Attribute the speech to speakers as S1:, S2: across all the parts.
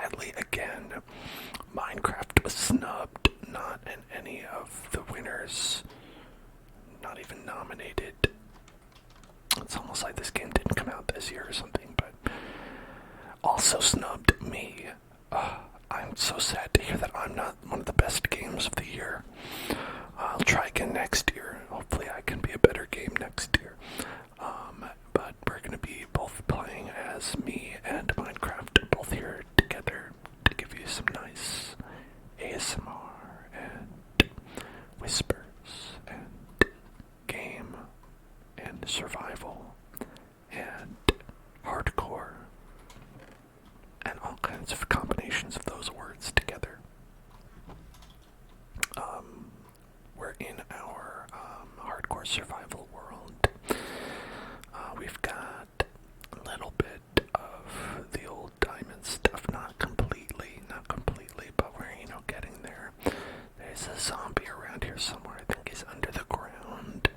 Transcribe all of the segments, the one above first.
S1: sadly, again, Minecraft was snubbed, not in any of the winners, not even nominated. It's almost like this game didn't come out this year or something, but also snubbed me. I'm so sad to hear that I'm not one of the best games of the year. I'll try again next year. Hopefully I can be a better game next year. But we're going to be both playing as me and Minecraft, both here together to give you some nice ASMR and whispers and game and survival and hardcore and all kinds of combinations of those words together. We're in our hardcore survival world. We've got a little bit of the old diamond stuff, not completely, but we're, getting there. There's a zombie around here somewhere. I think he's under the ground,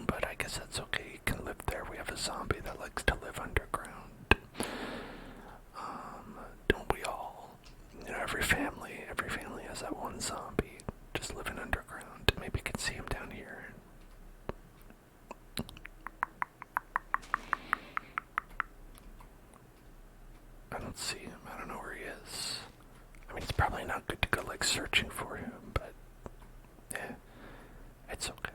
S1: but I guess that's okay. He can live there. We have a zombie that likes to live underground. Don't we all? Every family has that one zombie just living underground. Maybe you can see him down here. I don't see him. I don't know where he is. I mean, it's probably not good to go, searching for him, but, yeah, it's okay.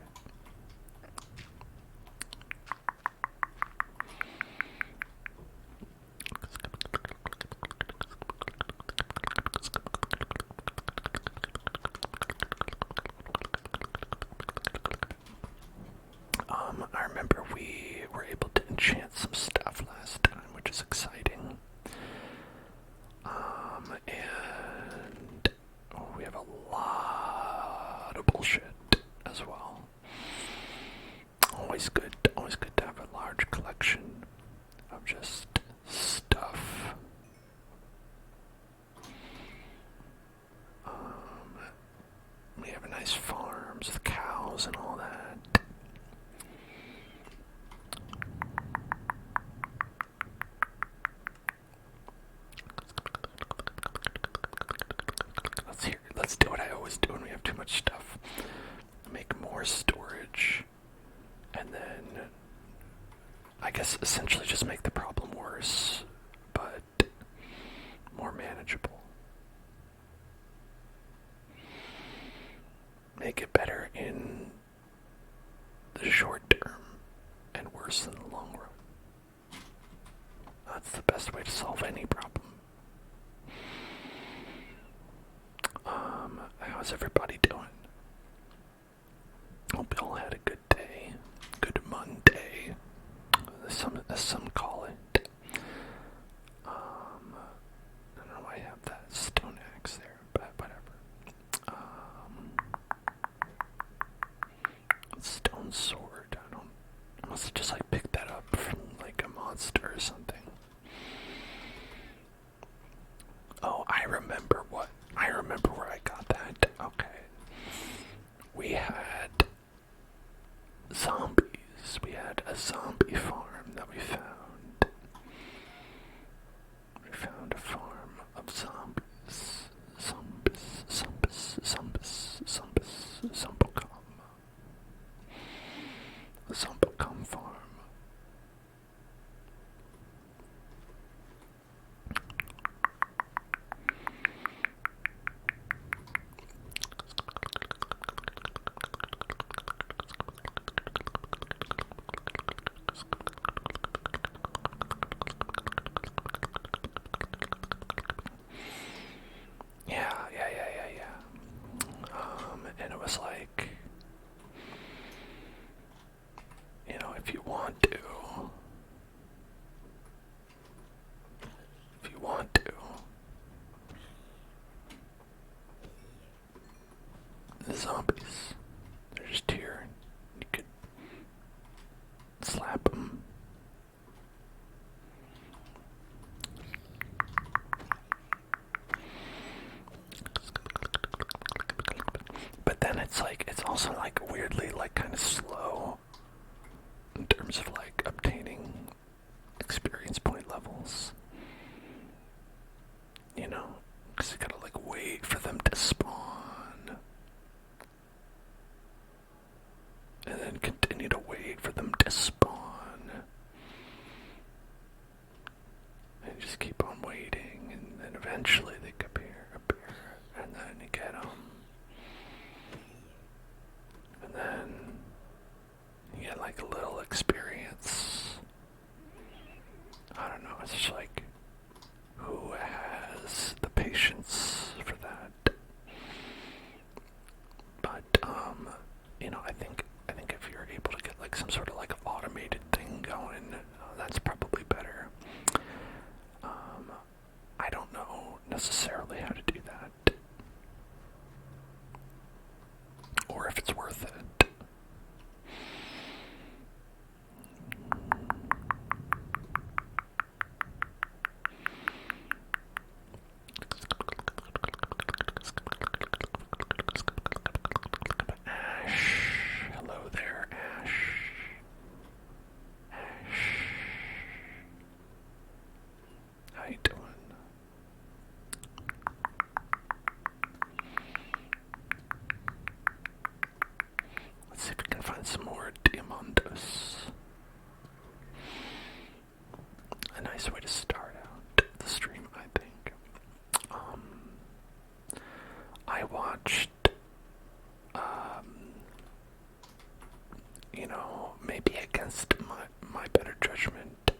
S1: I remember we were able to enchant some stuff last time, which is exciting. And we have a lot of bullshit as well. Always good to have a large collection of just stuff. We have nice farms with cows and all that. Let's do what I always do when we have too much stuff. Make more storage, and then I guess essentially just make the problem worse, but more manageable. Make it better in the short term and worse in the long run. That's the best way to solve any problem. How's everybody doing? Hope you all had a good day, good Monday, as some call it. I don't know why I have that stone axe there, but whatever. Stone sword. I must have just picked that up from a monster or something. Oh, I remember where I got that. Okay. We had zombies. We had a zombie farm that we found. We found a farm of zombies. Zombicom. A Zombicom farm. And it was if you want to, the zombies, they're just here. You could slap them. But then it's also weirdly kind of slow in terms of obtaining experience point levels. you know, because you gotta like wait for them to spawn, and then continue to wait for them to spawn, and just keep on waiting, and then eventually they appear, and then you get them, and then you get like a little experience. I don't know, it's just like, who has the patience for that? But you know, I think if you're able to get like some sort of like automated thing going, that's probably better. I don't know necessarily how to do that, or if it's worth it. Ash. Hello there, Ash. Ash. How you doing? Let's see if we can find some more diamondos. A nice way to start out the stream, I think. I watched, you know, maybe against my better judgment,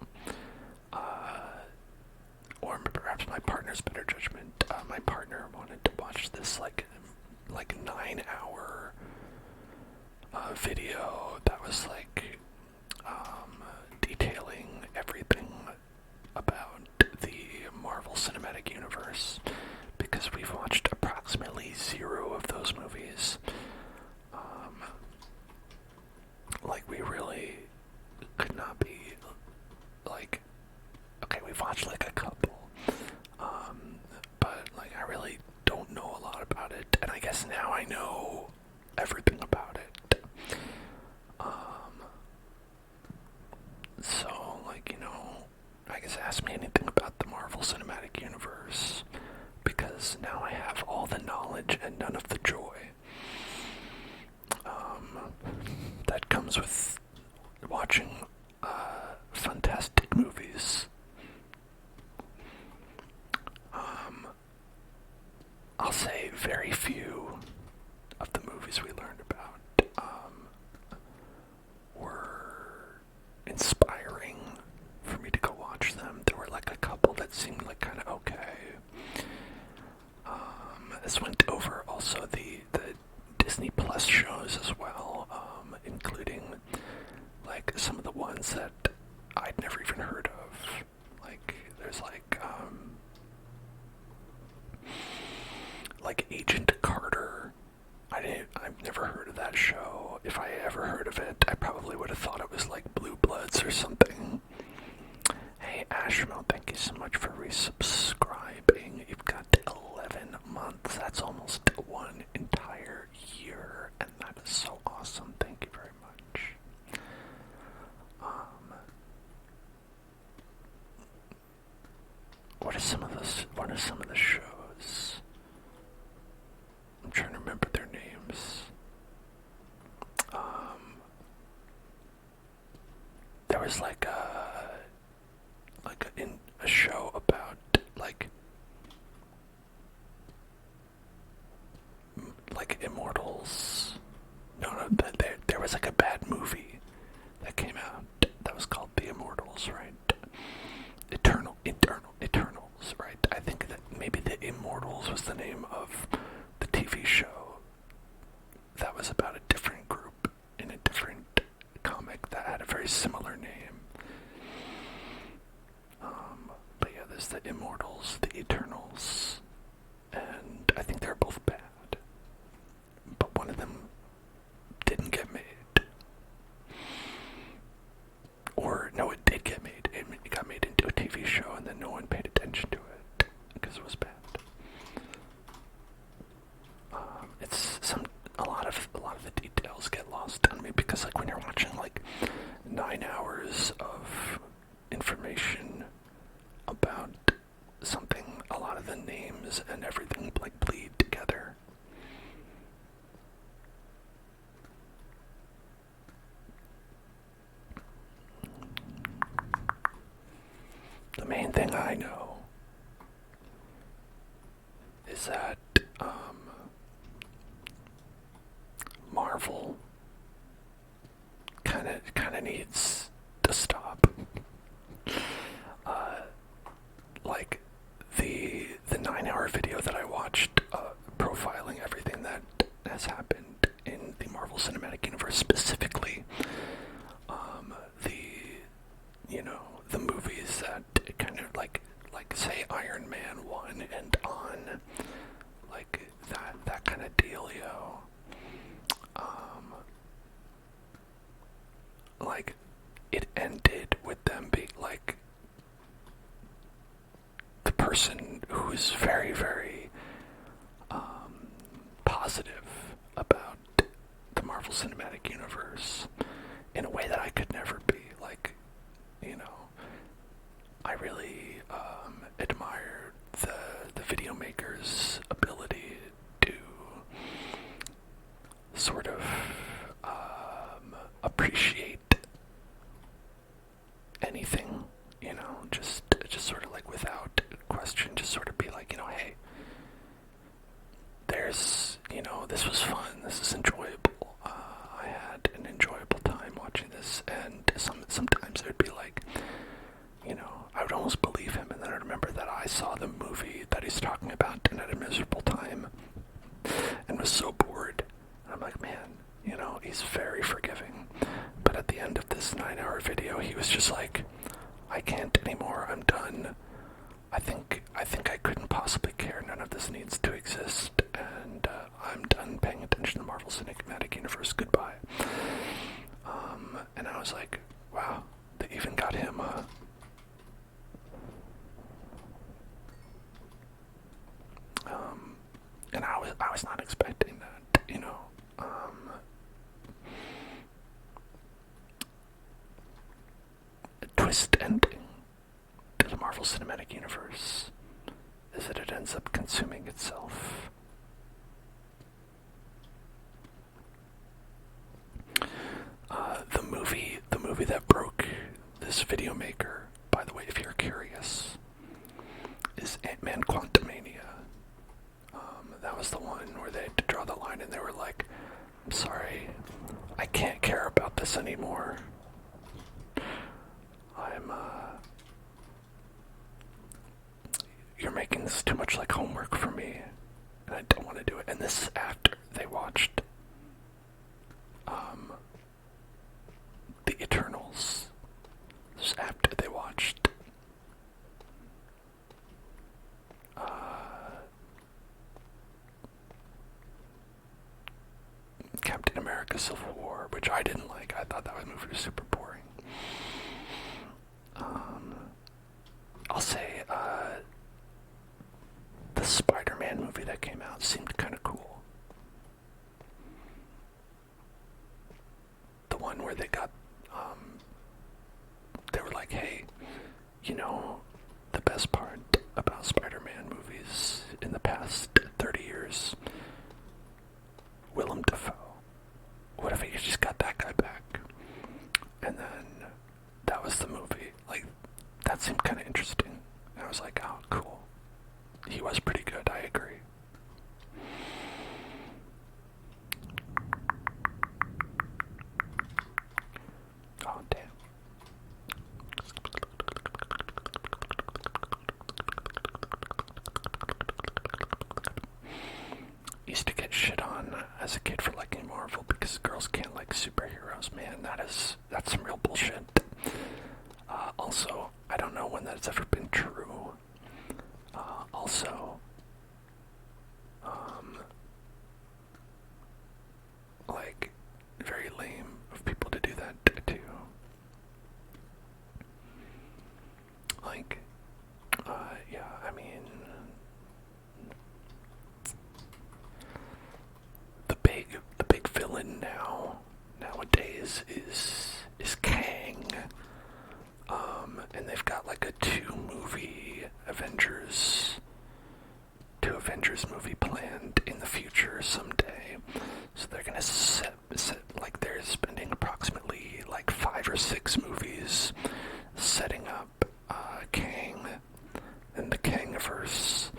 S1: or perhaps my partner's better judgment. My partner wanted to watch this like 9-hour video that was like detailing everything about the Marvel Cinematic Universe, because we've watched approximately 0 of those movies. Like, we really could not be like, okay, we've watched like a couple, but like I really don't know a lot about it, and I guess now I know everything about it. So like, you know, I guess ask me anything about the Marvel Cinematic Universe, because now I have all the knowledge and none of the joy that comes with watching fantastic movies. I'll say very few of the movies we learned about were inspiring for me to go watch them. There were like a couple that seemed like kind of okay. This went over also the Disney Plus shows as well, including like some of the ones that I'd never even heard of. Like there's like Agent Carter. I've never heard of that show. If I ever heard of it, I probably would have thought it was like Blue Bloods or something. Hey Ashmo, thank you so much for resubscribing. You've got 11 months. That's almost 1 entire year, and that is so awesome. Thank you very much. What are some of the shows? I'm trying to remember their names. There was like a show about like immortals. No, there was like a bad movie that came out that was called The Immortals, right? Eternals, right? I think that maybe The Immortals was the name of the TV show that was about a different group in a different comic that had a very similar name. But yeah, there's The Immortals, The Eternals, and I think they're both bad. But one of them didn't get made. Or, no, it did get made. It got made into a TV show, and then no one paid attention to it because it was bad. A lot of the details get lost on me, because like when you're watching like 9 hours of information about something, a lot of the names arms and everything like bleed together. The main thing I know is that Marvel kind of needs to stop. Like the 9-hour video that I watched profiling everything that has happened in the Marvel Cinematic Universe, specifically the movies that kind of like say Iron Man 1 and on, like that kind of dealio. Like it ended with them being like the person who's very, very positive about the Marvel Cinematic Universe in a way that I could never be. Like, I really admire the video maker's ability to sort of appreciate anything, just sort of like without question, just sort of be like, hey, there's, this was fun, this is enjoyable. I had an enjoyable time watching this, and sometimes it would be like, I would almost believe him, and then I remember that I saw the movie that he's talking about and had a miserable time and was so bored. And I'm like, man, he's very forgiving. But at the end of this 9-hour video, he was just like, I can't anymore, I'm done. I think I couldn't possibly care. None of this needs to exist, and I'm done paying attention to the Marvel Cinematic Universe. Goodbye. And I was like, wow, they even got him. And I was not expecting that. A twist ending to the Marvel Cinematic Universe is that it ends up consuming itself. The movie that broke this video maker, by the way, if you're curious, is Ant-Man Quantumania. That was the one where they had to draw the line and they were like, I'm sorry, I can't care about this anymore. You're making this too much like homework for me, and I don't want to do it. And this is after they watched The Eternals. This is after they watched Captain America Civil War, which I didn't like. I thought that movie was super boring. I'll say the Spider-Man movie that came out seemed kind of cool. The one where they were like, hey, the best part about Spider-Man movies in the past 30 years, Willem Dafoe. What if you just got that guy back? And then that was the movie. Like, that seemed kind of interesting. And I was like, oh, cool. He was pretty good, I agree. Oh, damn. Used to get shit on as a kid for liking Marvel because girls can't like superheroes. Man, that's some real bullshit. Also, I don't know when that's ever been true. Like, very lame of people to do that too. Like, yeah, I mean, the big villain nowadays is Kang. And they've got like a 2-movie Avengers to Avengers movie planned in the future someday. So they're gonna set like they're spending approximately like 5 or 6 movies setting up Kang and the Kangiverse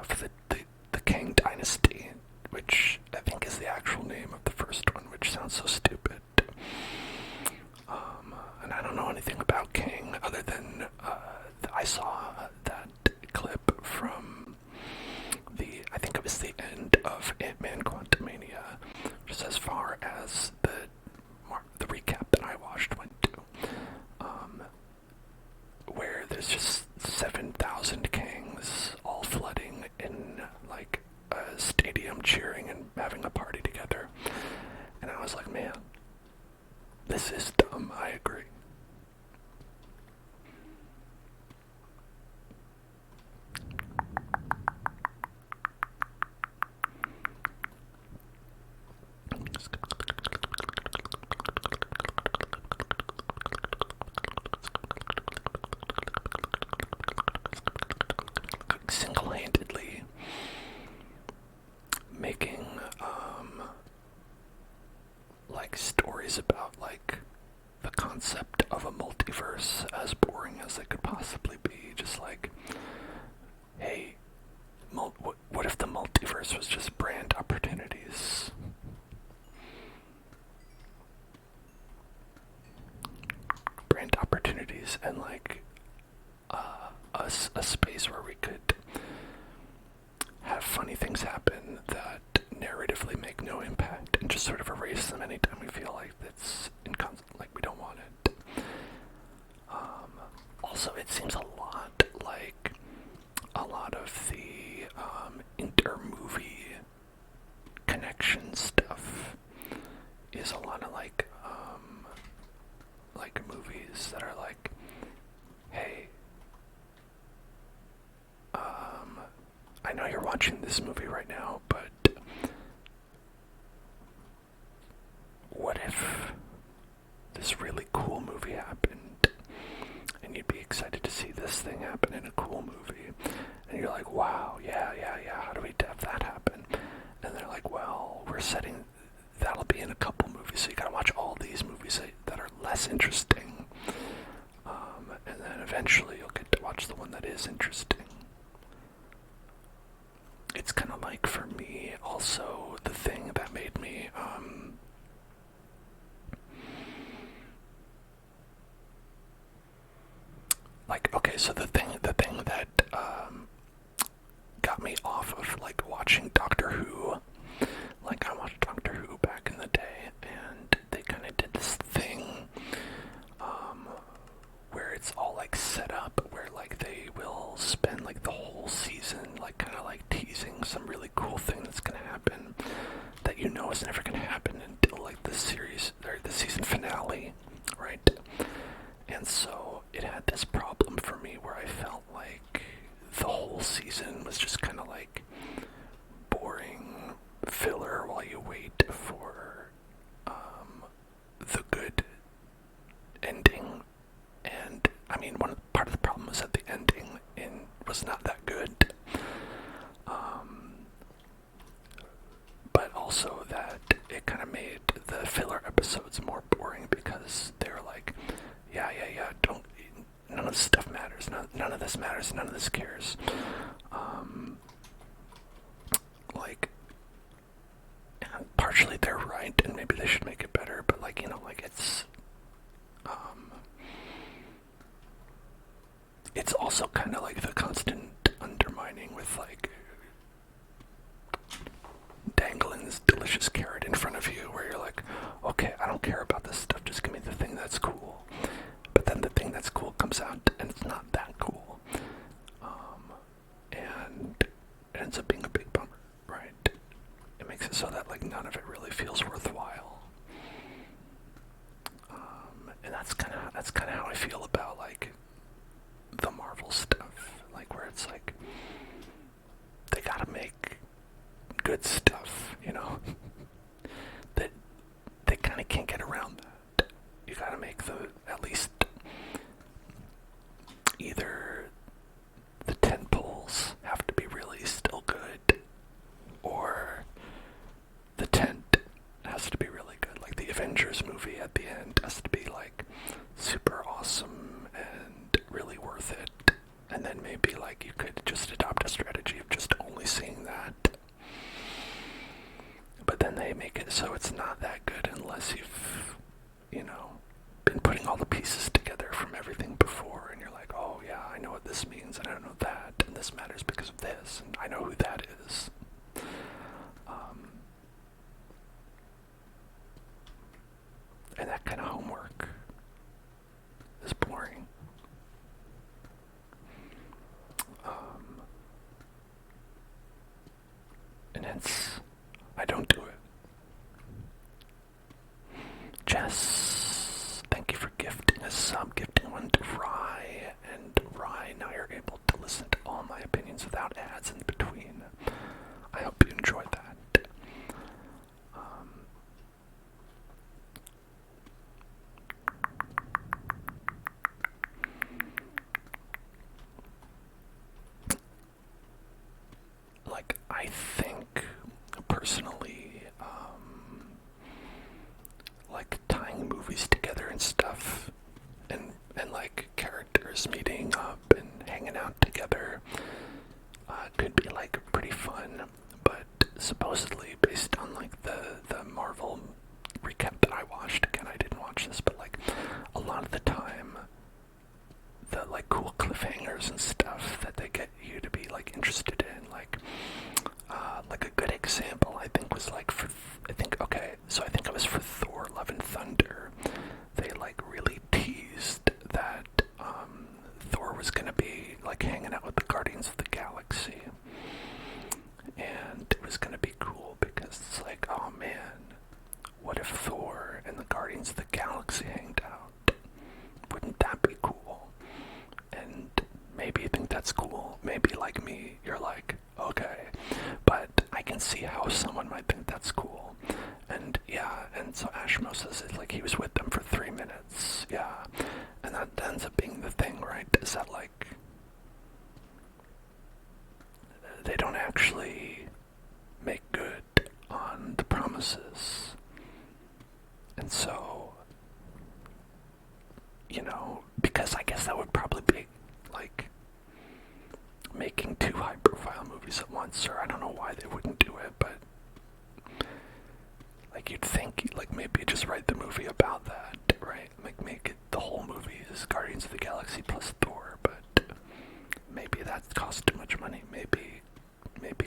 S1: for the Kang Dynasty, which I think is the actual name of the first one, which sounds so stupid. And I don't know anything about Kang other than I saw that clip from I think it was the end of Ant-Man Quantumania, just as far as the recap that I watched went to, where there's just 7,000 Kangs all flooding in like a stadium cheering and having a party together. And I was like, man, this is dumb, I agree. Single-handedly making like stories about like the concept of a multiverse as boring as they could possibly be. Just like, hey, what if the multiverse was just brand opportunities? Brand opportunities and like a space where we could have funny things happen that narratively make no impact and just sort of erase them anytime we feel like it's like we don't want it. Also, it seems a lot like a lot of the inter-movie connection stuff is a lot of like movies that are like, hey, I know you're watching this movie right now, but what if this really cool movie happened and you'd be excited to see this thing happen in a cool movie? And you're like, wow, yeah, how do we have that happen? And they're like, well, that'll be in a couple movies, so you gotta watch all these movies that are less interesting. And then eventually you'll get to watch the one that is interesting. It's kind of like, for me, also, the thing that made me, so the thing that, got me off of, like, watching Doctor Who, like, I watched Doctor Who back in the day, and they kind of did this thing, where it's all, like, set up, where, like, they will spend, like, the whole season, like, kind of, like, teasing some really cool thing that's gonna happen that you know is never gonna happen until, like, the season finale, right? And so it had this problem for me where I felt like the whole season was just kind of like boring filler while you wait for the good ending. And I mean, part of the problem was that the ending was not that good, but also that it kind of made the filler episodes more boring because they were like, yeah, none of this stuff matters, none of this matters, none of this cares. Like, partially they're right, and maybe they should make it better, but like, it's also kind of like the constant undermining with like dangling this delicious carrot in front of you where you're like, okay, I don't care about this stuff, just give me the thing that's cool. But then the thing that's cool comes out and it's not that cool. And it ends up being a big bummer, right? It makes it so that like none of it really feels worthwhile. And that's kind of how I feel about like the Marvel stuff, like where it's like they gotta make good stuff, that they kind of can't get around that. You gotta make at least and hence I don't do it. Jess, thank you for gifting a sub, gifting one to Rye, and Rye, now you're able to listen to all my opinions without ads in between. I hope you enjoyed that. I think, personally, tying movies together and stuff, and characters meeting up and hanging out together, could be, pretty fun, but supposedly, based on, the Marvel recap that I watched, again, I didn't watch this, but, a lot of the time, the, cool cliffhangers and stuff that they get you to be, interested in, a good example, I think, was, I think it was for Thor, Love and Thunder. They, really teased that, Thor was gonna be, hanging out with the Guardians of the Galaxy. And it was gonna be cool, because it's oh man, what if Thor and the Guardians of the Galaxy hanged out? Wouldn't that be cool? And maybe you think that's cool. Maybe, like me, you're okay. But I can see how someone might think that's cool. And yeah, and so Ashmo says it he was with them for 3 minutes. Yeah. And that ends up being the thing, right? Is that they don't actually make good on the promises. And so, because I guess that would probably be making 2 high-profile movies at once, or I don't know why they wouldn't do it, but you'd think maybe just write the movie about that, right? Make it the whole movie is Guardians of the Galaxy plus Thor, but maybe that costs too much money. Maybe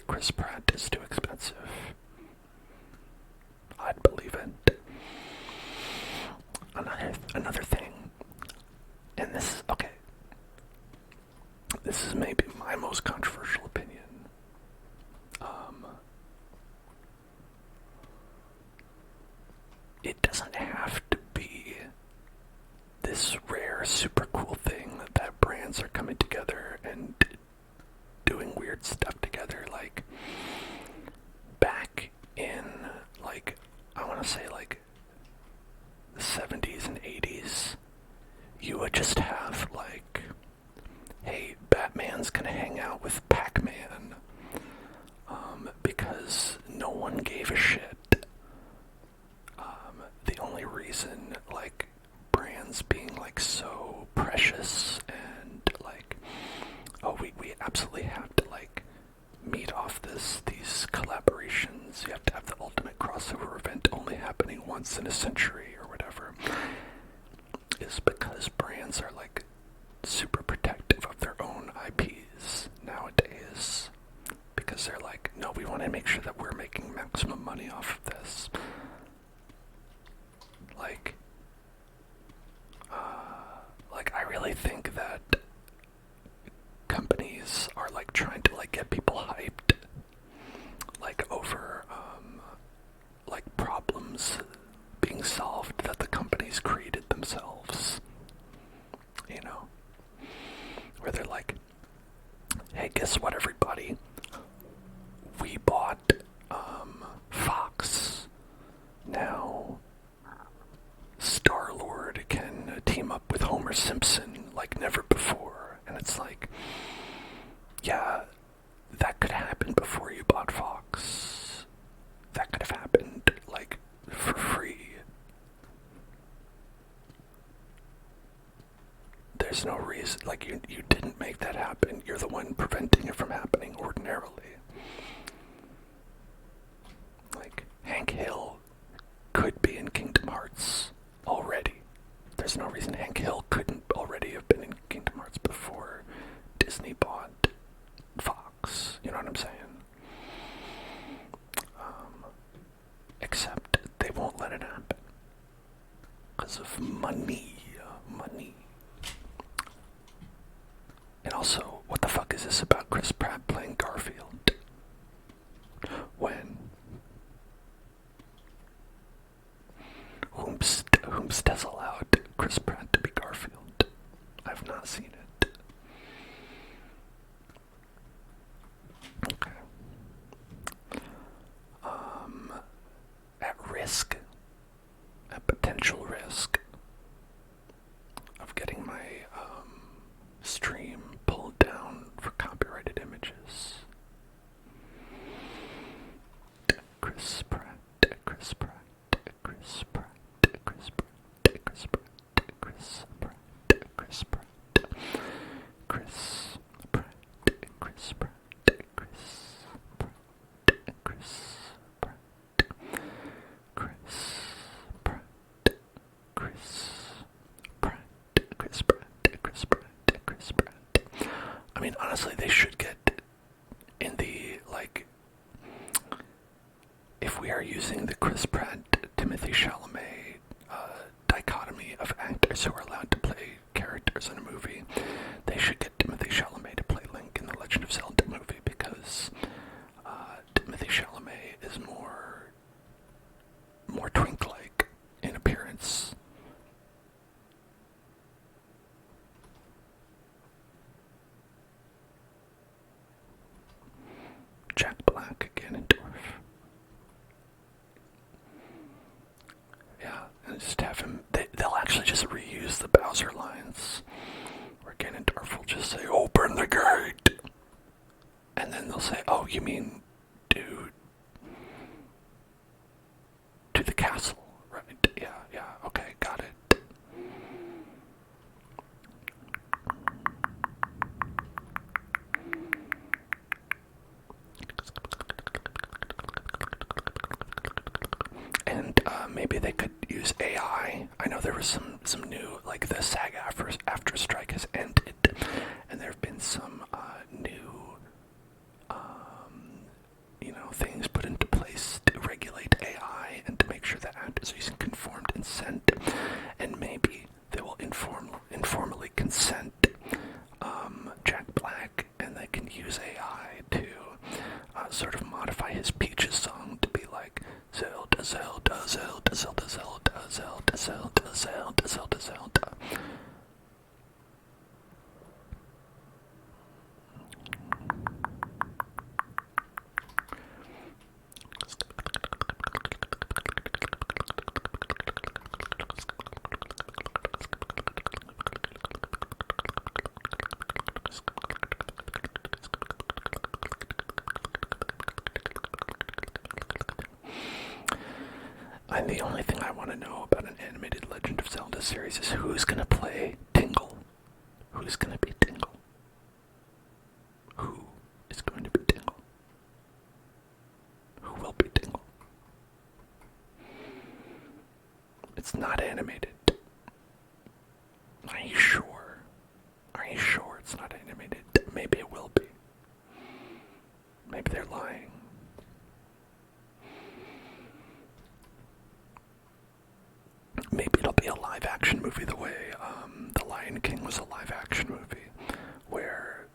S1: Chris Pratt is too expensive. I'd believe it. Another thing, and this is okay. This is maybe my most controversial opinion. It doesn't have to be this rare, super cool thing that brands are coming together and doing weird stuff together. Back in, I want to say, the 70s and 80s, you would just have, hey, Batman's gonna hang out with Pac-Man, because no one gave a shit. The only reason, brands being, so precious and, oh, we absolutely have to, meet off these collaborations. You have to have the ultimate crossover event only happening once in a century or whatever, is because brands are, super protective of their own IPs nowadays, because they're no, we want to make sure that we're making maximum money off of this. I really think that companies are trying to get people hyped over problems being solved that the companies created themselves. Where they're hey, guess what, everybody? We bought Fox. Now Star-Lord can team up with Homer Simpson like never before. And it's yeah, that could happen before you bought Fox. That could have happened for free. There's no reason, you didn't make that happen. You're the one preventing it from happening ordinarily. Hank Hill could be in Kingdom Hearts already. There's no reason Hank Hill couldn't already have been in Kingdom Hearts before Disney bought Fox. You know what I'm saying? Except they won't let it happen. Because of money. And also, what the fuck is this about Chris Pratt playing Garfield? Chris Pratt, Chris Pratt, Chris Pratt, Chris Pratt, Chris Pratt, Chris Pratt, Chris Pratt, Chris Pratt, Chris Pratt, Chris Pratt, Chris Pratt, Chris Pratt, Chris Pratt, Chris Pratt, Chris Pratt, Chris Pratt. I mean, honestly, they should get in the, like, if we are using the Chris Pratt, Timothy Chalamet dichotomy of actors who are allowed to play characters in a movie, they should get Timothy Chalamet to play Link in the Legend of Zelda movie, because Timothy Chalamet is more Twink-like in appearance. Jack Black, Ganondorf. Yeah, and just have him. They'll actually just reuse the Bowser lines, where Ganondorf will just say, "Open the gate," and then they'll say, "Oh, you mean, dude, to the castle, right? Yeah, okay, got it." And maybe they could use AI. I know there was some new, like the SAG-AFTRA strike has ended, and there have been some new, things put into place to regulate AI and to make sure that actors are using conformed consent, and maybe they will informally consent Jack Black, and they can use AI to sort of modify his Peaches song to be like Zelda, Zelda, Zelda, Zelda, Zelda, Zelda, Zelda, Zelda, Zelda, Zelda. And the only thing I want to know about an animated Legend of Zelda series is who's going to play Tingle. Who's going to be Tingle? Who is going to be Tingle? Who will be Tingle? It's not animated. Are you sure? Are you sure it's not animated? Maybe it will be. Maybe they're lying. Maybe it'll be a live-action movie the way The Lion King was a live-action movie, where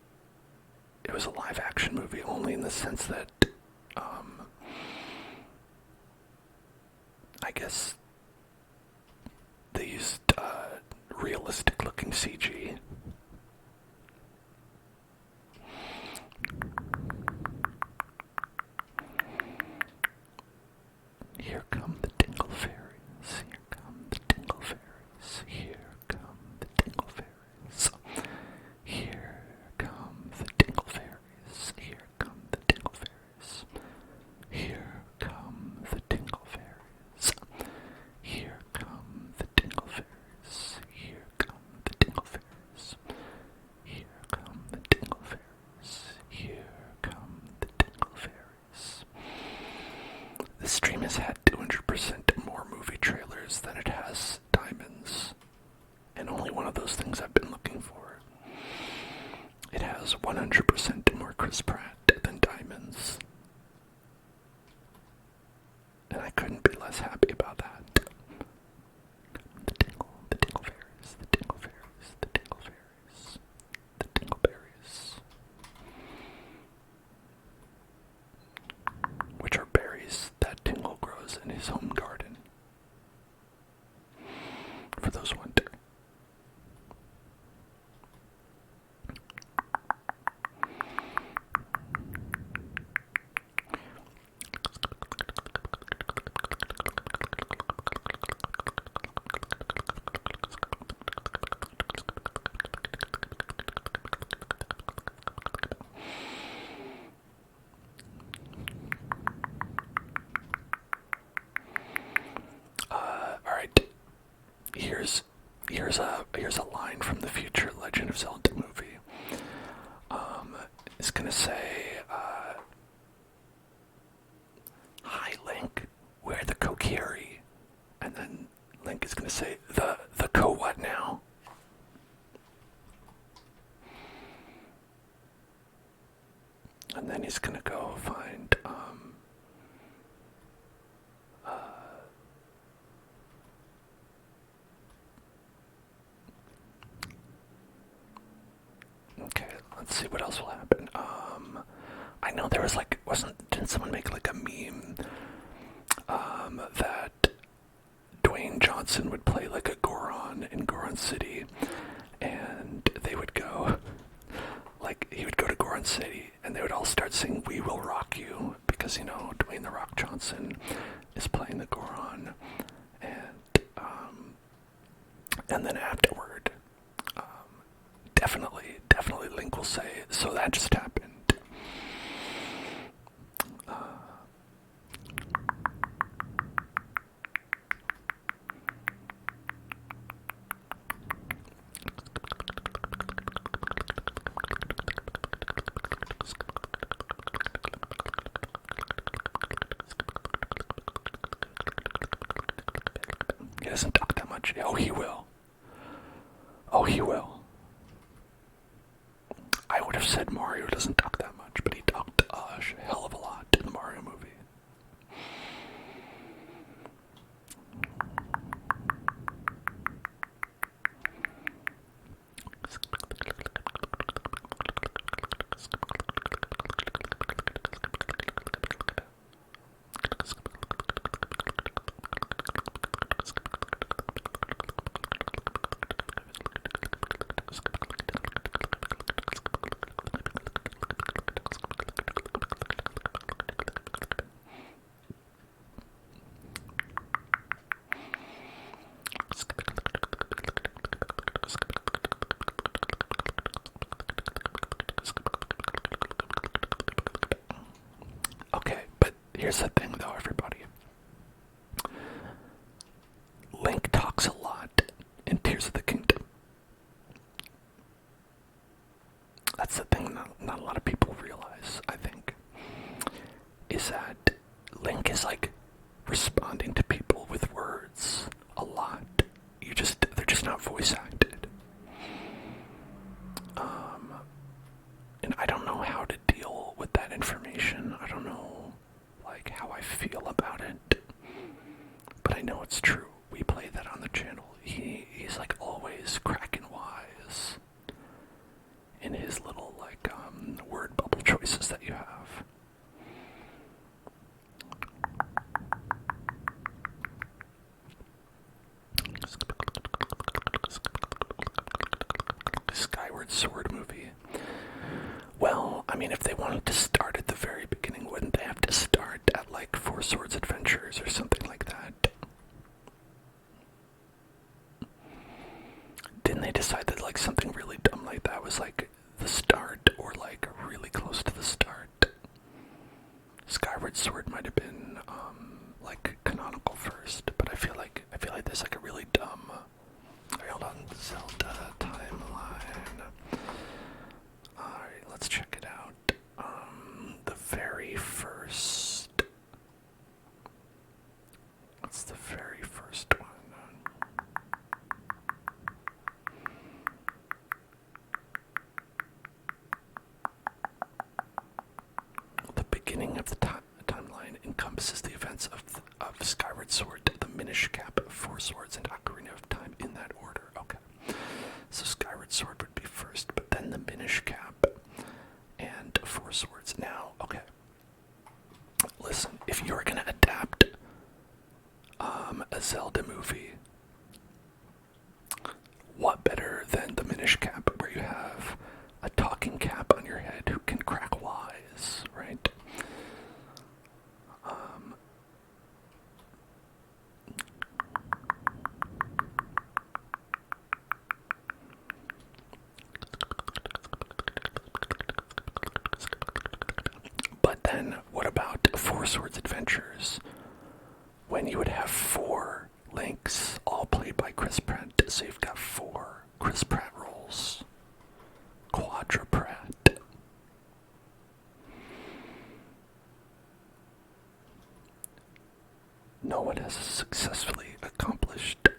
S1: it was a live-action movie only in the sense that, I guess they used realistic-looking CG. Here come the Tingle Fairies. Here come the Tingle Fairies. Here come the Tingle Fairies. Here come the Tingle Fairies. Here come the Tingle Fairies. Here come the Tingle Fairies. Here come the Tingle Fairies. Here come the Tingle Fairies. Here come the Tingle Fairies. Here come the Tingle Fairies. This stream has had 200% more movie trailers than it has diamonds, and only one of those things I've been looking for. It has 100% more Chris Pratt than diamonds, and I couldn't be less happy about that. The Tingle Fairies, the Tingle Fairies, the Tingle Fairies, the Tingleberries. Which are berries that Tingle grows here's a line from the future Legend of Zelda movie. It's gonna say, "Hi Link, we're the Kokiri," and then Link is gonna say, "The ko what now?" And then he's gonna go find okay, let's see what else will happen. I know there was like, didn't someone make like a meme that Dwayne Johnson would play like a Goron in Goron City, and they would go, like, he would go to Goron City and they would all start singing "We Will Rock You," because, you know, Dwayne "The Rock" Johnson is playing the Goron, and then afterward, definitely Link will say, "So that just happened." He doesn't talk that much. Oh, he will. Oh, he will. I would have said Mario doesn't talk that much, but he talked a hell of a lot in the Mario movie. Okay, but here's the thing though, everybody. Link talks a lot in Tears of the Kingdom. That's the thing not a lot of people realize, I think, is that Link is like responding to people with words a lot. They're just not voice acted. And I don't know how to deal with that information. I don't know, like, how I feel about it. But I know it's true. We play that on the channel. He's like always cracking wise in his little, like, word bubble choices that you have. Skyward Sword movie. Well, I mean, if they wanted to start at the very beginning, wouldn't they have to start at like Four Swords Adventures or something like that? Didn't they decide that like something really dumb like that was like the start, or like really close to the start? Skyward Sword might have been like canonical first, but I feel like there's like a really dumb. Hold on, Zelda timeline. Alright, let's check it out. The very first. What's the very first one? The beginning of the timeline encompasses the events of Skyward Sword, the Minish Cap, Four Swords, and Ocarina of Time in that order. Okay. So Skyward Sword would be first, but then the Minish Cap and Four Swords. Now, okay. Listen, if you're gonna adapt a Zelda movie, what better than the Minish Cap, where you have a talking cap on your head who can crack wise, right? But then, what about Four Swords Adventures, when you would have four Links, all played by Chris Pratt? So you've got four No one has successfully accomplished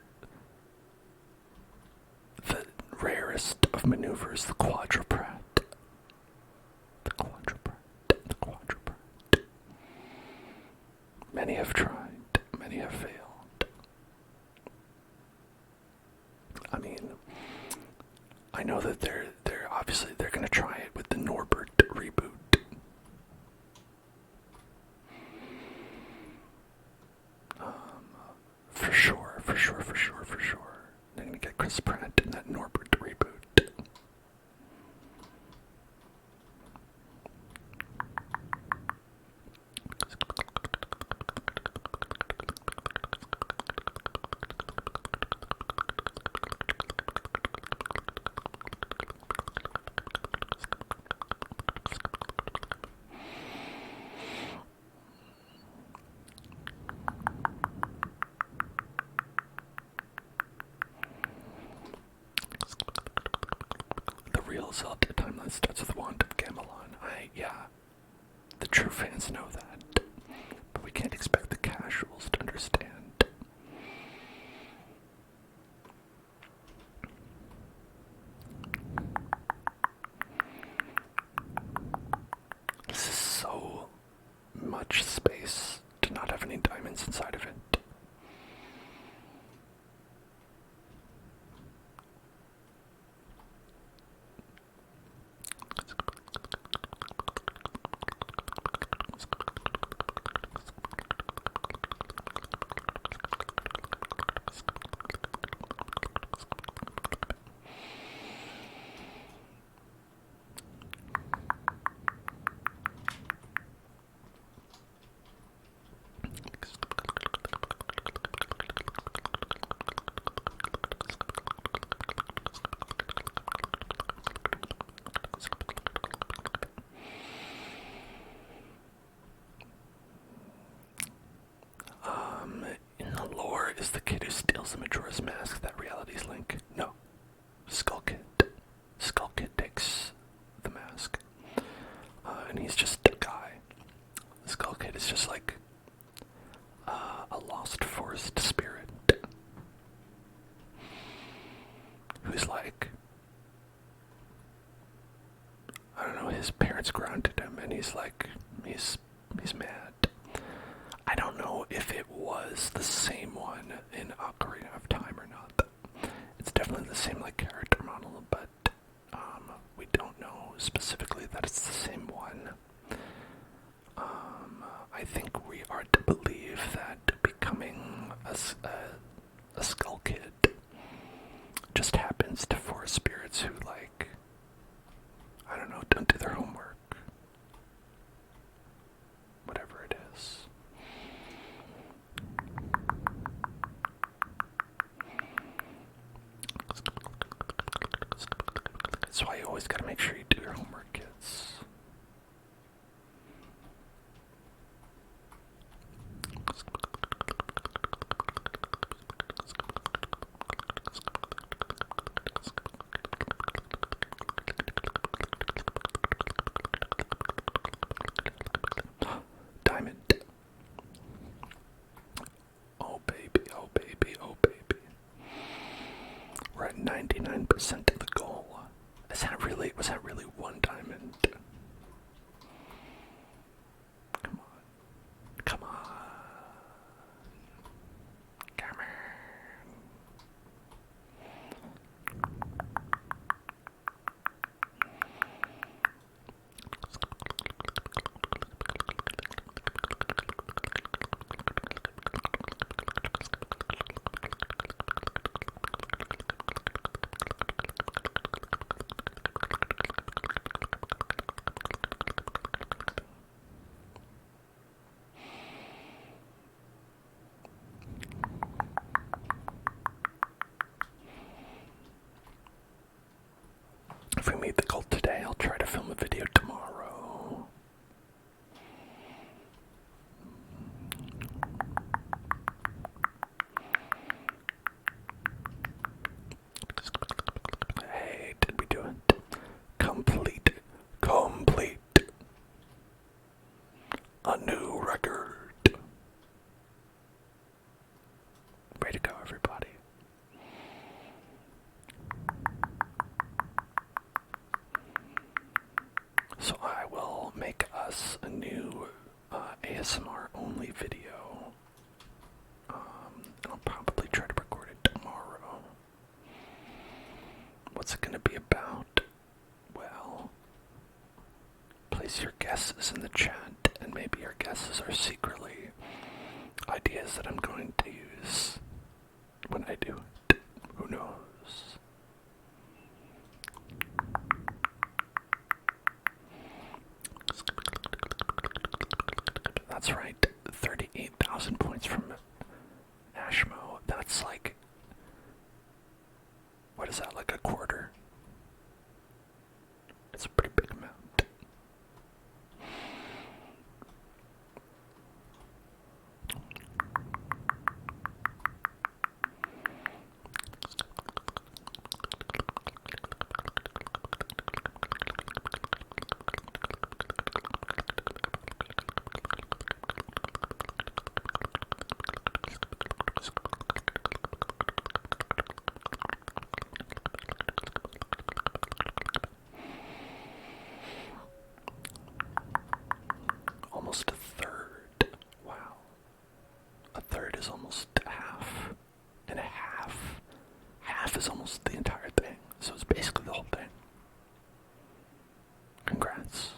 S1: the rarest of maneuvers, the quadruped. The quadruped. The quadruped. Many have tried, many have failed. I mean, I know that they're obviously they're gonna try it with the Norbert reboot. For sure. They're gonna get Chris Pratt in that Norbert reboot. The real Zelda timeline starts with Wand of Gamelon. Yeah, the true fans know that, but we can't expect the casuals to understand. This is so much space to not have any diamonds inside of it. In the lore, is the kid who steals the Majora's Mask that reality's Link? No. Skull Kid. Skull Kid takes the mask. And he's just a guy. Skull Kid is just like a lost forest spirit who's like, I don't know, his parents grounded him and he's like, he's mad. I don't know if it was the same one in Ocarina of Time or not. It's definitely the same like character model, but we don't know specifically that it's the same one. I think we are to believe that becoming a Skull Kid just happens to forest spirits who, like, I don't know, don't do their homework. Whatever it is. That's why you always gotta make sure you do your homework, kids. Diamond. Oh baby, oh baby, oh baby. We're at 99% of the goal. Was that really one diamond? Come on. Come on. Come on. If we meet the goal today, I'll try to film a video tomorrow. Hey, did we do it? Complete. A new record. guesses are secretly ideas that I'm going to use when I do it. Who knows? That's right, 38,000 points from Ashmo. That's like, what is that, like a quarter? It's a pretty big amount. Almost a third. Wow. A third is almost half. And a half. Half is almost the entire thing. So it's basically the whole thing. Congrats.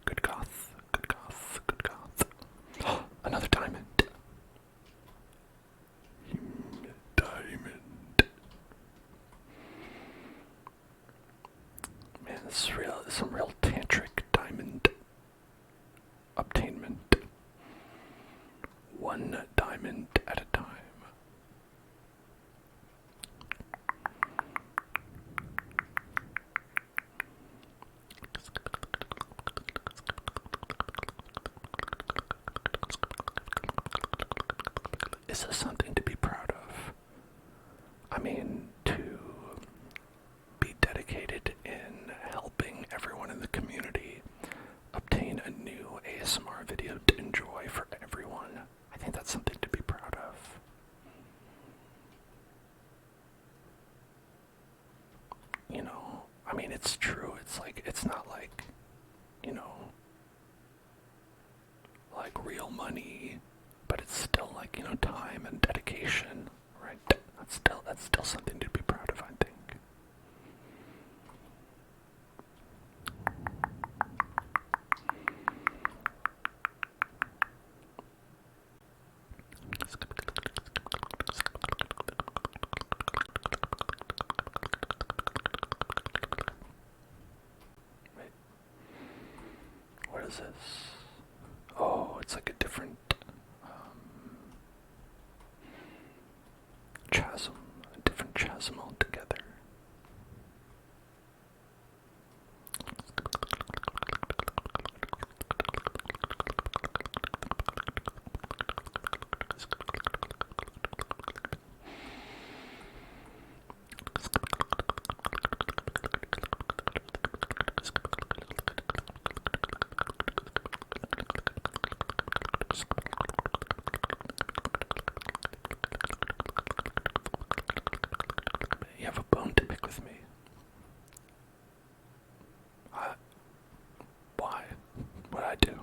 S1: Good goth. Good goth. Good goth. Another diamond. Diamond. Man, this is real. Some real tantric diamond obtainment. One diamond at a time. Is this something to be proud of? I mean, to be dedicated in helping everyone in the community obtain a new ASMR video to enjoy for everyone. I think that's something to be proud of. You know, I mean, it's true. It's like, it's not like, you know, like real money, but it's still like, you know, time and dedication, right? That's still something to be proud of, I think. Wait. What is this? Oh, it's like a different chasm, a different chasm altogether. You have a bone to pick with me. Why? What'd I do?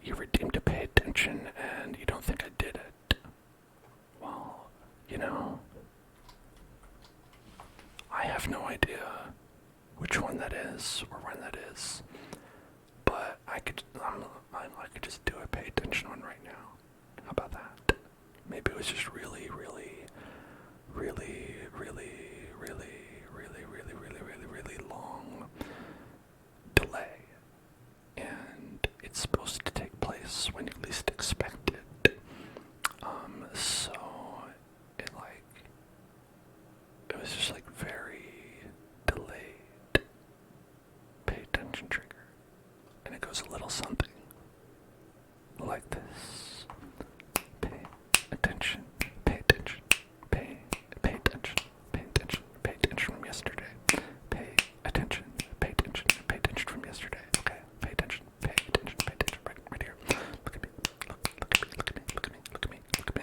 S1: You were deemed to pay attention and you don't think I did it. Well, you know, I have no idea which one that is or when that is, but I could just do a pay attention one right now. How about that? Maybe it was just really long delay, and it's supposed to take place when you least expect it. So it was just like very delayed. Pay attention trigger, and it goes a little something like this. Pay attention. Pay attention. Pay attention. Pay attention. Pay attention from yesterday. Pay attention. Pay attention. Pay attention from yesterday. Okay. Pay attention. Pay attention. Pay attention. Right here. Look at me. Look at me. Look at me. Look at me. Look at me.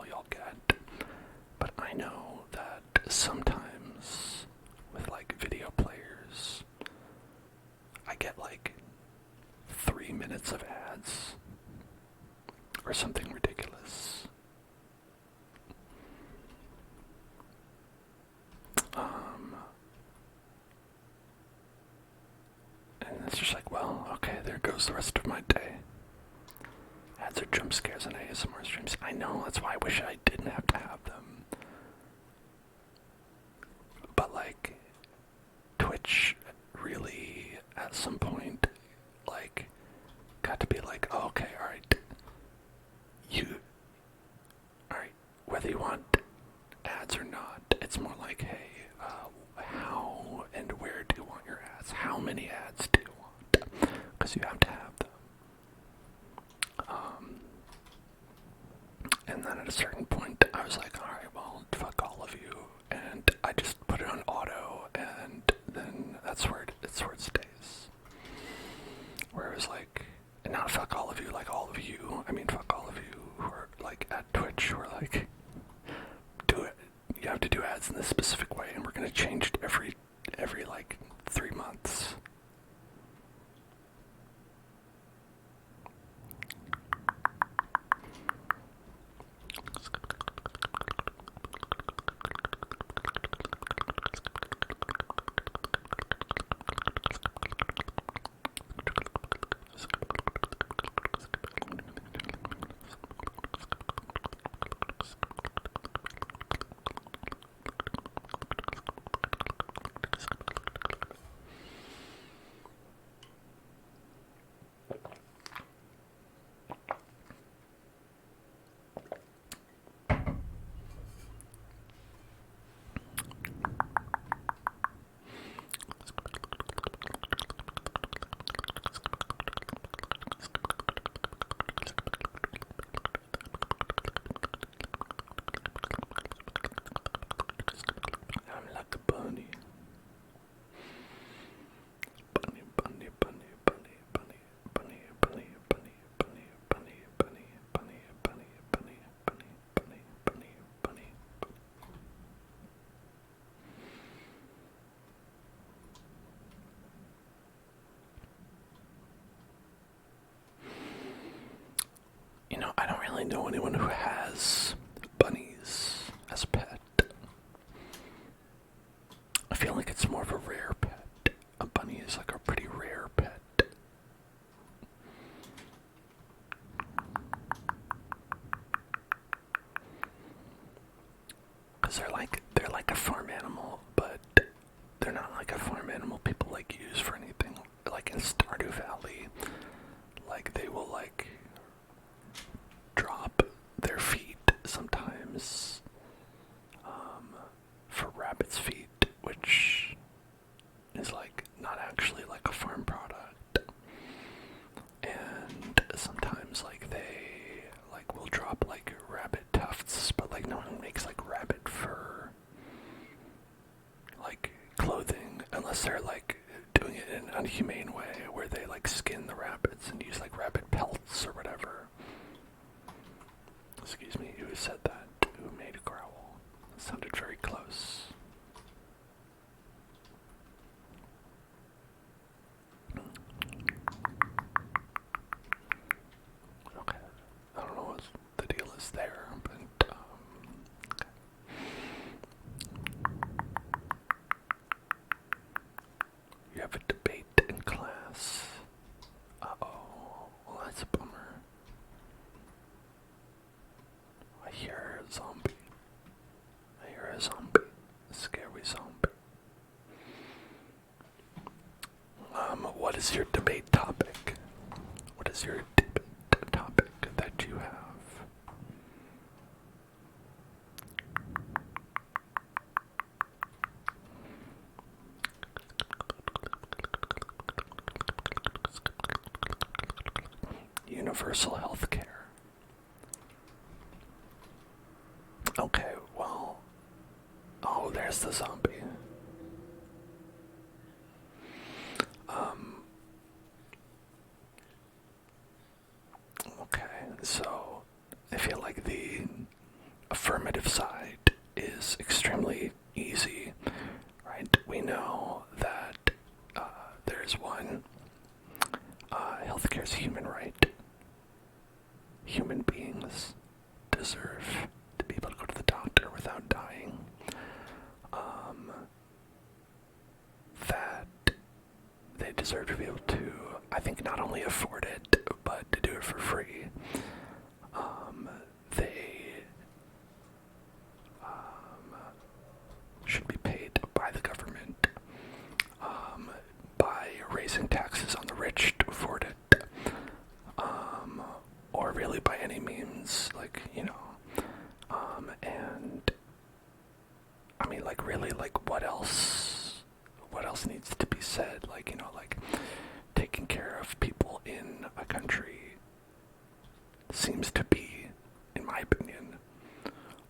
S1: or something ridiculous. And it's just like, well, okay, there goes the rest of my day. Ads or jump scares on ASMR streams. I know, that's why I wish I didn't have to have them. But like, Twitch really, at some point, like, got to be like, oh, okay, alright, whether you want ads or not, it's more like, hey, how and where do you want your ads? How many ads do you want? Because you have to have them. And then at a certain point, I was like, alright, well, fuck all of you. And I just put it on auto, and then that's where it stays. Where it was like, and not fuck all of you, like all of you. I mean, fuck all of you who are like at Twitch, who are like, do it. You have to do ads in this specific way, and we're gonna change it every like 3 months. I'm like a bunny. Bunny, bunny, bunny, bunny, bunny, bunny, bunny, bunny, bunny, bunny, bunny, bunny, bunny, bunny, bunny, bunny, bunny, bunny. You know, I don't really know anyone who has bunnies as a pet. I feel like it's more of a rare pet. A bunny is like a pretty rare pet. Because they're like a farm animal, but they're not like a farm animal people like use for anything. Like in Stardew Valley, like they will like drop their feet sometimes for rabbits' feet, which is like not actually like a farm product. And sometimes like they like will drop like rabbit tufts, but like no one makes like rabbit fur like clothing unless they're like doing it in an unhumane way where they like skin the rabbits and use like rabbit pelts or whatever. Excuse me, who said that? Who made a growl? That sounded very close. Okay, I don't know what the deal is there, but okay. You have a debate in class. Uh-oh, well that's a bummer. I hear a zombie. I hear a zombie. A scary zombie. What is your debate topic? What is your debate topic that you have? Universal health care. Okay, well. Oh, there's the zombie. Okay, so I feel like the affirmative side is extremely easy, right? We know that there's one, healthcare is a human right. human beings deserve to be able to go to the doctor without dying. That they deserve to be able to, I think, not only afford it, but to do it for free. They should be paid by the government by raising taxes on the rich to afford it, or really by any means, like, and I mean, like, really, like, what else needs to be said? Like, like, taking care of people in a country seems to be, in my opinion,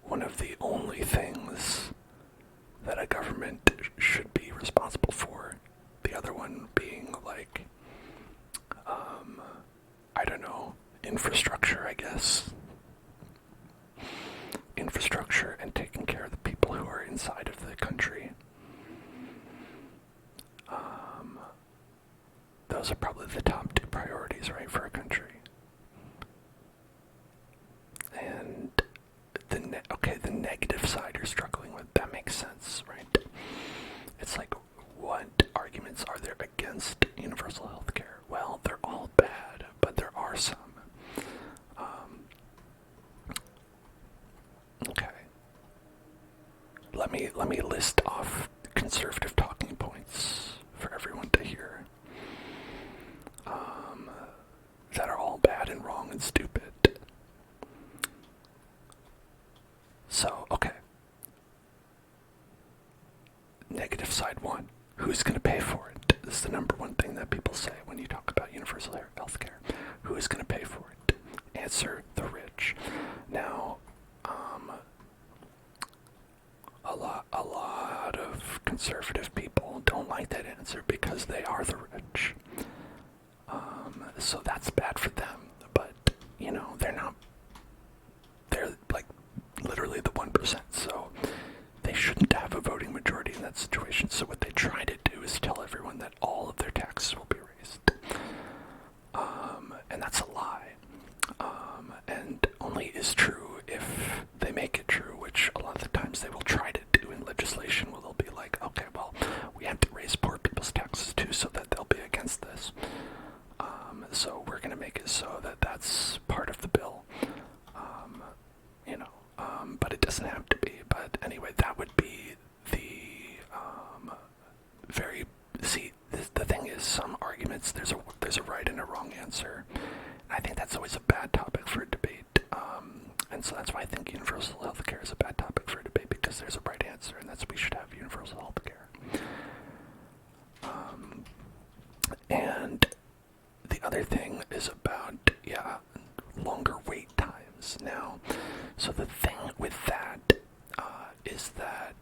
S1: one of the only things that a government should be responsible for. The other one being, like, I don't know, infrastructure, I guess. Infrastructure and taking care of the people who are inside of the country. Those are probably the top two priorities, right, for a country. And the negative side you're struggling with, that makes sense, right? It's like, what arguments are there against universal health care? Well, they're all bad, but there are some. Okay. Let me list off conservative talking points for everyone to hear. That are all bad and wrong and stupid. So, okay. Negative side one. Who's going to pay for it? This is the number one thing that people say when you talk about universal health care. Who is going to pay for it? Answer: the rich. Now, a lot of conservative people don't like that answer because they are the rich. So that's bad for them. But, they're like literally the 1%. So they shouldn't have a voting majority in that situation. So what they try to do is tell everyone that all of their taxes will be raised. And that's a lie. And only is true if they make it true, which a lot of the times they will try to do in legislation, where they'll be like, okay, well, we have to raise poor people's taxes too, so that they'll be against this. So we're going to make it so that that's part of the bill. But it doesn't have to be. But anyway, that would be the the thing is, some arguments, there's a right and a wrong answer. And I think that's always a bad topic for a debate. And so that's why I think universal health care is a bad topic for a debate, because there's a right answer, and that's we should have universal health care. And the other thing is about, longer wait times. Now, so the thing with that is that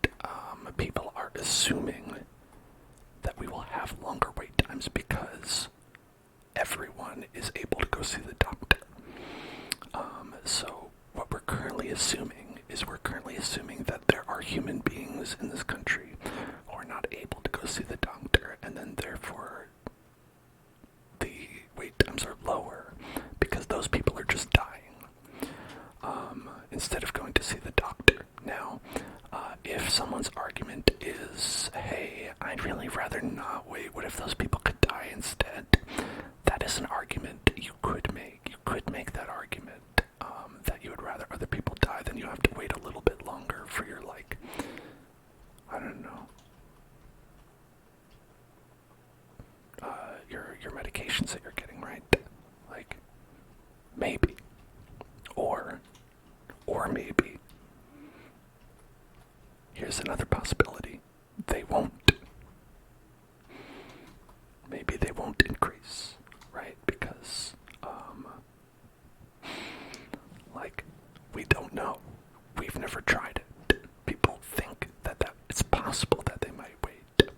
S1: people are assuming that we will have longer wait times because everyone is able to go see the doctor. So what we're currently assuming that there are human beings in this country who are not able to go see the doctor, and then therefore the wait times are lower because those people are just dying instead of going to see the doctor. Now, if someone's argument is, hey, I'd really rather not wait, what if those people could die instead? That is an argument you could make. You could make that argument that you would rather other people die than you have to wait a little bit longer for your, like, I don't know, your medications that you're getting, right? Like, maybe. Or maybe, here's another possibility. They won't. Maybe they won't increase, right? Because, we don't know. We've never tried it. People think that it's possible that they might wait,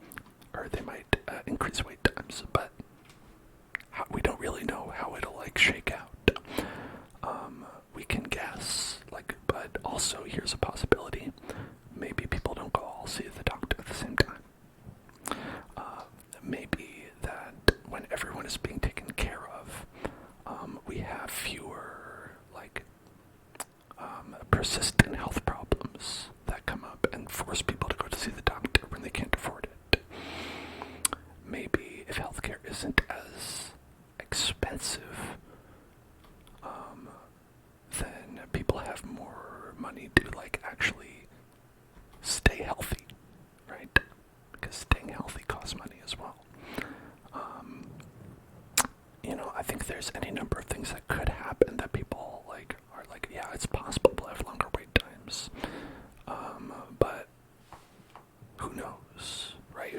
S1: or they might increase wait times, but we don't really know how it'll, shake out. We can guess, but also here's a possibility. Maybe people don't go all see the doctor at the same time. Maybe that when everyone is being taken care of, we have fewer, persistent health problems that come up and force people to go to see the doctor when they can't afford it. Maybe if healthcare isn't as expensive, then people have more money to actually stay healthy, right? Because staying healthy costs money as well. I think there's any number of things that could happen that people are like, yeah, it's possible to have longer wait times. But who knows, right?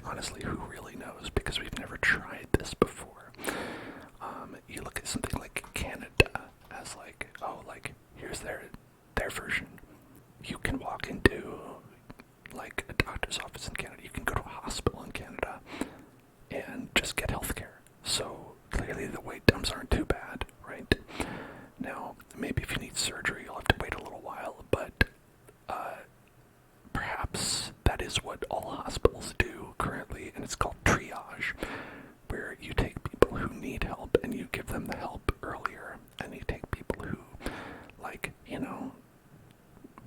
S1: Honestly, who really knows? Because we've never tried this before. You look at something like Canada as here's their version. You can walk into a doctor's office in Canada. You can go to a hospital in Canada and just get healthcare. So clearly the wait times aren't too bad, right? Now, maybe if you need surgery, you'll have to wait a little while, but perhaps that is what all hospitals do currently, and it's called triage, where you take people who need help and you give them the help earlier, and you take people who,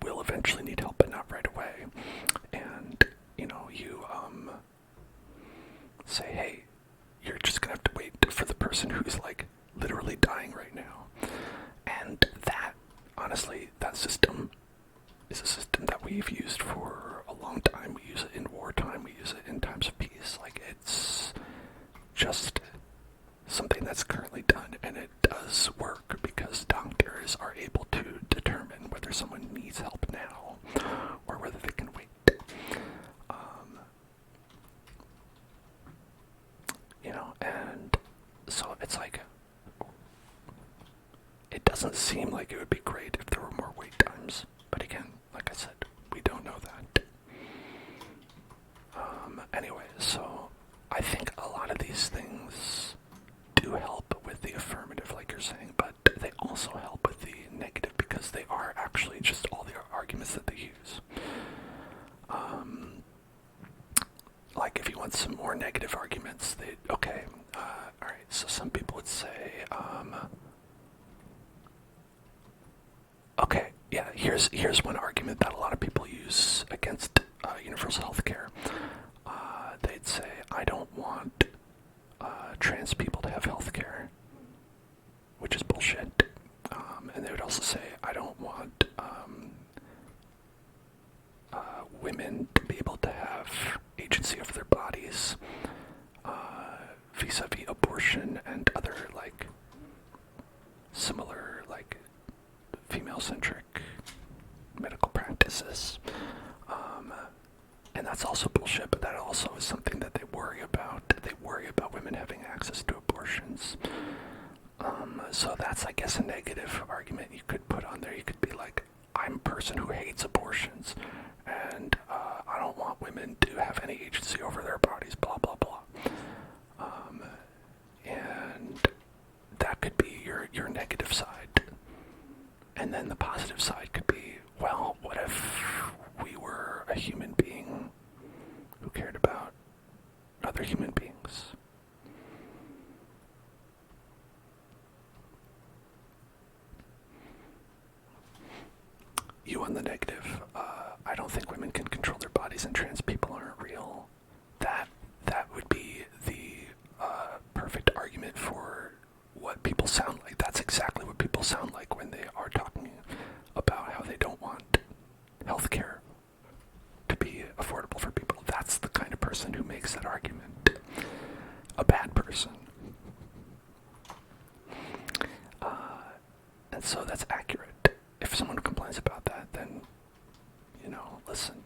S1: will eventually need help but not right away, and, you say, hey, you're just gonna have to wait for the person who's literally dying right now. And that, honestly, that system is a system that we've used for a long time. We use it in wartime, we use it in times of peace. It's just something that's currently done, and it does work because doctors are able to determine whether someone needs help now or whether they can wait. And so it's it doesn't seem like it would be great if there were more wait times. But again, like I said, we don't know that. Anyway, so I think a lot of these things do help with the affirmative, like you're saying, but they also help with the negative because they are actually just all the arguments that they use. If you want some more negative arguments, alright, so some people would say, okay, yeah, here's one argument that a lot of people use against universal health care. They'd say, I don't want trans people to have health care, which is bullshit. And they would also say, I don't want women to be able to have agency over their bodies, vis-a-vis abortion and other similar female-centric medical practices. And that's also bullshit, but that also is something that they worry about. They worry about women having access to abortions. So that's, I guess, a negative argument you could put on there. You could be like, I'm a person who hates abortions, and I don't want women to have any agency over their bodies, blah, blah, blah. And that could be your negative side. And then the positive side could be, well, what if we were a human being who cared about other human beings? You on the negative, I don't think women can control their bodies and trans people aren't real. That would be the perfect argument for what people sound like. That's exactly what people sound like when they are talking about how they don't want healthcare to be affordable for people. That's the kind of person who makes that argument. A bad person. And so that's accurate. If someone complains about that, then, listen.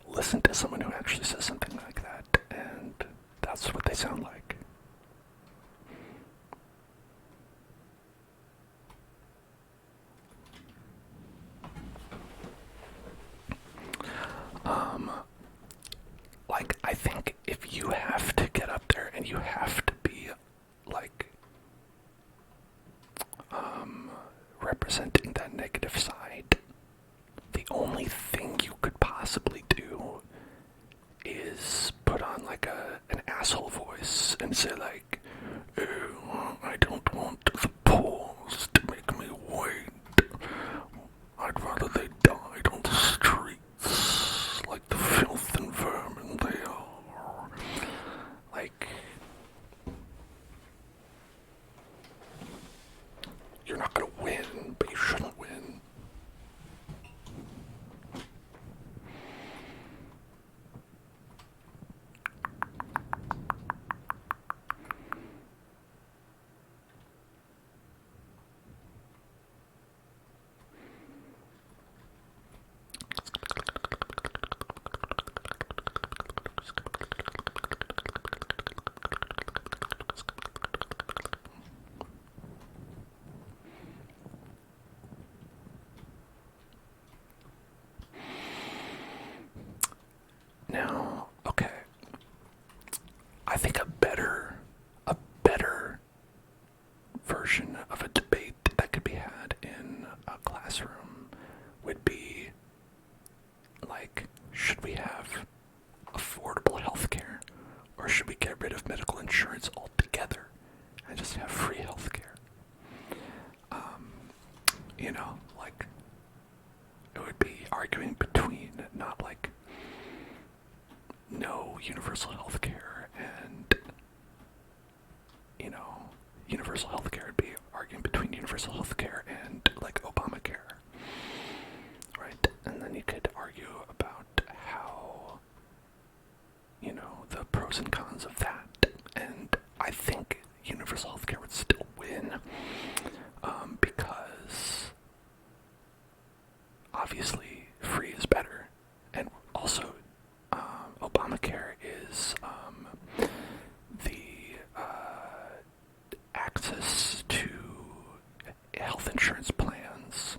S1: Listen to someone who actually says something like that, and that's what they sound like. I think if you have to get up there and you have to be, representing that negative side, the only thing you could possibly do is put on an asshole voice and say oh, I don't want the polls to make me wait. should we get rid of medical insurance altogether and just have free healthcare? You know, like, it would be arguing between not like no universal healthcare and, you know, universal healthcare would be arguing between universal healthcare and like Obamacare, right? And then you could argue about how, you know, the pros and cons of that. And I think universal healthcare would still win, because obviously free is better, and also Obamacare is the access to health insurance plans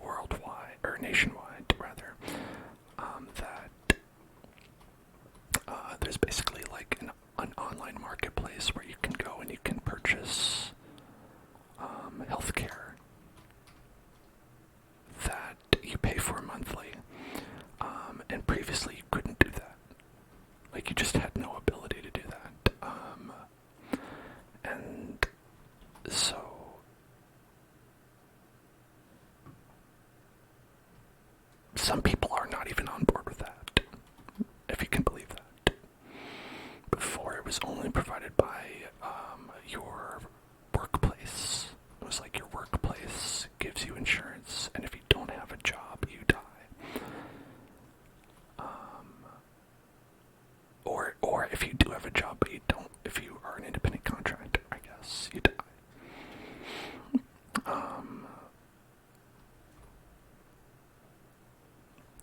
S1: worldwide, or nationwide rather, that there's basically like an online marketplace where you can go and you can purchase healthcare that you pay for monthly, and previously you couldn't do that. Like, you just had no ability to do that, and so some people are not even on board with that, if you can believe that. Before, it was only provided by your workplace. It was like your workplace gives you insurance, and if you don't have a job, you die. Or if you do have a job, but you don't, if you are an independent contractor, I guess, you die.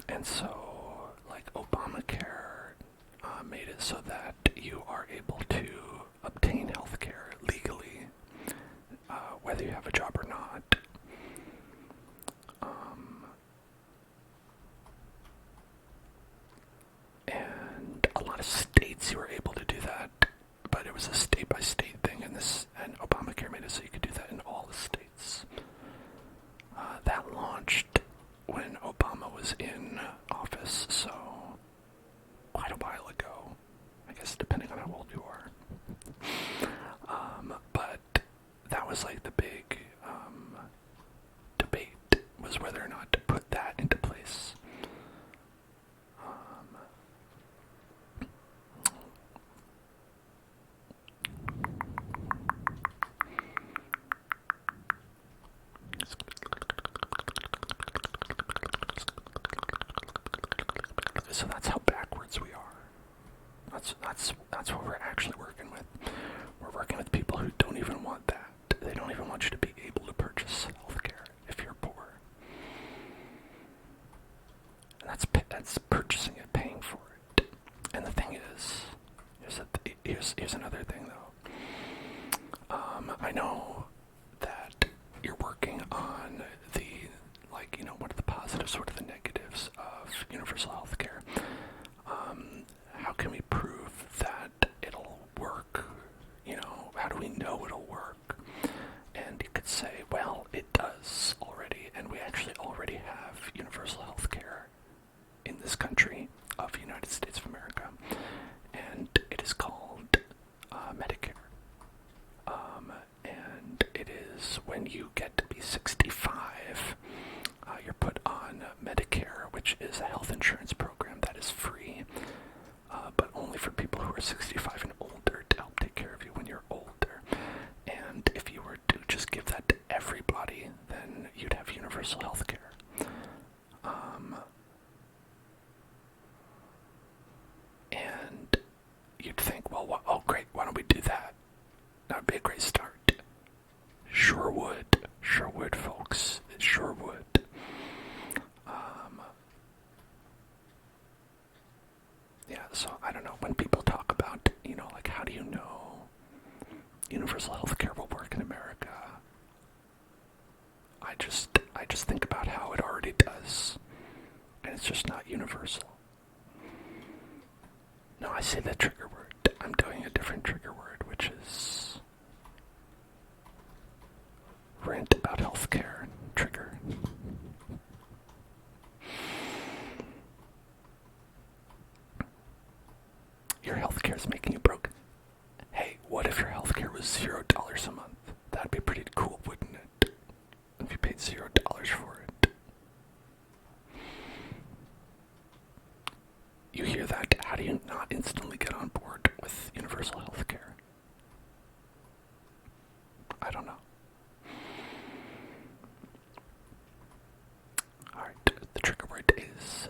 S1: And so, like, Obamacare made it so that you are able to obtain healthcare legally, whether you have a job or not. And a lot of states you were able to do that, but it was a state-by-state thing, and Obamacare made it so you could do that in all the states. That launched when Obama was in office, so quite a while ago, I guess, depending on how old you are. But that was like the big debate, was whether or not to put that into place. So that's how backwards we are. That's what we're actually working with. We're working with people who don't even want that. They don't even want you to be able to purchase healthcare if you're poor. And that's purchasing it, paying for it. And the thing is, here's another thing though. I know that you're working on the, like, you know, what are the positives, what are the negatives of universal healthcare? How can we prove that it'll work? You know, how do we know it'll work? And you could say, well, it does already, and we actually already have universal healthcare in this country of the United States of America, and it is called Medicare. And it is when you get to be 65, you're put on Medicare, which is a health insurance program that is free, but only for people who are 65 and older, to help take care of you when you're older. And if you were to just give that to everybody, then you'd have universal health care. And you'd think, well, oh great, why don't we do that? That would be a great start. Sure would, folks. It sure would. Yeah, so I don't know, when people talk about, you know, like, how do you know universal health care will work in America? I just think about how it already does, and it's just not universal. No, I say the trigger word. I'm doing a different trigger word, which is rant about healthcare trigger. Your healthcare is making you broke. how do you not instantly get on board with universal health care? I don't know. Alright, the trigger word is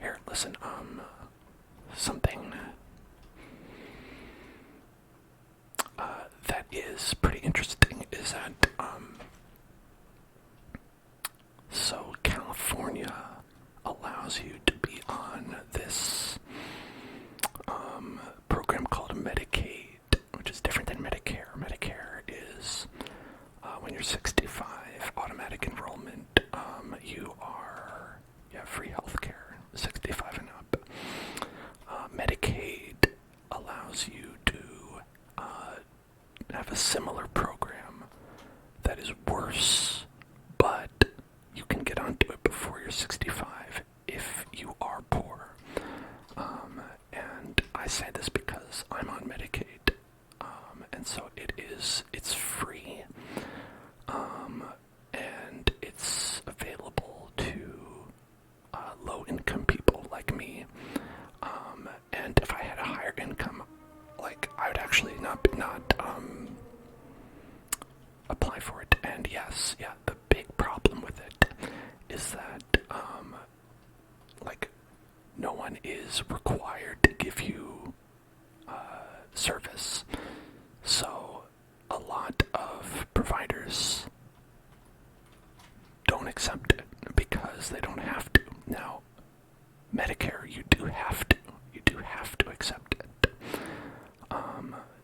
S1: here, listen, something that is pretty interesting is that, so California allows you to be on this, program called Medicaid, which is different than Medicare. Medicare is, when you're 65, automatic enrollment, you have free health care, 65 and up. Medicaid allows you to have a similar program that is worse, but you can get onto it before you're 65 if you are poor. And I say this because I'm on Medicaid, and so it's free, and it's available to low-income people like me. And if I had a higher income, like, I would actually not apply for it. And yes, yeah, the big problem with it is that, like, no one is required to give you service. So a lot of providers don't accept it because they don't have to. Now, Medicare, you do have to. You do have to accept it.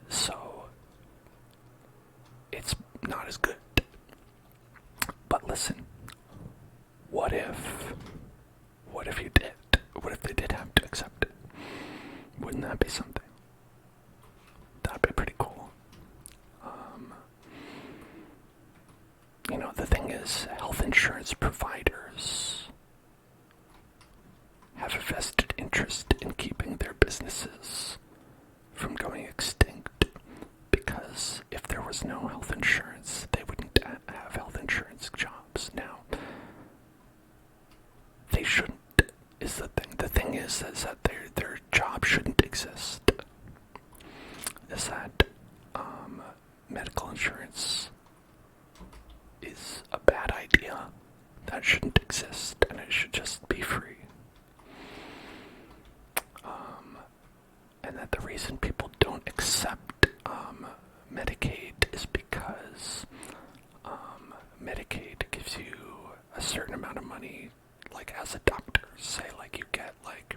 S1: So it's not as good. But listen, what if you did? What if they did have to accept it? Wouldn't that be something? That'd be pretty cool. The thing is, health insurance providers have a vested interest in keeping their businesses from going extinct, because if there was no health insurance, they wouldn't have health insurance jobs. Now, they shouldn't, is the thing. The thing is that their job shouldn't exist. Is that medical insurance is a bad idea. That shouldn't exist, and it should just be free. And that the reason people don't accept Medicaid is because Medicaid gives you a certain amount of money, like as a doctor. Say, like, you get, like,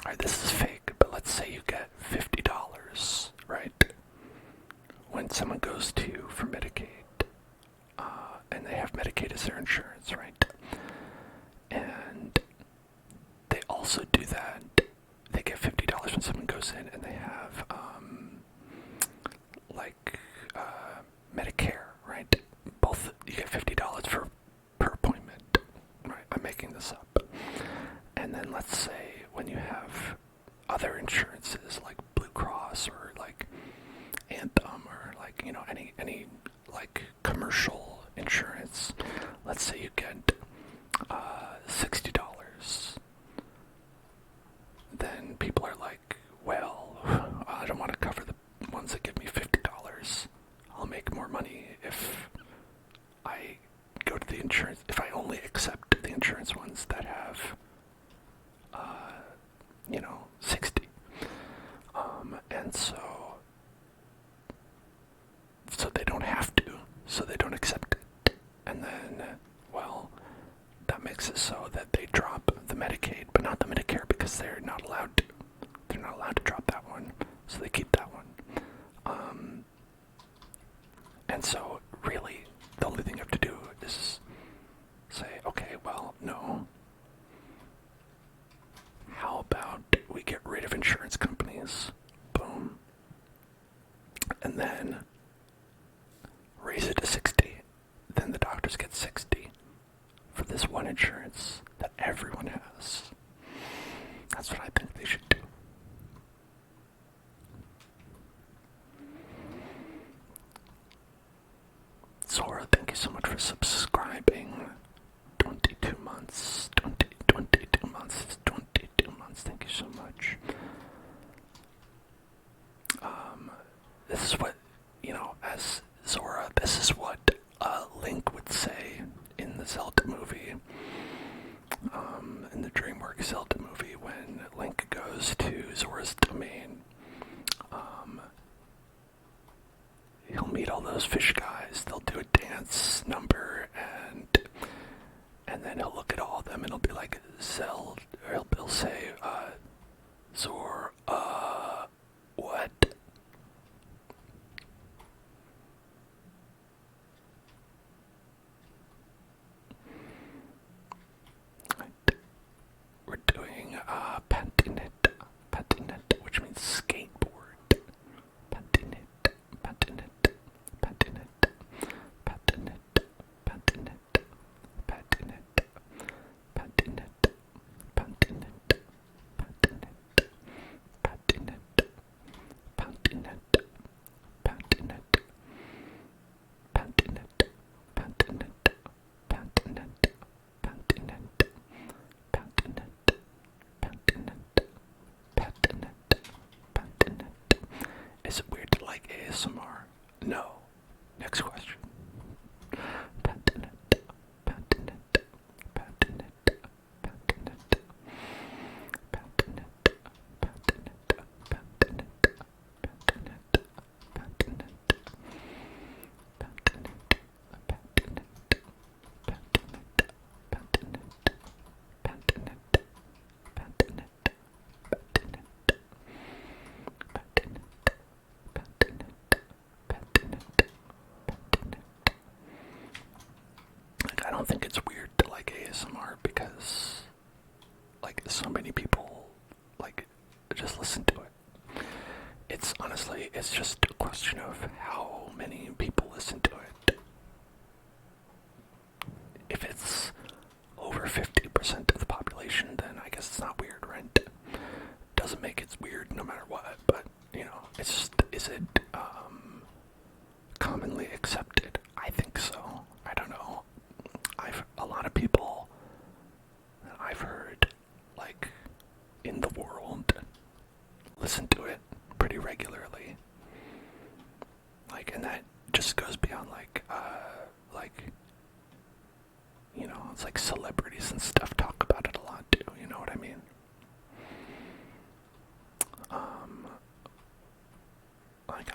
S1: alright, this is fake, but let's say you get $50, right? When someone goes to you for Medicaid, and they have Medicaid as their insurance, right? And they also do that. They get $50 when someone goes in, and they have, Medicare, right? Both, you get $50 per appointment, right? I'm making this up. And then let's say when you have other insurances like Blue Cross or like Anthem or like, any like commercial insurance, let's say you get $60. Then people are like, well, I don't want to cover the ones that give me $50. I'll make more money if I go to the insurance, if I only accept the insurance ones that have 60. And so they don't have to, so they don't accept it. And then, well, that fix it so that they drop the Medicaid, but not the Medicare because they're not allowed to. They're not allowed to drop that one, so they keep that one. And so, really, the only thing you have to do is say, okay, well, no. How about we get rid of insurance companies? Boom. And then raise it to 60. Then the doctors get 60 for this one insurance that everyone has. That's what I think they should do. Zora, thank you so much for subscribing. 22 months. 22 months. 22 months. Thank you so much. This is what, as Zora, this is what Link would say in the Zelda movie. In the DreamWorks Zelda movie, when Link goes to Zora's domain, he'll meet all those fish guys. They'll do a dance number, and then he'll look at all of them, and he'll be like, Zelda, or he'll say, Zora, what? We're doing patinette, which means skateboard. Patinette, patinette, patinette, patinette, patinette, patinette, patinette, patinette, patinette, patinette, patinette, patinette, patinette, patinette, patinette, patinette, patinette. Is it weird to like ASMR? No. Next question. Patinette, patinette, patinette, patinette, patinette, patinette, patinette, patinette, patinette, I don't think it's weird to like ASMR because, so many people, just listen to it. It's honestly, it's just a question of how many people listen to it. If it's over 50% of the population, then I guess it's not weird, right? Doesn't make it weird no matter what, but, it's just, is it, commonly accepted? I think so. I don't know. A lot of people that I've heard, in the world, listen to it pretty regularly. And that just goes beyond, it's like celebrities and stuff talk about it a lot too, you know what I mean?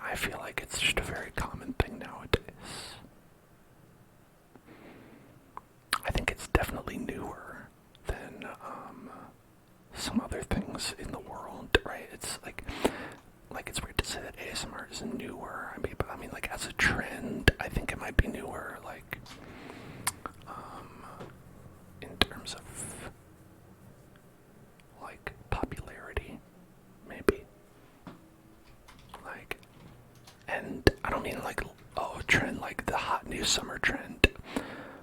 S1: I feel like it's just a very common thing nowadays. I think it's definitely newer than some other things in the world, right? It's it's weird to say that ASMR is newer. I mean, as a trend, I think it might be newer, in terms of popularity, maybe. And I don't mean a trend like the hot new summer trend,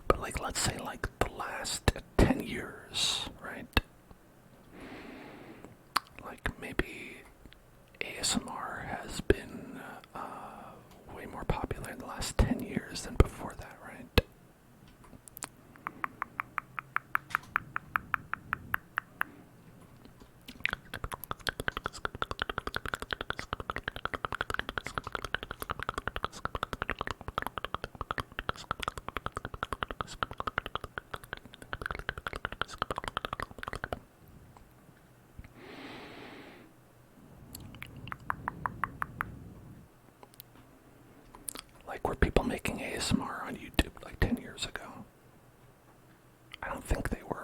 S1: but let's say the last 10 years, right? Maybe ASMR has been way more popular in the last 10 years than before that, right? Were people making ASMR on YouTube 10 years ago? I don't think they were.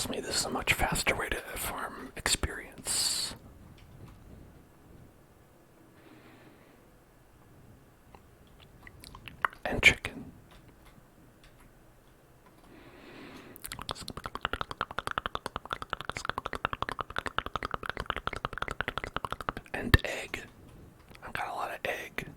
S1: trust me, this is a much faster way to farm experience. And chicken. And egg. I've got a lot of egg.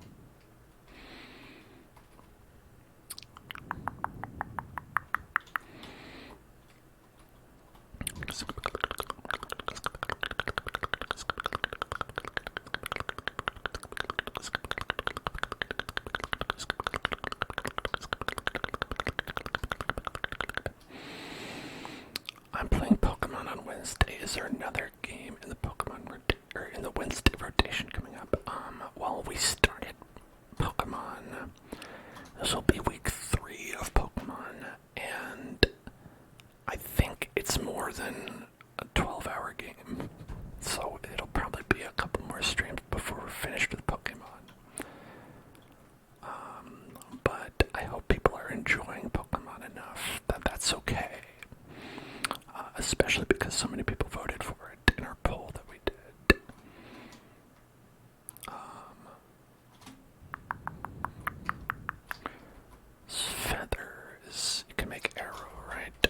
S1: I'm playing Pokemon on Wednesday. Is there another game in the in the Wednesday rotation coming up? Well, we started Pokemon. This will be week 3 of Pokemon, and I think it's more than a 12-hour game. So it'll probably be a couple more streams before we're finished with Pokemon. But I hope people are enjoying Pokemon enough that that's okay. Especially because so many people voted for it in our poll that we did. Feathers. You can make arrow, right?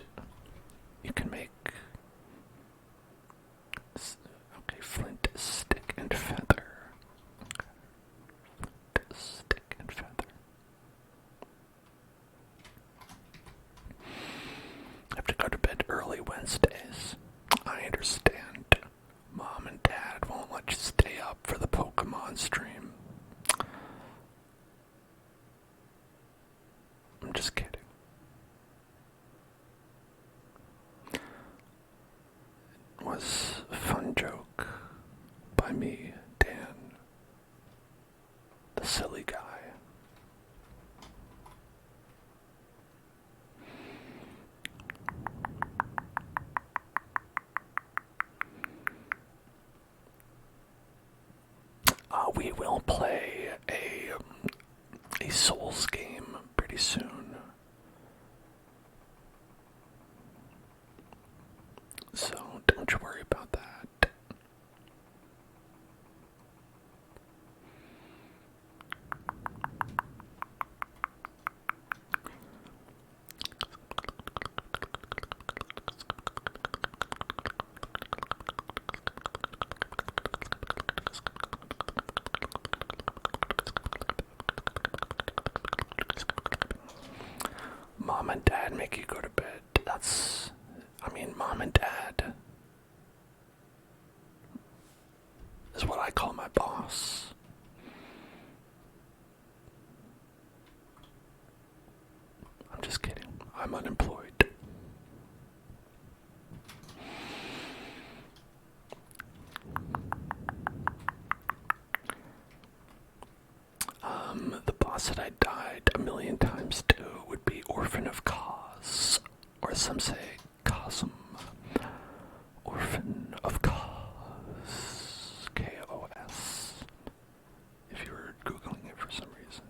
S1: You can make... Okay, flint, stick, and feather. Okay. Stick and feather. I have to go to bed early Wednesdays. I understand. Mom and Dad won't let you stay up for the Pokemon stream. I'm just kidding. It was a fun joke by me, Dan, the silly guy. We will play a Souls game pretty soon. So don't you worry about that. Mom and Dad make you go to bed. Mom and Dad is what I call my boss. I'm just kidding. I'm unemployed. The boss that I died a million times to would be Orphan of Cause, or some say Cosm. Orphan of Cause. K-O-S. If you were Googling it for some reason.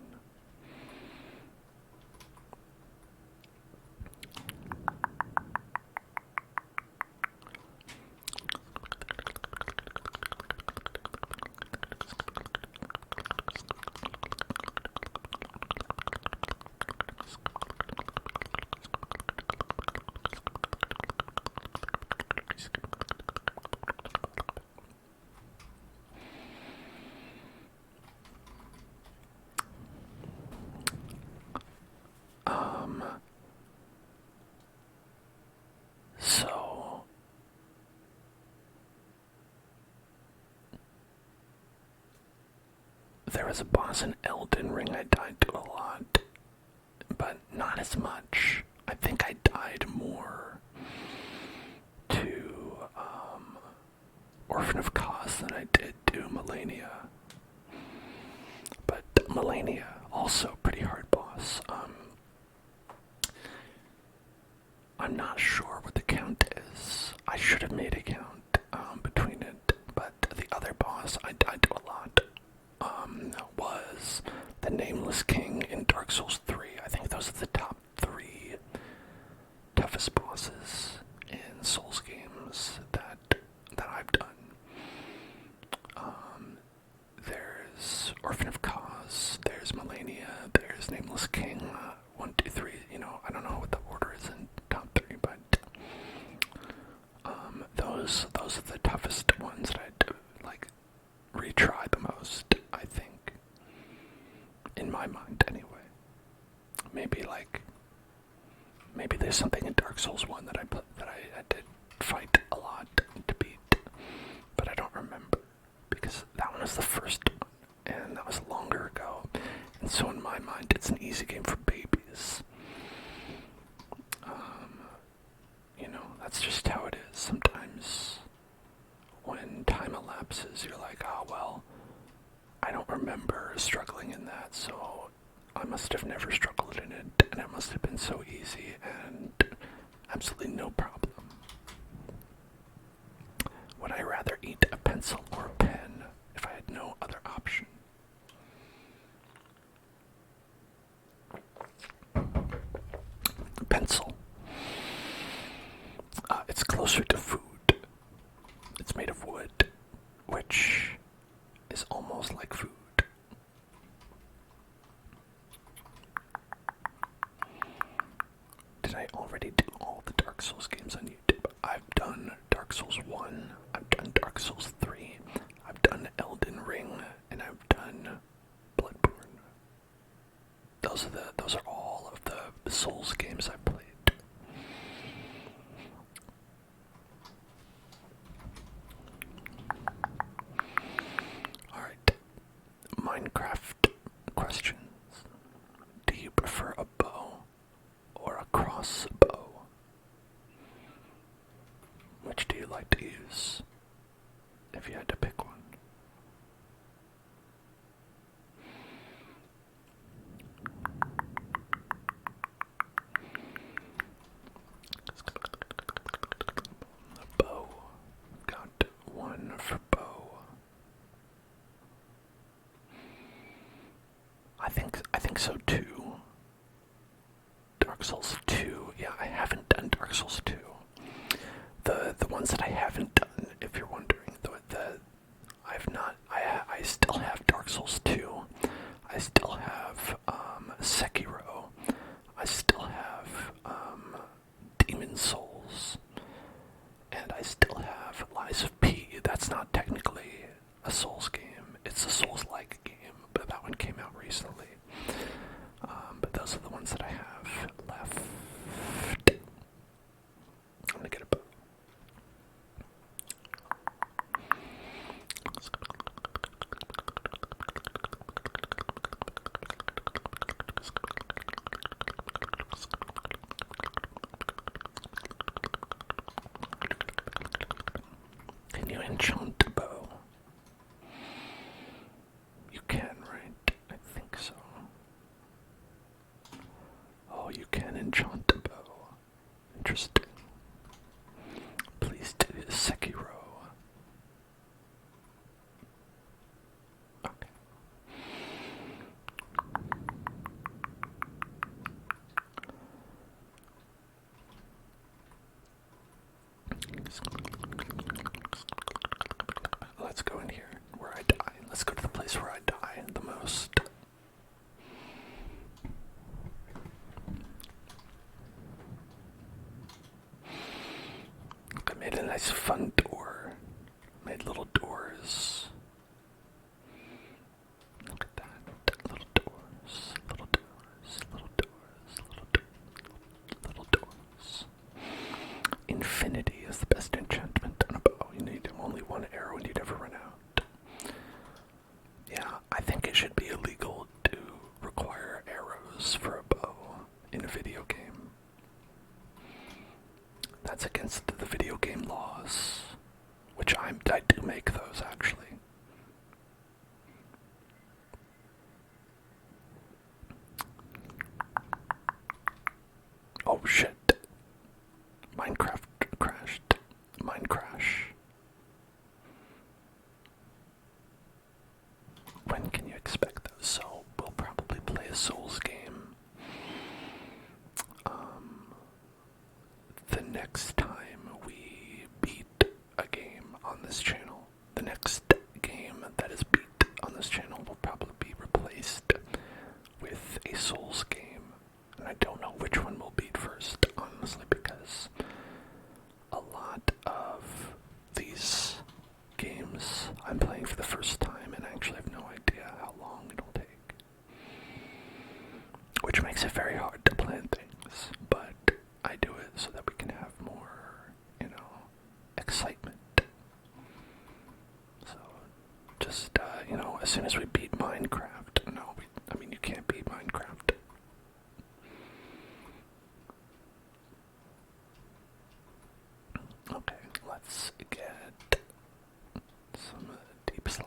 S1: So there was a boss in Elden Ring I died to a lot, but not as much. I think I died more to Orphan of Cause than I did to Melania. But Melania, also pretty hard boss. I'm not sure what the count is. I should have made a count between it, but the other boss I died to a lot was the Nameless King in Dark Souls 3. I think those are the top 3 toughest bosses in Souls Nameless, Nameless King, 1, 2, 3. You know, I don't know what the order is in top 3, but those are the toughest ones that I'd like retry the most, I think. In my mind, anyway. Maybe there's something in Dark Souls 1 that I had to fight a lot to beat, but I don't remember because that one was the first one, and that was longer ago. And so in my mind, it's an easy game for babies. You know, that's just how it is. Sometimes when time elapses, you're like, oh well, I don't remember struggling in that, so I must have never struggled in it, and it must have been so easy and absolutely no problem. Would I rather eat a pencil or a pen if I had no other option? Pencil. It's closer to food. It's made of wood, which is almost like food. Did I already do all the Dark Souls games on YouTube? I've done Dark Souls 1, I've done Dark Souls 3, I've done Elden Ring, and I've done Bloodborne. Those are all of the Souls games I've played. Alright. Minecraft questions. Do you prefer a bow or a crossbow? Which do you like to use if you had to pick one? A bow. Got one for bow. I think so too. Dark Souls 2. Yeah, I haven't done Dark Souls 2. The ones that I haven't done, if you're wondering, I still have Dark Souls 2. I still have Sekiro. I still have Demon Souls. And I still have Lies of P. That's not technically a Souls game. It's a Souls-like game, but that one came out recently. But those are the ones that I have left. I'm gonna get a bow. Can you enchant a bow? You can, right? I think so. Oh, you can enchant a bow. Interesting. Please do Sekiro. Okay. Let's go in here where I die. Let's go to the place where I die the most. I made a nice fun door. Made little doors. Look at that. Little doors. Little doors. Little doors. Little doors. Infinity is the best enchantment on a bow. You need only one arrow and you'd never run out. Yeah, I think it should be illegal to require arrows for a bow in a video game. That's against the video game laws, which I do make those actually. Oh shit. Minecraft crashed. Minecrash. When can you expect those? So we'll probably play a Souls game. The next time let's get some deep slot.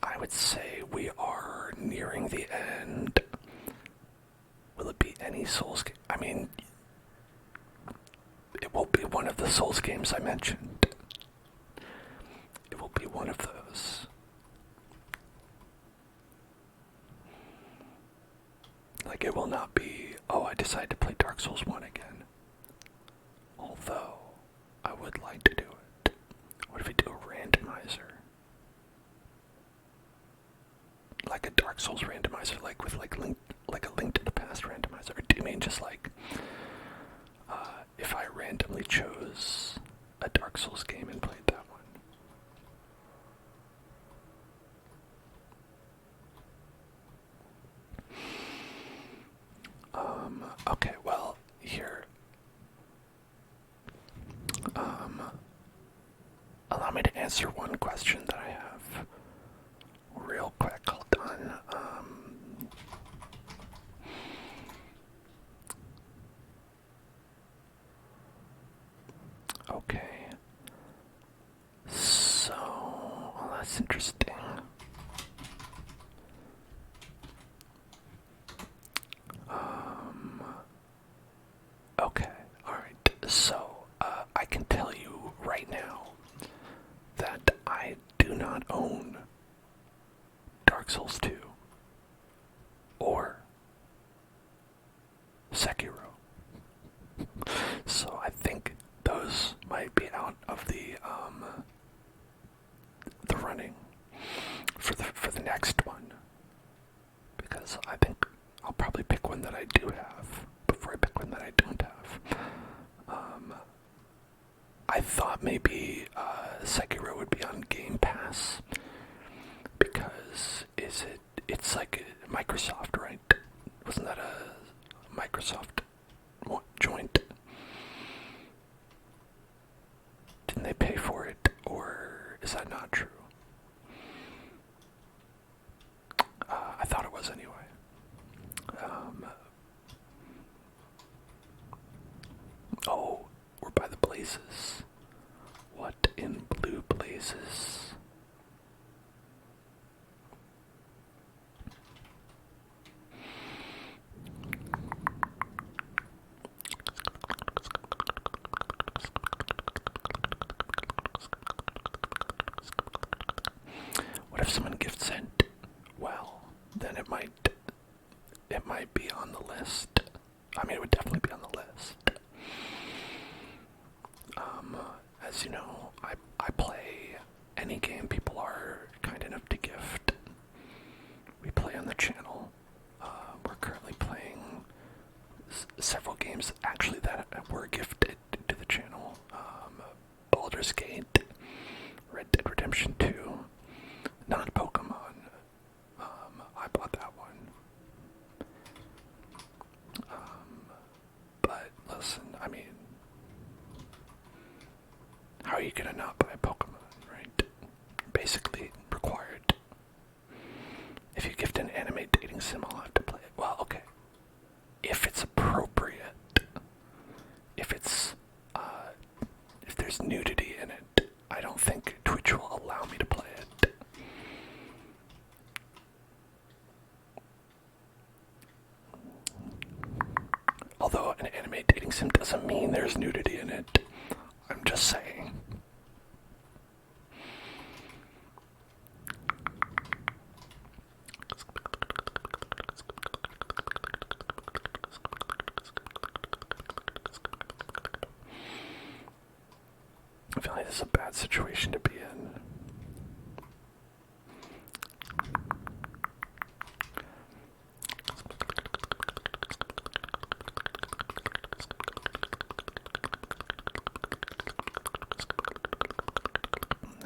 S1: I would say we are nearing the end. Will it be any Souls game? I mean, it will be one of the Souls games I mentioned. It will be one of those. Like, it will not be, oh, I decided to play Dark Souls 1 again. Although, I would like to do it. What if we do a randomizer? Like a Dark Souls randomizer, like with like a Link to the Past randomizer. Or do you mean just like, if I randomly chose a Dark Souls game and played that one? Okay, well, here. Allow me to answer one question that I have real quick. Hold on. Okay. So, well, that's interesting. Okay, alright. So, I can tell you right now that I do not own Dark Souls 2 or Sekiro. So I think those might be out of the running for the next one, because I think I'll probably pick one that I do have before I pick one that I don't have. I thought maybe Sekiro would be on Game Pass, because it's like Microsoft, right? Wasn't that a Microsoft joint? Didn't they pay for it, or is that not true? I thought it was anyway. Oh, we're by the blazes. What in blue blazes? What if someone gift sent? Well, then it might be on the list. I mean, it would definitely be on the list. As you know, I play any game people are kind enough to gift. We play on the channel. We're currently playing several games actually that were gifted to the channel. Baldur's Gate, Red Dead Redemption 2, not Pokemon. I bought that one. But listen, I mean, how are you gonna not buy a Pokemon, right? Basically required. If you gift an anime dating sim, I'll have to play it. Well, okay. If it's appropriate. If it's, if there's nudity in it, I don't think Twitch will allow me to play it. Although an anime dating sim doesn't mean there's nudity in it. I'm just saying. I feel like this is a bad situation to be in.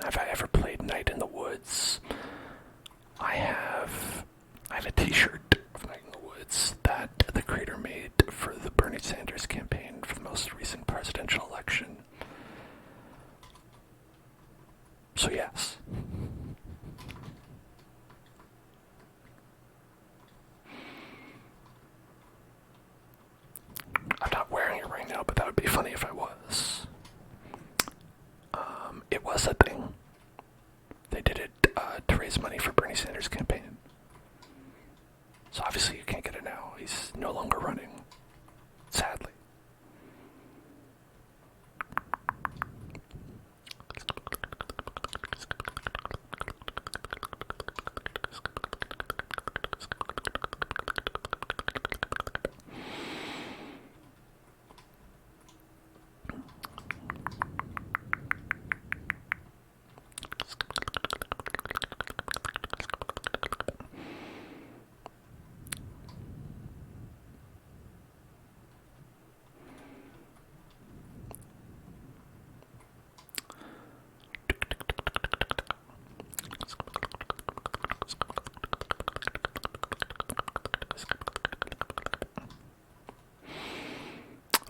S1: Have I ever played Night in the Woods? I have a t-shirt of Night in the Woods that the creator made for the Bernie Sanders campaign for the most recent presidential election. funny if I was. It was a thing. They did it to raise money for Bernie Sanders' campaign. So obviously you can't get it now. He's no longer running. Sadly.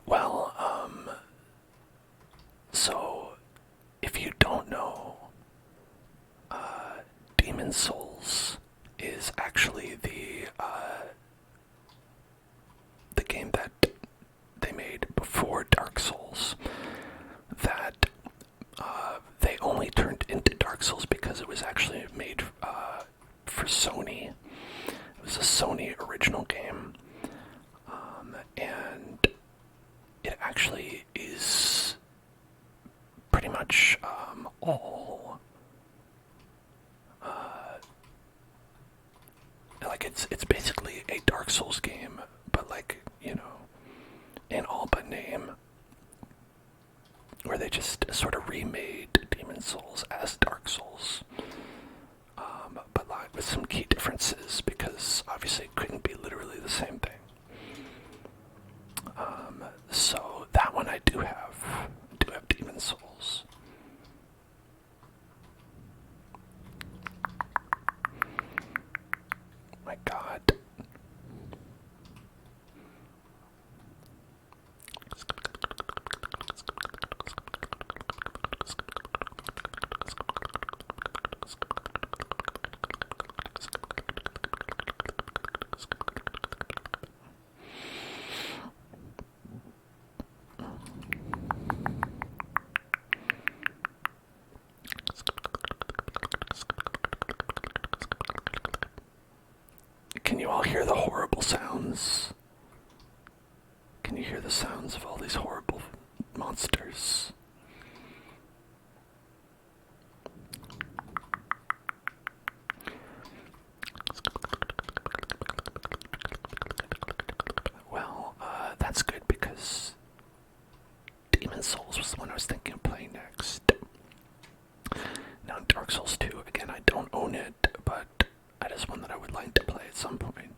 S1: Well, so if you don't know, Demon Souls is actually the game that they made before Dark Souls. That they only turned into Dark Souls because it was actually made for Sony. It was a Sony original game, and it actually is pretty much all like it's basically a Dark Souls game, but like, you know, in all but name, where they just sort of remade Demon Souls as Dark Souls, but like with some key differences, because obviously it couldn't be literally the same thing. So that one I do have Demon Souls. My God. Can you all hear the horrible sounds? Can you hear the sounds of all these horrible monsters? Well, that's good because Demon Souls was the one I was thinking of playing next. Now, Dark Souls 2, again, I don't own it, but that is one that I would like to play at some point.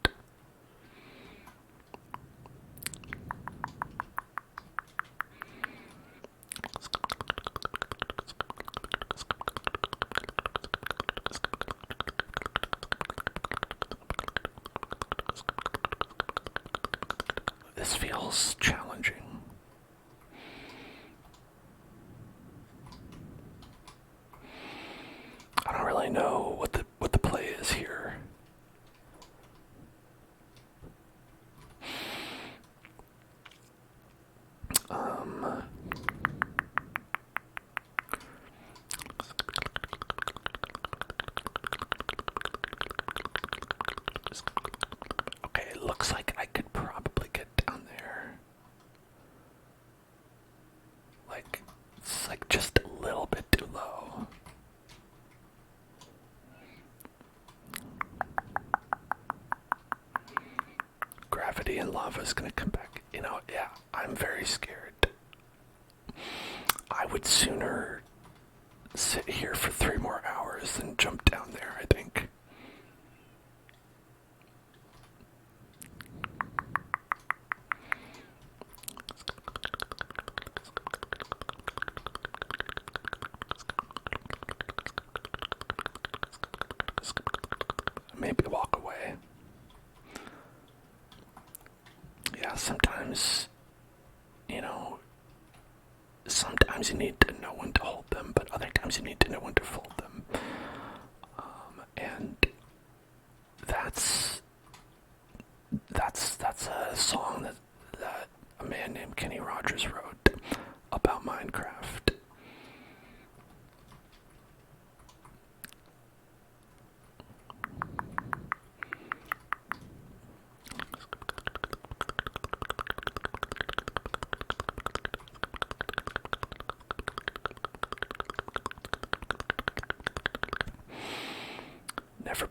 S1: This feels challenging. I don't really know what the play is here. Okay, it looks like I could probably get down there. Like, it's like just a little bit too low. Gravity and lava is gonna come back. You know, yeah, I'm very scared. I would sooner sit here for 3 more hours than jump down there, I think. Maybe walk away. Yeah, sometimes, you know, sometimes you need to know when to hold them, but other times you need to know when to fold them. And that's a song that a man named Kenny Rogers wrote.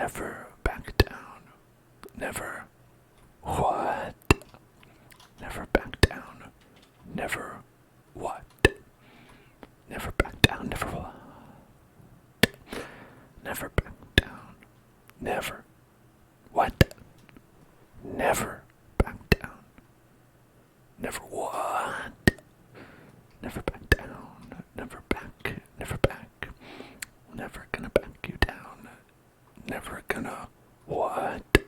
S1: Never back down. Never. What? Never back down. Never. What? Never back down. Never what? Never back down. Never. What? Never back down. Never what? Never back down. Never back. Never back. Never gonna back you down. Never gonna what?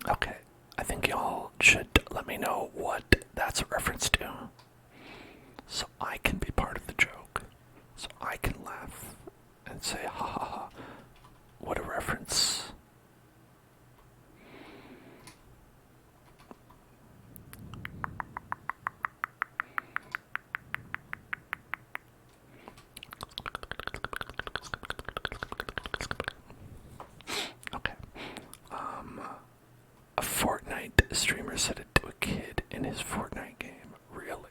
S1: Okay, I think y'all should let me know what that's a reference to, so I can be part of the joke, so I can laugh and say, ha ha ha, what a reference. Okay, a Fortnite streamer said it to a kid in his Fortnite game. Really?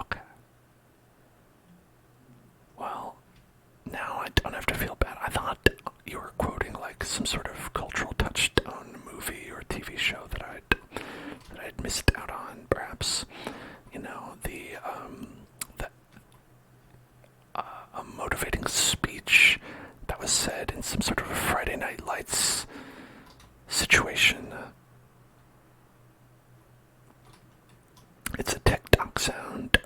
S1: Okay. Well, now I don't have to feel bad. I thought you were quoting like some sort of cultural touchstone movie or TV show that I'd missed out on. Perhaps, you know, a motivating speech that was said in some sort of a Friday Night Lights situation. It's a TikTok sound.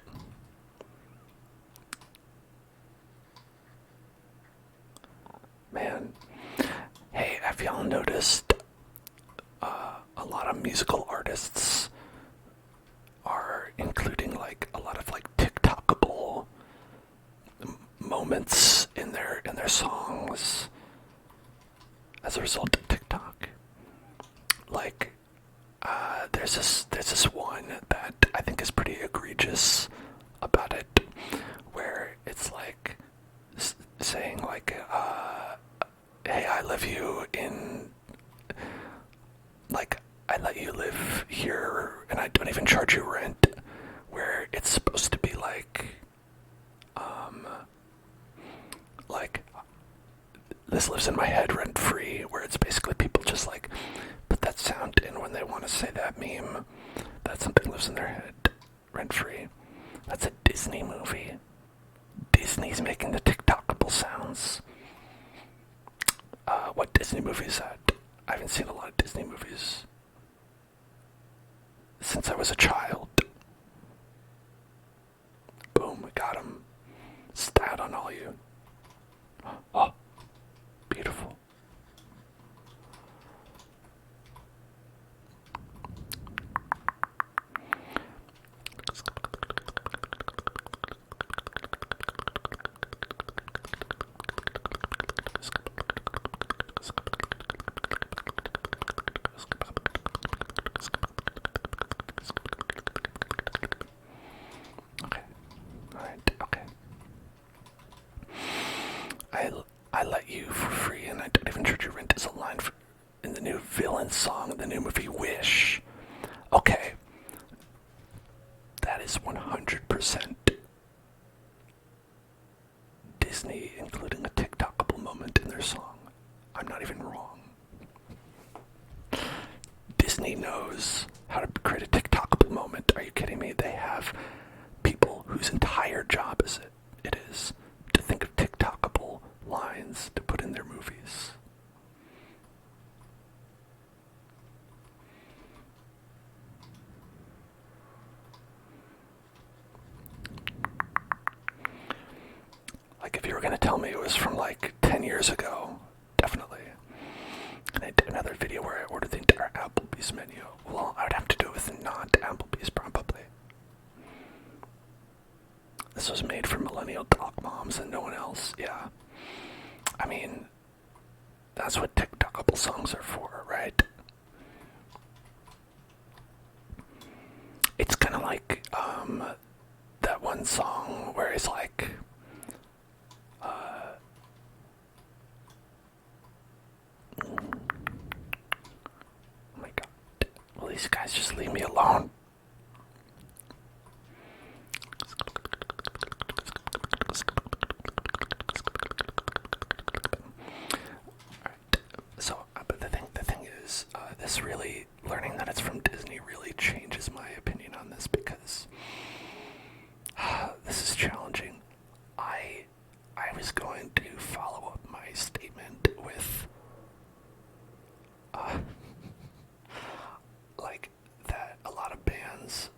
S1: Man, hey, have y'all noticed a lot of musical artists are including like a lot of like TikTokable moments in their songs as a result of TikTok? Like, there's this one that I think is pretty egregious about it, where it's like saying like, hey, I live you in, like, I let you live here and I don't even charge you rent, where it's supposed to be like this lives in my head rent free, where it's basically people just like put that sound in when they want to say that meme that something lives in their head rent free. That's a Disney movie. Disney's making the TikTokable sounds. What Disney movie is that? I haven't seen a lot of Disney movies since I was a child. Boom, we got him. Stat on all you. Oh, beautiful. I let you for free and I don't even charge your rent is a line in the new villain song in the new movie Wish. Okay. That is 100% Disney including a TikTokable moment in their song. I'm not even wrong. Disney knows how to create a TikTokable moment. Are you kidding me? They have people whose entire job it is to think of TikTokable lines to put in their movies. Like if you were going to tell me it was from like 10 years ago, definitely. And I did another video where I ordered the entire Applebee's menu. Well, I would have to do it with not Applebee's probably. This was made for millennial doc moms and no one else, yeah. I mean, that's what TikTokable songs are for, right? It's kind of like that one song where it's like, oh my god, will these guys just leave me alone? this really, learning that it's from Disney really changes my opinion on this, because this is challenging. I was going to follow up my statement with like that a lot of bands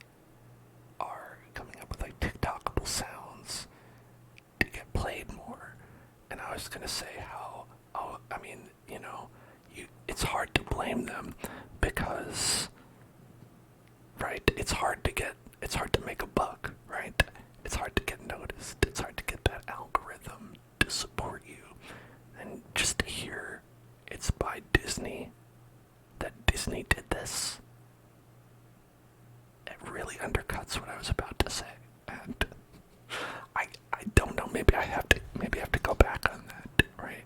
S1: are coming up with like TikTokable sounds to get played more. And I was gonna say how, oh, I mean, you know, it's hard to blame them because, right, it's hard to make a buck, right? It's hard to get noticed. It's hard to get that algorithm to support you. And just to hear it's by Disney, that Disney did this, it really undercuts what I was about to say. And I don't know, maybe I have to go back on that, right?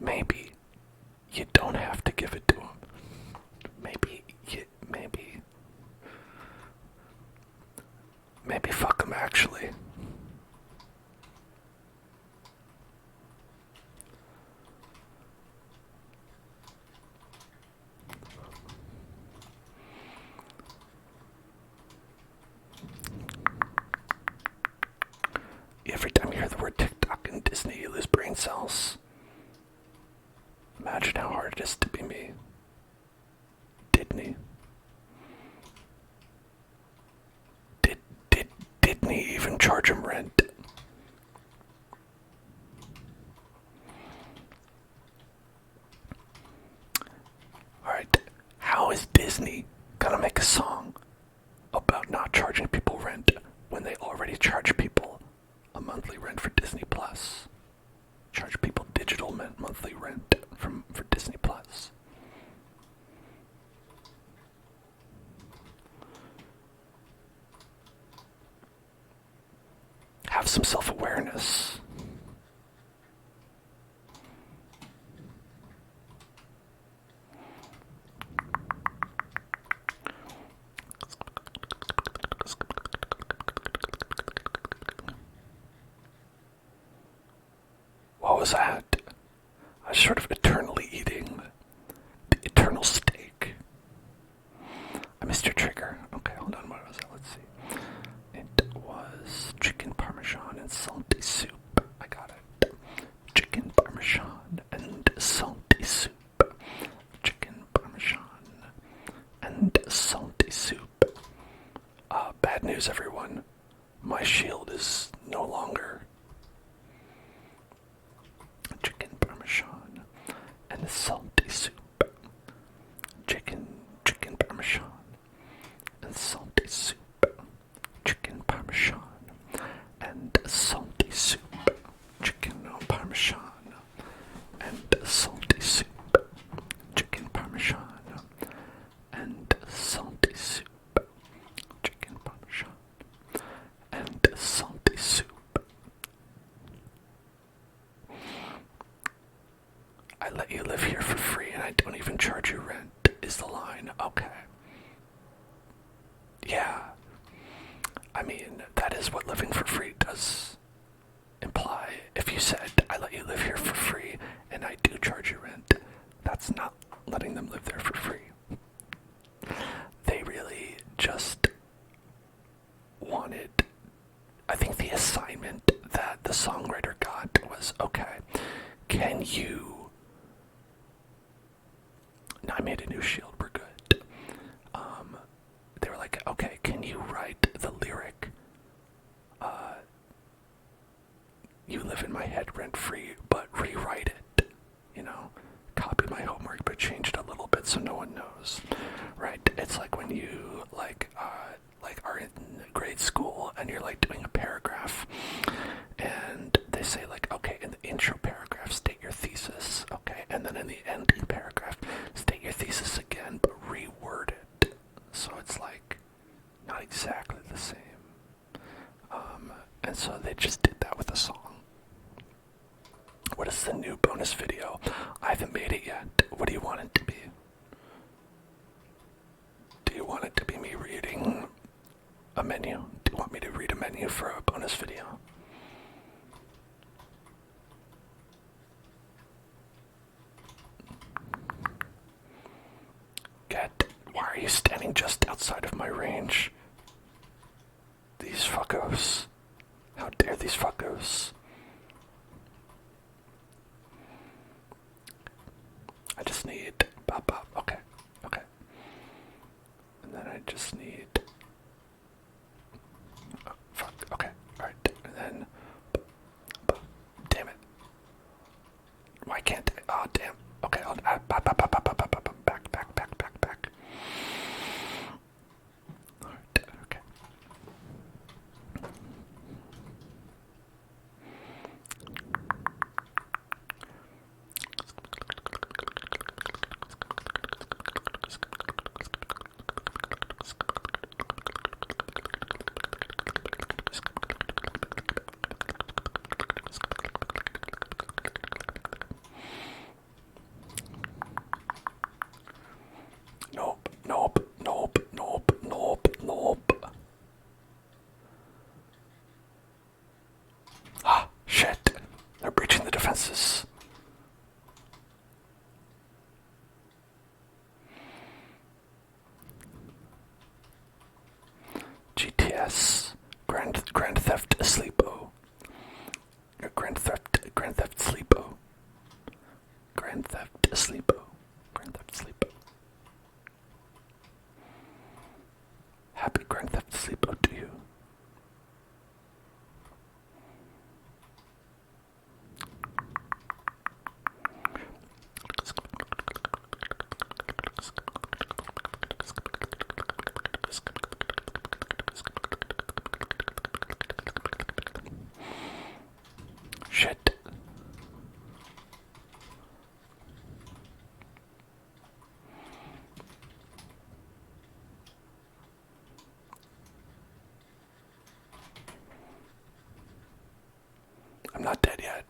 S1: Maybe you don't have to give it to them. Maybe fuck them, actually. Every time you hear the word TikTok and Disney, you lose brain cells. Imagine how hard it is to be me. Didn't he even charge him rent? Alright, how is Disney gonna make a song about not charging people rent when they already charge people a monthly rent for Disney Plus? Charge people digital monthly rent for Disney Plus. Have some self-awareness. What was that? I was sort of eternally eating the eternal steak. I missed your trigger. Okay, hold on. What was it? Let's see. It was chicken parmesan and salty soup. I got it. Chicken parmesan and salty soup. Chicken parmesan and salty soup. Bad news, everyone. My shield is no longer. Chicken parmesan and salty soup. Chicken parmesan and salty soup. Chicken parmesan and salty soup. Chicken parmesan and salty soup. Chicken parmesan and salty soup. Chicken parmesan and salty soup. I let you live here for free and I don't even charge you rent, is the line. Okay. Yeah. I mean, that is what living for free does imply. If you said, I let you live here for free and I do charge you rent, that's not letting them live there for free. They really just wanted, I think the assignment that the songwriter got was, okay, can you, I made a new shield, we're good. They were like, okay, can you write the lyric, you live in my head rent free, but rewrite it, you know, copy my homework, but change it a little bit so no one knows, right? It's like when you, are in grade school and you're, doing a paragraph, and they say, okay, in the intro paragraph, state your thesis, okay, and then in the ending paragraph, state your thesis again, but reword it, so it's, not exactly the same, and so they just did that with a song. What is the new bonus video? I haven't made it yet. What do you want it to be? Do you want it to be me reading a menu? Do you want me to read a menu for a bonus video? Why are you standing just outside of my range? These fuckos. How dare these fuckos? I just need pop pop. Okay. Okay. And then I just need fuck. Okay. Alright. And then damn it. Why can't I? Oh damn. Okay, I'll back. Alright, okay. Nope. Ah, shit. They're breaching the defenses. GTS. Grand Theft Sleepo. Grand Theft Sleepo. Grand Theft Sleepo. Happy Grand Theft Sleepo to you. Shit. I'm not dead yet.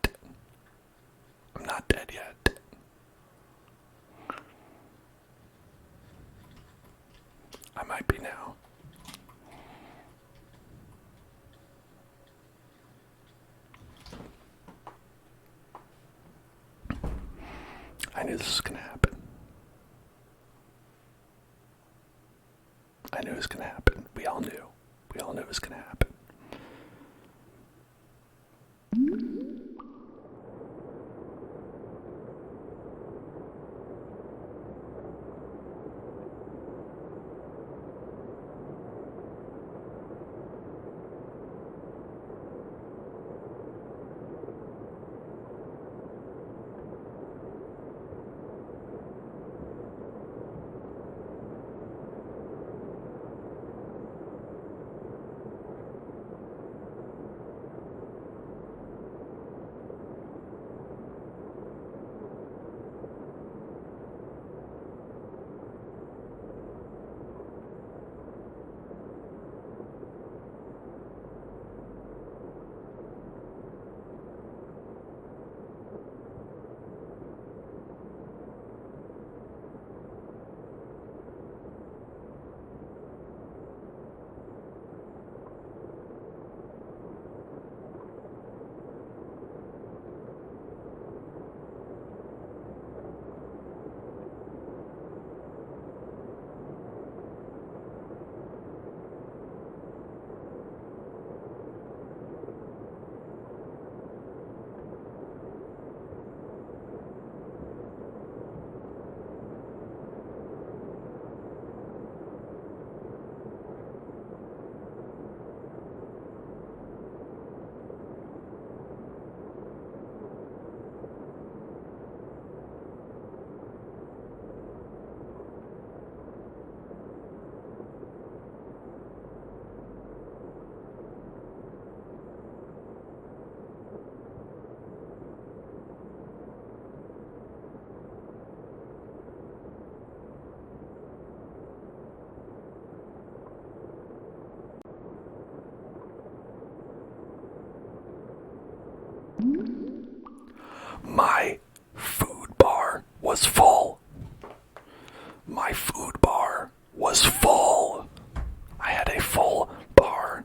S1: I might be now. I knew this was gonna happen. We all knew it was gonna happen. My food bar was full. I had a full bar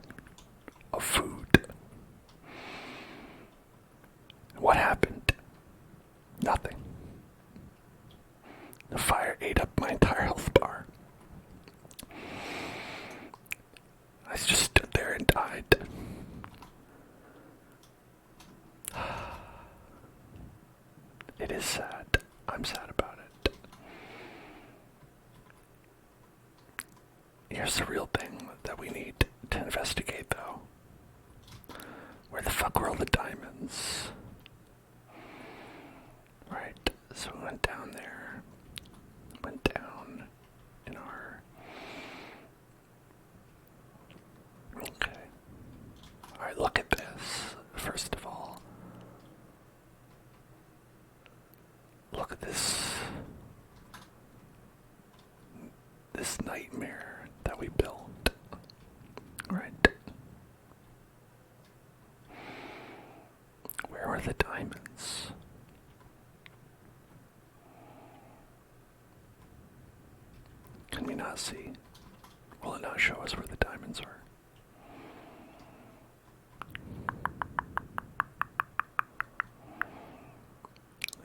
S1: of food. What happened? Nothing. The fire ate up my entire health bar. is sad. I'm sad about it. Here's the real thing that we need to investigate, though. Where the fuck were all the diamonds? Right, so we went down there. Went down in our... Okay. Alright, look at this. First of all, look at this nightmare that we built, right? Where are the diamonds? Can we not see? Will it not show us where the diamonds are?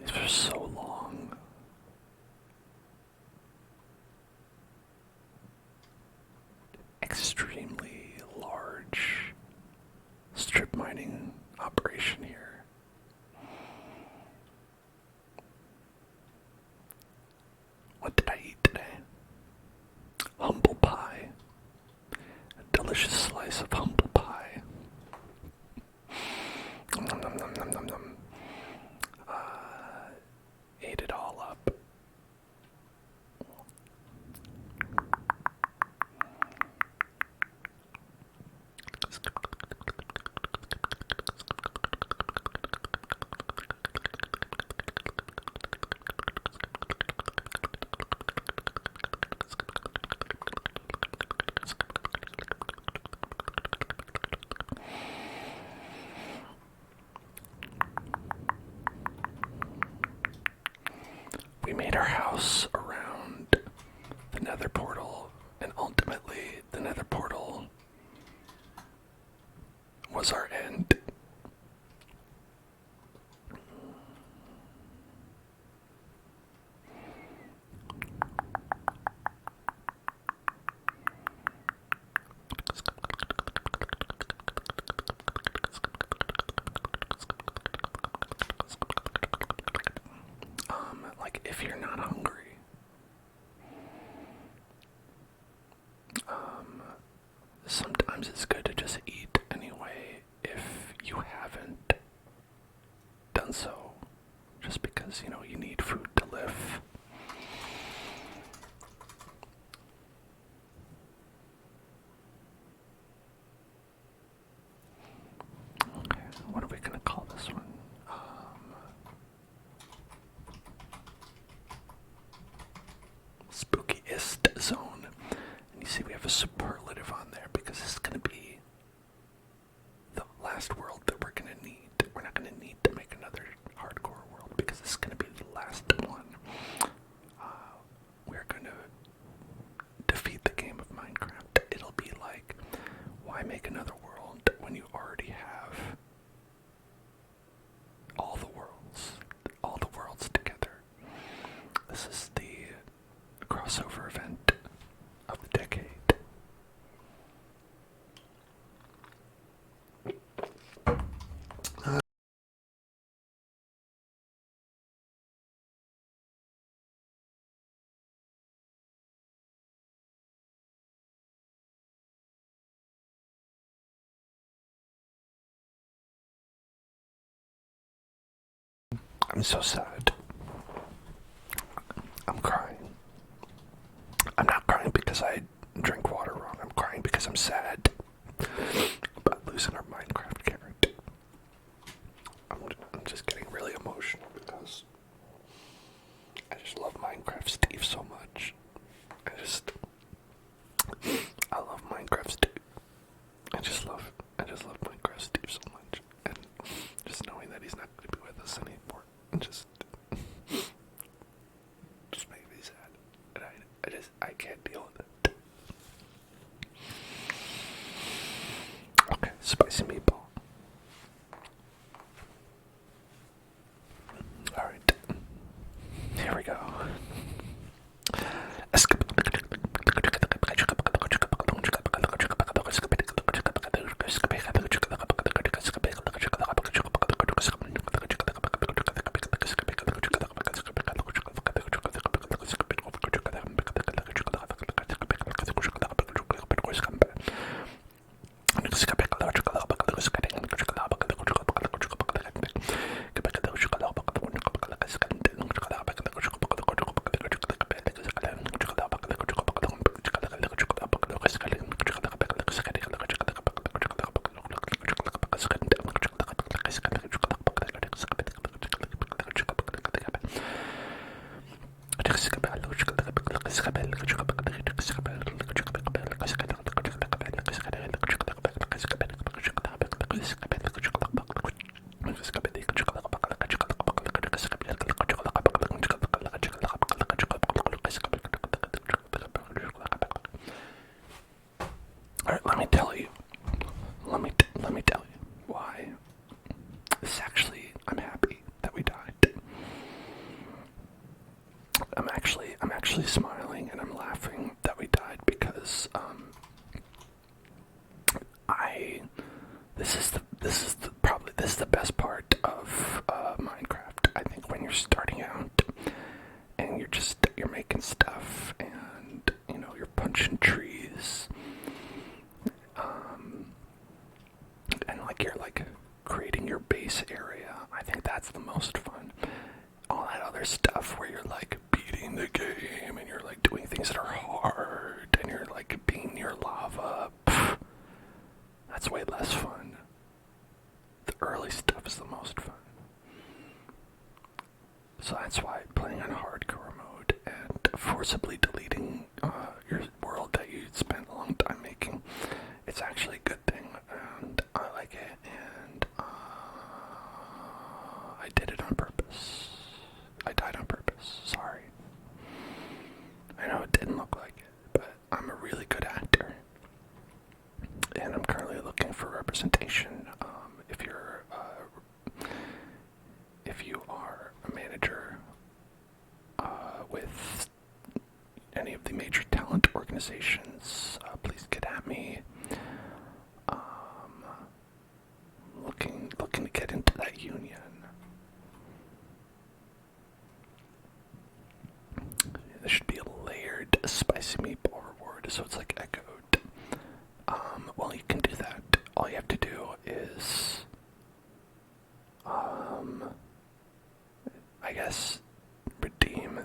S1: These are so long. Extremely large strip mining operation here. What did I eat today? Humble pie. A delicious slice of humble pie. Nom, nom, nom, nom, nom, nom. Ate it all up. We made our house around the nether portal, and ultimately the nether portal was our end. Like, if you're not hungry, sometimes it's good to just eat anyway if you haven't done so, just because, you know, you need food to live. Okay, what are we gonna call this one? Spookiest zone. And you see we have a superlative on there because this is going to be the last world that we're going to need. We're not going to need to make another hardcore world because this is going to be the last one. We're going to defeat the game of Minecraft. It'll be like, why make another world when you already have all the worlds together? This is the crossover event of the decade. I'm so sad. I'm crying. I'm not crying because I drank water wrong. I'm crying because I'm sad about losing our Minecraft character. I'm just getting really emotional because I just love Minecraft Steve so much. I love Minecraft Steve. I just love Minecraft Steve so much. And just knowing that he's not going to be with us anymore, just makes me sad. And I can't deal with it. Okay, spicy meatball. this actually, I'm happy that we died. I'm actually smiling and I'm laughing that we died because this is the best part of Minecraft. I think when you're starting out and you're making stuff and you're punching trees, and you're creating your base area. I think that's the most fun. All that other stuff where you're beating the game and you're doing things that are hard and you're being near lava, that's way less fun. The early stuff is the most fun. So that's why playing on hardcore mode and forcibly deleting your world that you spent a long time making, it's actually a good thing, and I like it, and I did it on purpose. I died on purpose, sorry. I know it didn't look like it, but I'm a really good actor. And I'm currently looking for representation. If you are a manager with any of the major talent organizations, please get at me. Looking to get into that union. There should be a layered spicy meatball reward, so it's echoed. Well, you can do that. All you have to do is, I guess, redeem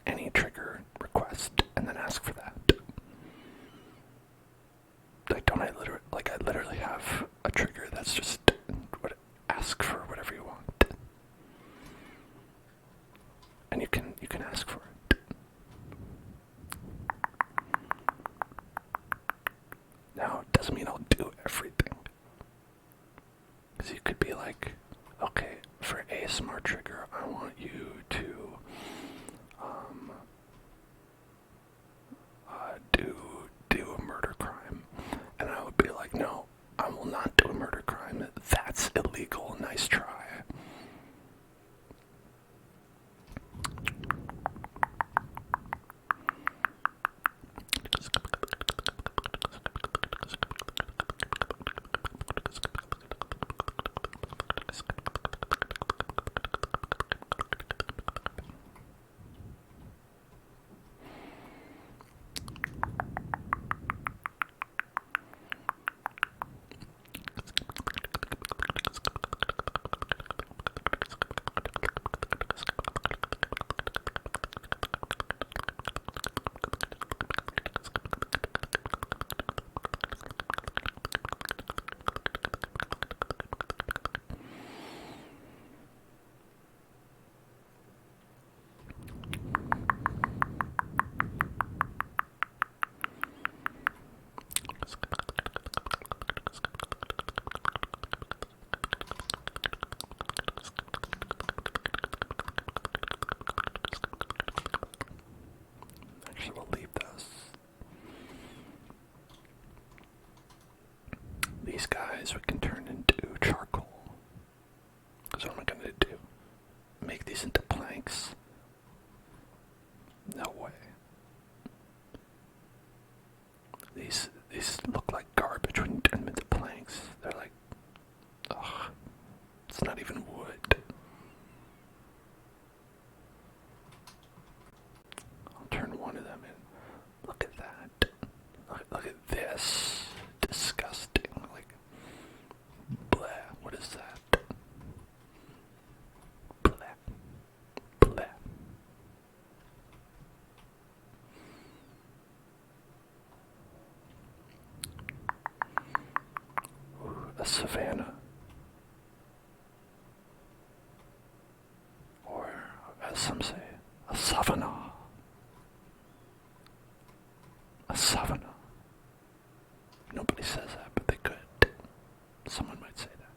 S1: any trigger request and then ask for that. I literally have a trigger that's just ask for whatever you want, and you can ask for it. Now, it doesn't mean I'll do everything, because you could be okay, for ASMR trigger, I want you to do a murder crime, and I would be no, I will not do a murder crime. That's illegal. Nice try. We'll leave those. These guys we can turn into charcoal. Because what am I going to do? Make these into planks? No way. These look like garbage when you turn them into planks. They're ugh, it's not even wood. I'll turn one of them in. Look at that. Look at this. Disgusting. Bleh. What is that? Bleh. Bleh. Ooh, a savanna. Or, as some say, a savannah. A savannah. Nobody says that, but they could. Someone might say that.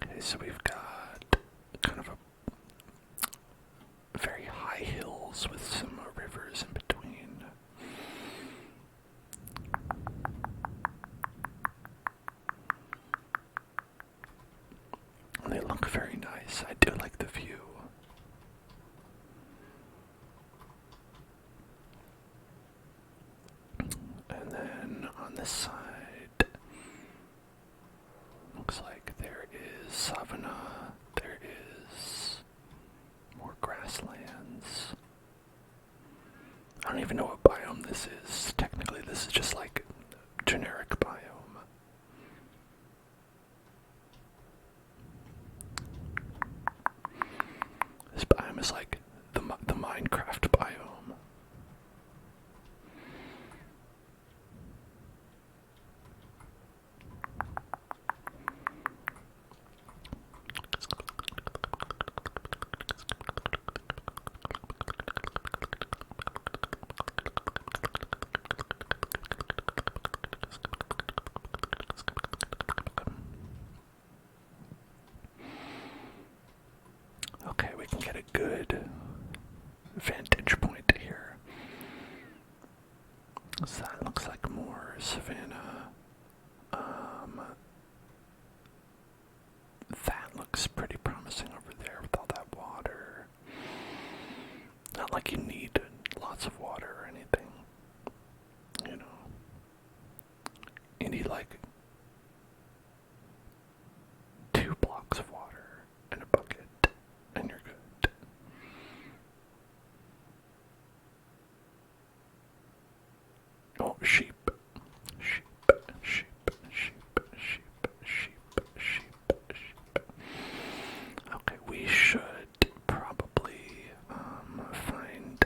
S1: Okay, so we've got kind of a very high hills tingles with some rivers in between. And they look very nice. I do like the view. And then on this side, looks like there is savanna, there is more grasslands. I don't even know what biome this is. Technically, this is just like generic biome. This biome is like the Minecraft biome. Okay, we can get a good vantage point here. So that looks like more savanna. That looks pretty promising over there with all that water. Not like you need lots of water or anything. You know. You need like 2 blocks of water in a bucket, and you're good. Oh, sheep. Sheep, sheep, sheep, sheep, sheep, sheep, sheep. Okay, we should probably find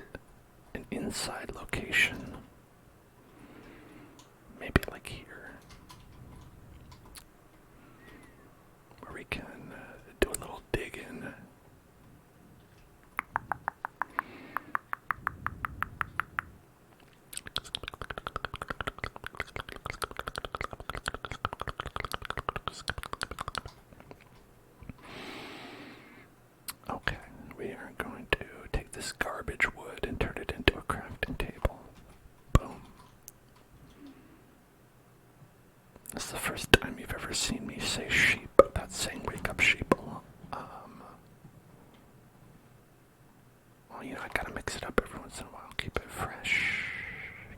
S1: an inside location. Maybe like here. Where we can do a little dig in. Okay, we are going to take this garbage wood and turn it into a crafting table. Boom. This is the first time you've ever seen me say sheep without saying wake up sheep. Well, you know, I gotta mix it up every once in a while. Keep it fresh.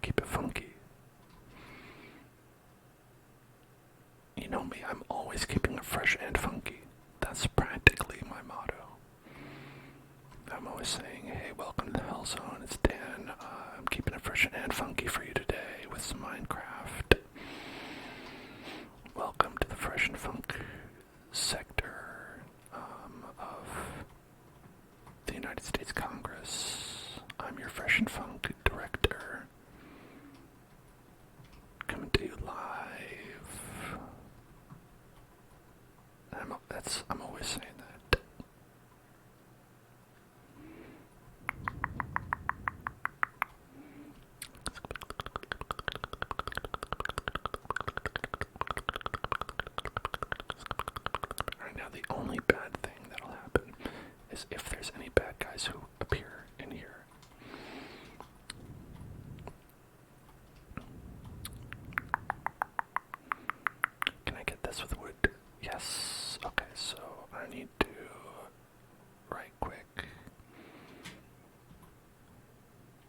S1: Keep it funky. You know me, I'm always keeping it fresh and funky. That's practically my motto. I'm always saying, hey, welcome to the Hell Zone. It's Dan. I'm keeping it fresh and funky for you today with some Minecraft. Welcome to the Fresh and Funk sector of the United States Congress. I'm your Fresh and Funk director. Coming to you live. I'm always saying that. Alright, now the only bad thing that'll happen is if there's any bad guys who appear in here. Can I get this with wood? Yes. Okay, so I need to right quick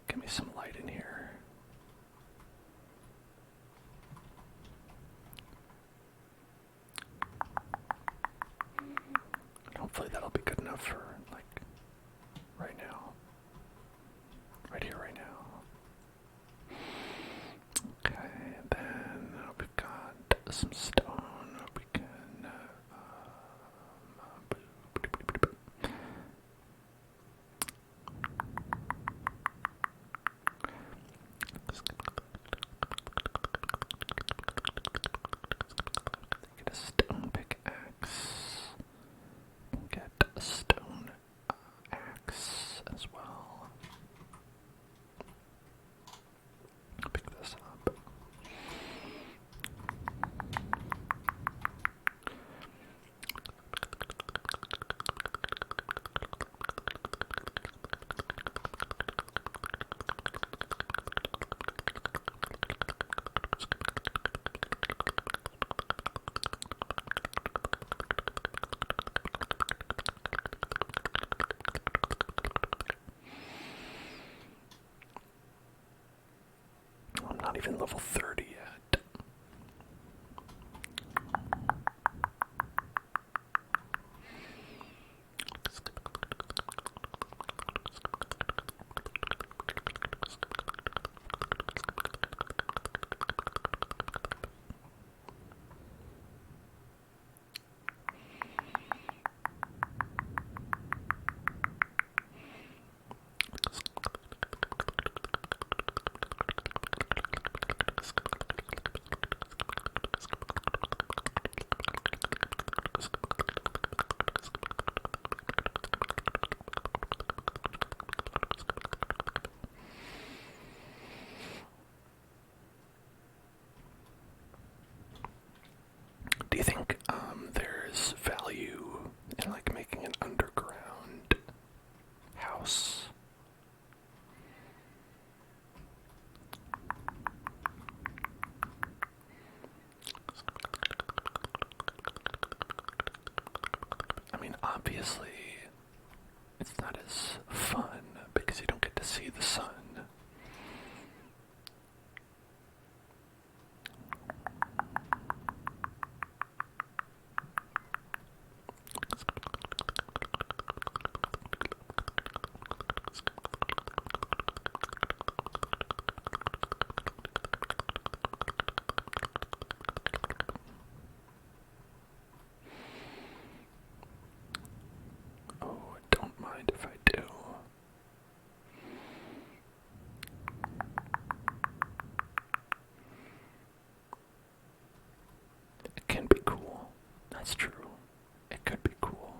S1: give me some light in here. And hopefully that'll be good enough for like right now. Right here, right now. Okay, then we've got some stone. We even level 30 yet. Do you think there's value in like making an underground house? I mean, obviously, it's not as fun because you don't get to see the sun. Oh, don't mind if I do. It can be cool. That's true. It could be cool.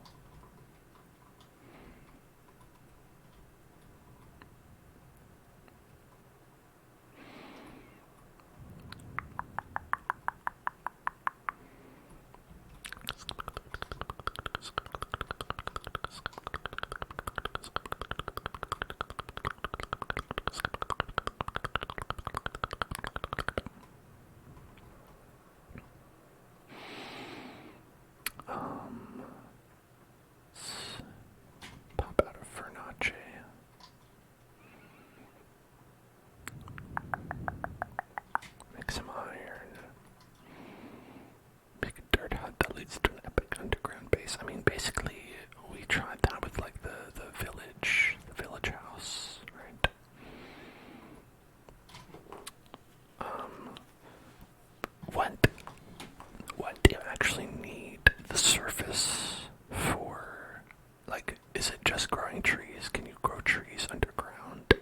S1: Pop out of Vernace. Make some iron. Make a dirt hut that leads to an epic underground base. I mean, basically, we tried that with like the village house, right? What do you actually need the surface for? Like, is it just growing trees? Can you grow trees underground?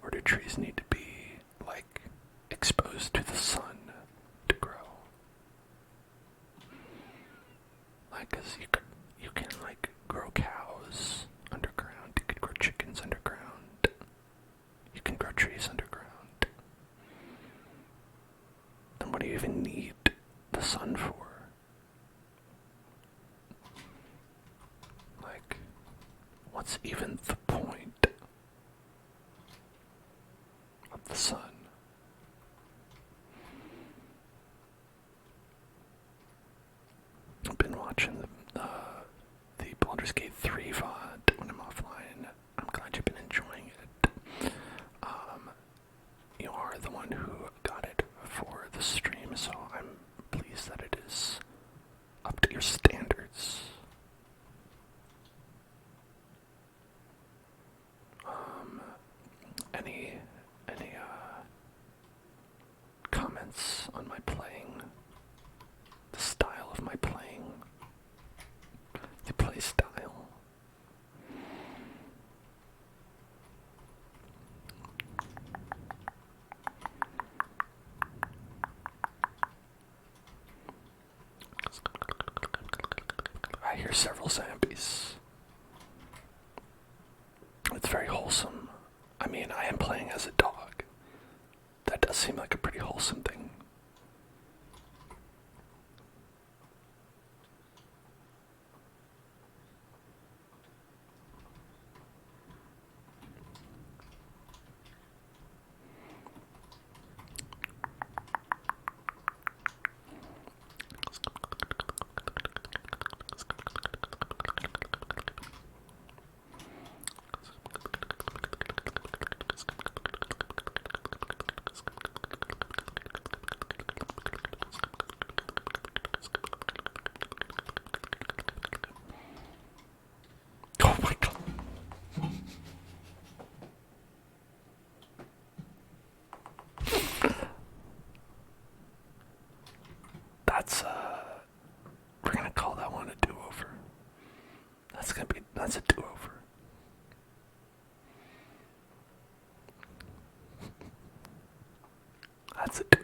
S1: Or do trees need to be, like, exposed to the sun to grow? Like, 'cause you can, like, grow cows underground. You can grow chickens underground. You can grow trees underground. Then what do you even need the sun for? Like, what's even the point of the sun? I've been watching the Baldur's Gate 3 VOD when I'm offline. I'm glad you've been enjoying it. You are the one who got it for the stream, so I'm pleased that it is up to your standards. Any comments on my playing? The style of my playing? The play style? I hear several zombies. It's very wholesome. I mean, I am playing as a dog. That does seem like a pretty wholesome thing.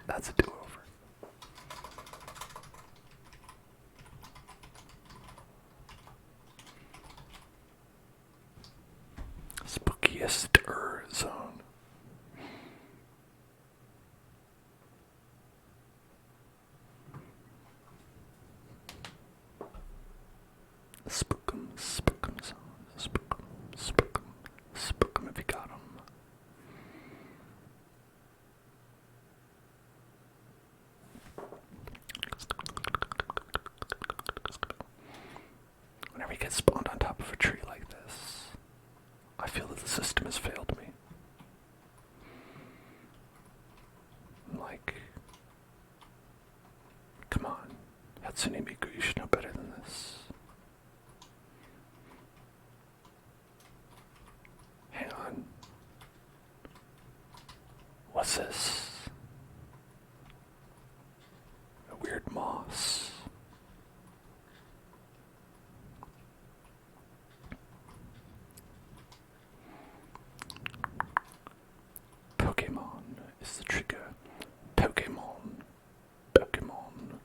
S1: That's a do-over. Spookiest zone. Spook 'em zone. Spook 'em if you got 'em. Whenever you get spawned on top of a tree like this, I feel that the system has failed me. Like, come on, Hatsune Miku, you should know better than this. Hang on. What's this? A weird moss. Pokemon is the trigger. Pokemon. Pokemon.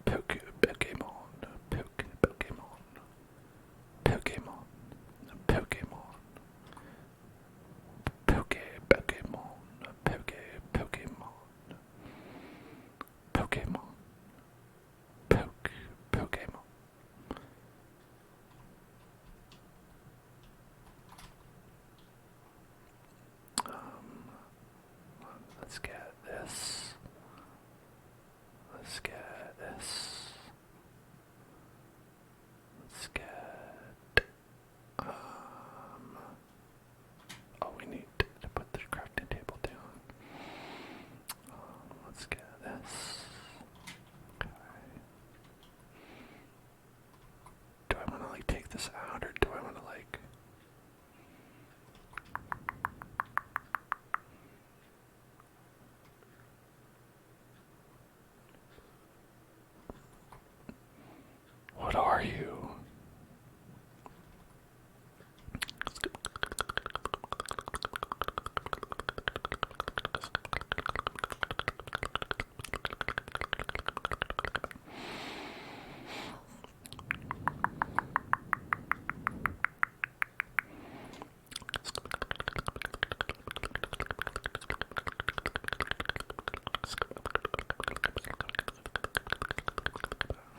S1: Pokemon. Pokemon. Pokemon. Pokemon. Pokemon. Pokemon. Pokemon. Pokemon. Let's get this. Let's get this. Let's get oh, we need to put the crafting table down. Let's get this. Okay. Do I want to like take this out, or do I want to like? What are you?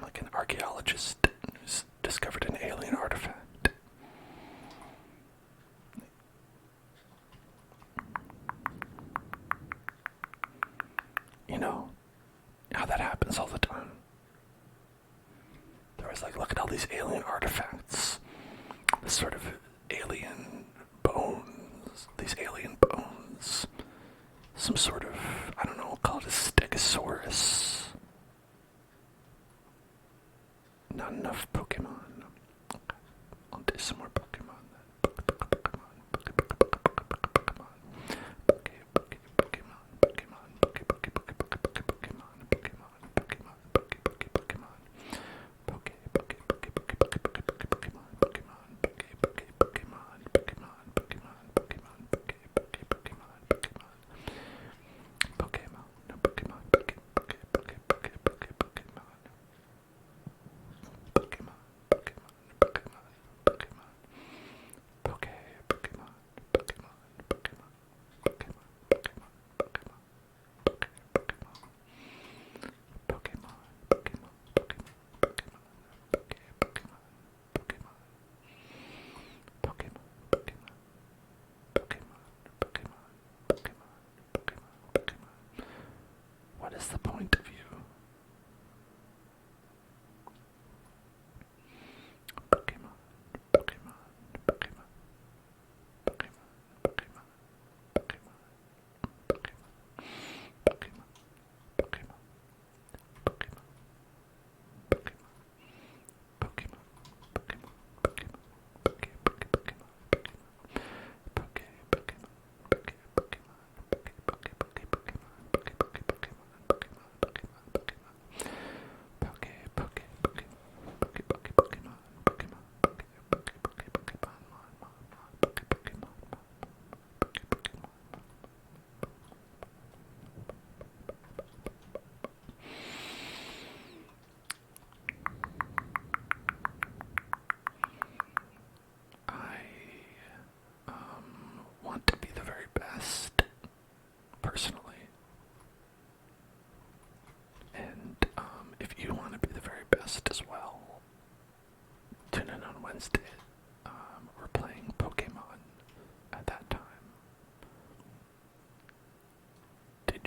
S1: Like an archaeologist who's discovered an alien artifact. You know how that happens all the time. There was like, look at all these alien artifacts. This sort of alien bones. These alien bones. Some sort of, I don't know, we'll call it a stegosaurus. Not enough Pokemon. Okay. I'll do some more Pokemon then. Pokemon. Pokemon.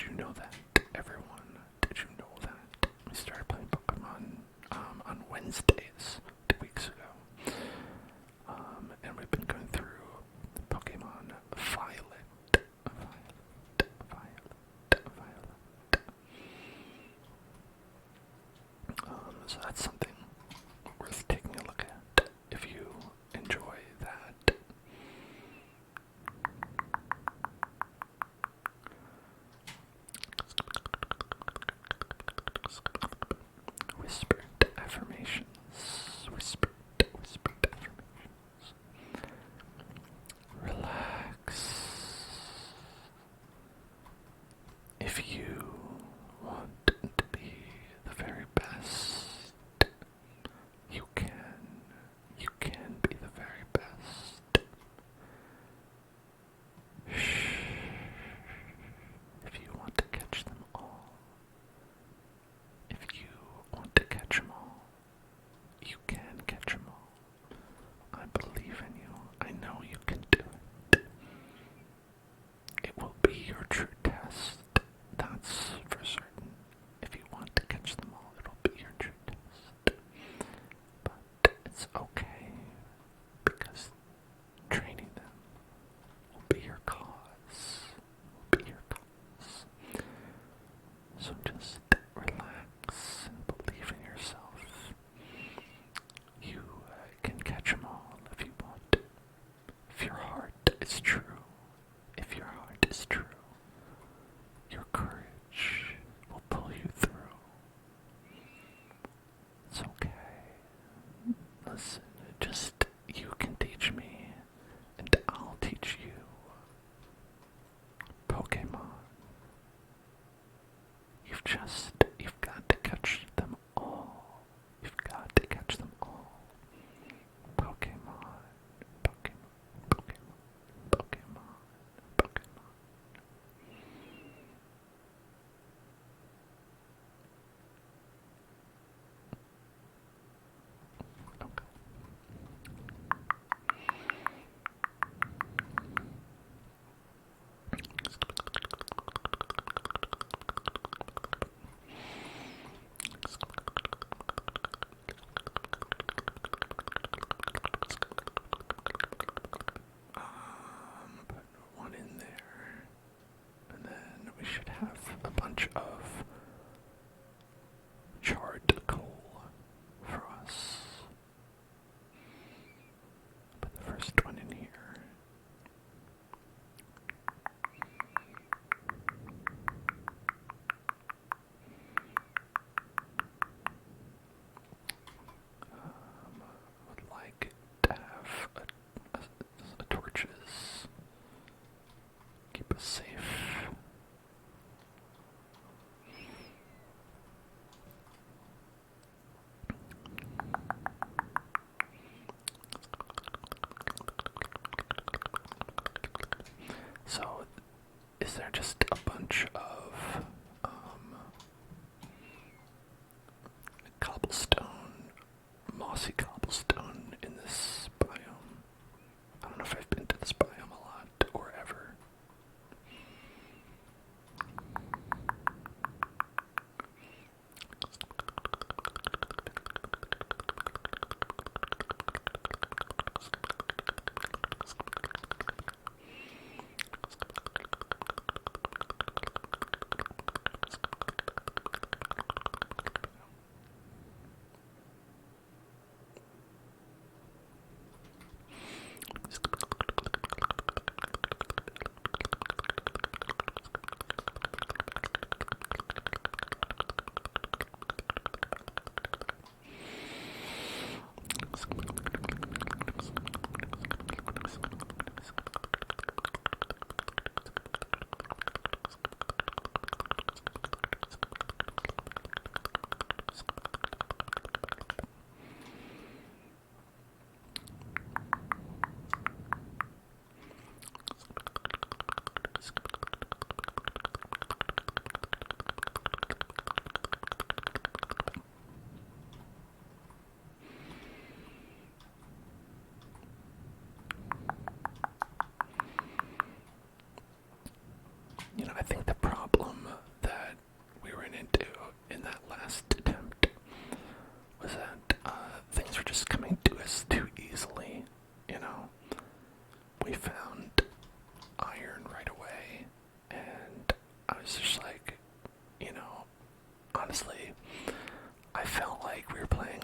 S1: you know that, everyone? Did you know that? We started playing Pokemon on Wednesdays 2 weeks ago. And we've been going through Pokemon Violet. So that's something worth taking a look at if you enjoy that. Whispered affirmations. Whispered affirmations. Relax. If you want to be the very best, you can. You can be the very best. Shh. If you want to catch them all, if you want to catch them all, you can catch them all. I believe in you. I know you can do it. It will be your true test. That's for certain. If you want to catch them all, it'll be your true test. But it's okay, because training them will be your cause. Will be your cause. So just relax and believe in yourself. You can catch them all if you want. If your heart is true. If your heart is true, your courage will pull you through. It's okay. Listen, just you can teach me, and I'll teach you. Pokemon. You've got to catch them all. You've got to catch them all. Pokemon. Pokemon. Pokemon. Pokemon. Pokemon. Okay. Put one in there, and then we should have a bunch of charred coal for us. Put the first one in here. Would like to have a torches. Keep us safe. So, is there just a bunch of cobblestone, mossy cobblestone in this biome? I don't know if I've been to this biome a lot or ever.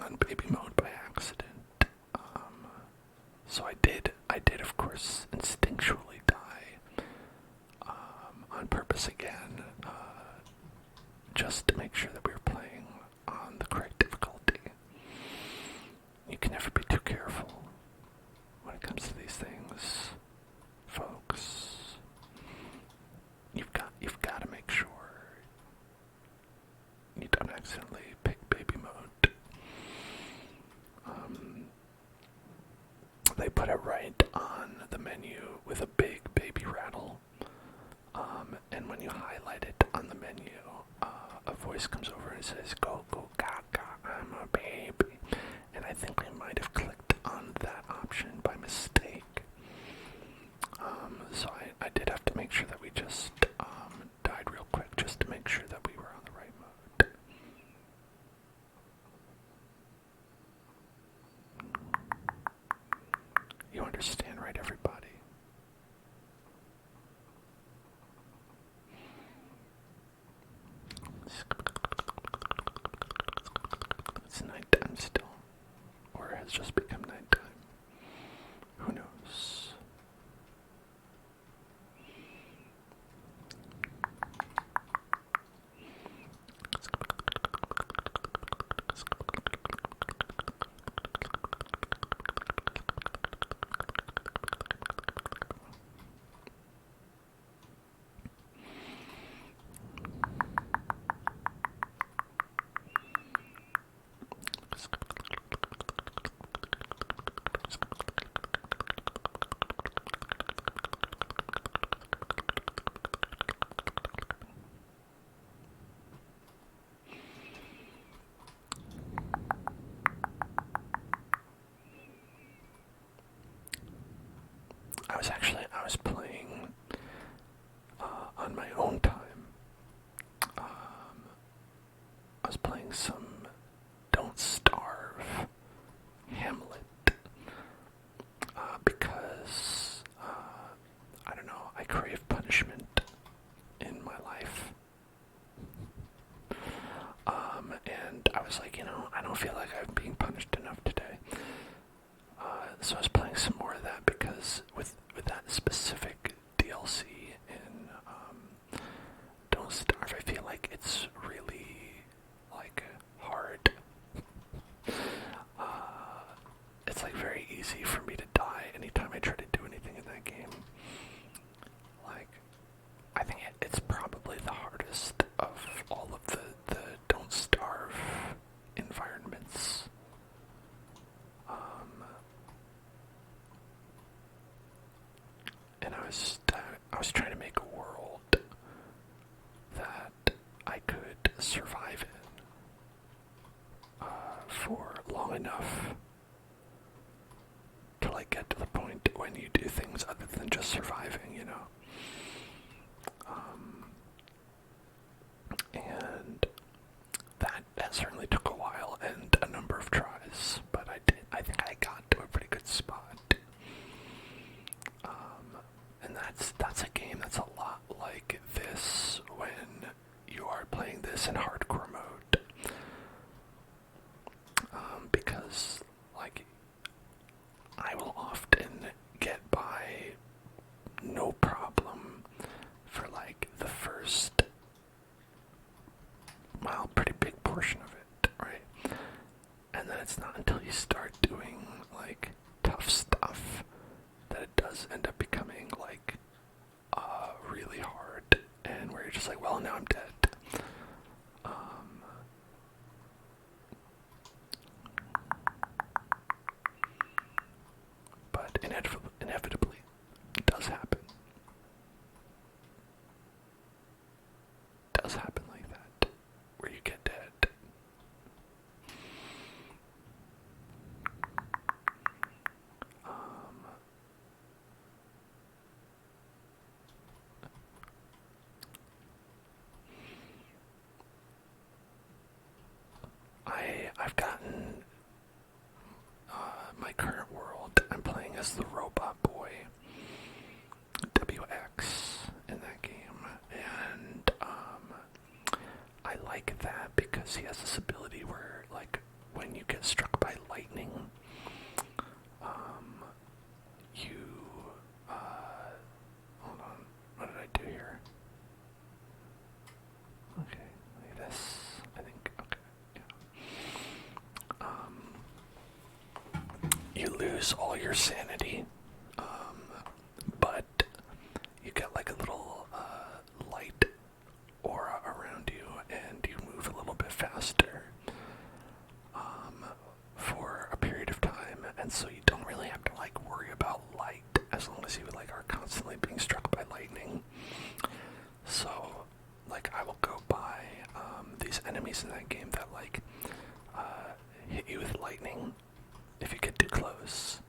S1: on baby mode by accident. So I did of course instinctually die on purpose again, just to make sure that we were playing on the correct difficulty. You can never be too careful when it comes to these things, folks. You've got to make sure you don't accidentally pick baby mode. They put it right on the menu with a big baby rattle. And when you highlight it on the menu, a voice comes over and says, "Go, go, gaga, I'm a baby." And I think we might have clicked on that option by mistake. So I did have to make sure that we just died real quick just to make sure that we were on the right mode. You understand, right, everybody? It's nighttime still, or it has just become nighttime. Who knows? I was playing on my own time. I was playing some Don't Starve Hamlet because I don't know, I crave punishment in my life. And I was like, I don't feel like I'm being punished enough today. So I was playing some more of that because with that specific DLC in Don't Starve, I feel like it's really like hard. It's like very easy for me to die anytime I try to do anything in that game. Like, I think it's probably the hardest of all of the Don't Starve environments. And I was trying to make a world that I could survive in for long enough to like get to the point when you do things other than just surviving, and that certainly took a while and a number of tries, but I think I got to a pretty good spot. And that's a game that's a lot like this when you are playing this in hardcore mode. Because, like, I will often get by no problem for, like, the first, well, pretty big portion of it, right? And then it's not until you start doing, like, tough stuff that it does end up becoming, like, really hard, and where you're just like, well, now I'm dead. But inevitably, it does happen. It does happen like that, where you get dead. I've gotten my current world. I'm playing as the robot boy, WX, in that game, and I like that because he has this ability where, like, when you get struck lose all your sanity, but you get like a little light aura around you, and you move a little bit faster for a period of time, and so you don't really have to like worry about light as long as you like are constantly being struck by lightning. So like I will go by these enemies in that game that like hit you with lightning if you get too close.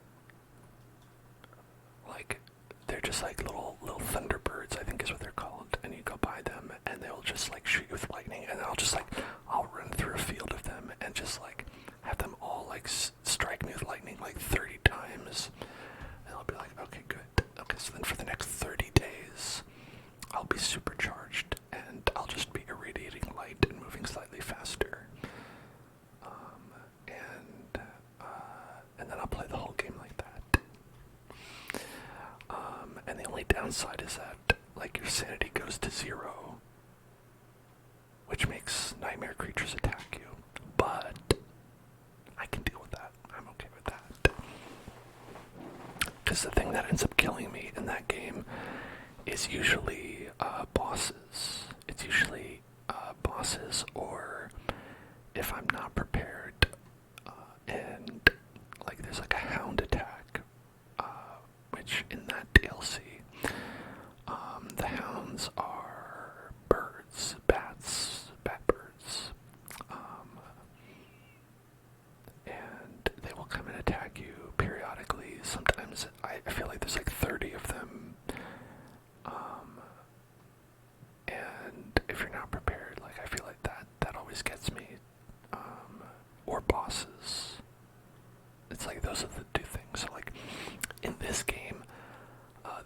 S1: Like they're just like little thunderbirds, I think is what they're called, and you go by them and they'll just like shoot you with lightning, and I'll run through a field of them and just like have them all like strike me with lightning like 30 times, and I'll be like, okay, good. Okay, so then for the next 30 days I'll be supercharged and I'll just be irradiating light and moving slightly faster, and then I'll play the whole game like that. And the only downside is that like your sanity goes to 0, which makes nightmare creatures attack you, but I can deal with that. I'm okay with that. Because the thing that ends up killing me in that game is usually bosses. It's usually bosses, or if I'm not prepared, and like there's like a hound attack, which in that DLC, the hounds are birds, bat birds, and they will come and attack you periodically. Sometimes I feel like there's like 30 of them, and if you're not prepared, like I feel like that always gets me, or bosses. It's like those are the two things. So like in this game,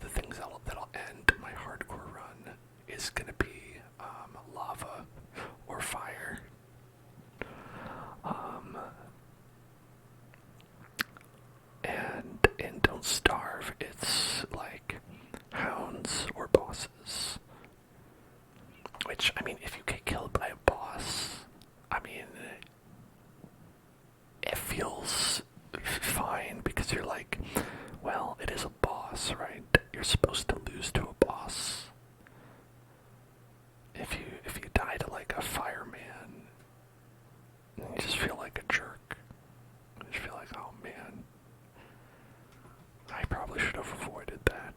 S1: the things that'll end my hardcore run is gonna be lava or fire. And in Don't Starve, it's like hounds or bosses. Which, I mean, if you get killed by a boss, I mean, it feels fine because you're like, well, it is a boss, right? You're supposed to lose to a boss. If you die to like a fireman, you just feel like a jerk. You just feel like, oh man, I probably should have avoided that.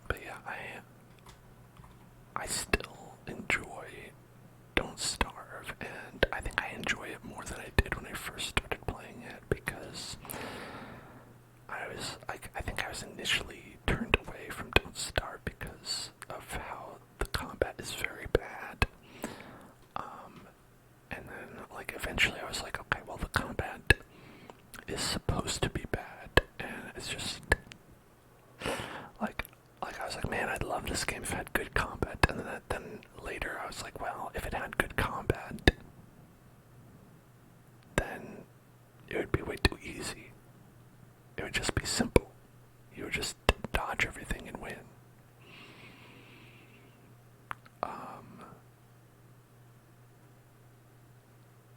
S1: But yeah, I still enjoy Don't Starve, and I think I enjoy it more than I did when I first started playing it, because I think I was initially turned away from Don't Starve because of how the combat is very bad. And then like eventually I was like, okay, well the combat is supposed to be bad, and it's just like I was like, man, I'd love this game if it had good combat. And then later I was like, well, if it had good combat, then it would be way too easy. It would just be simple. You would just dodge everything and win.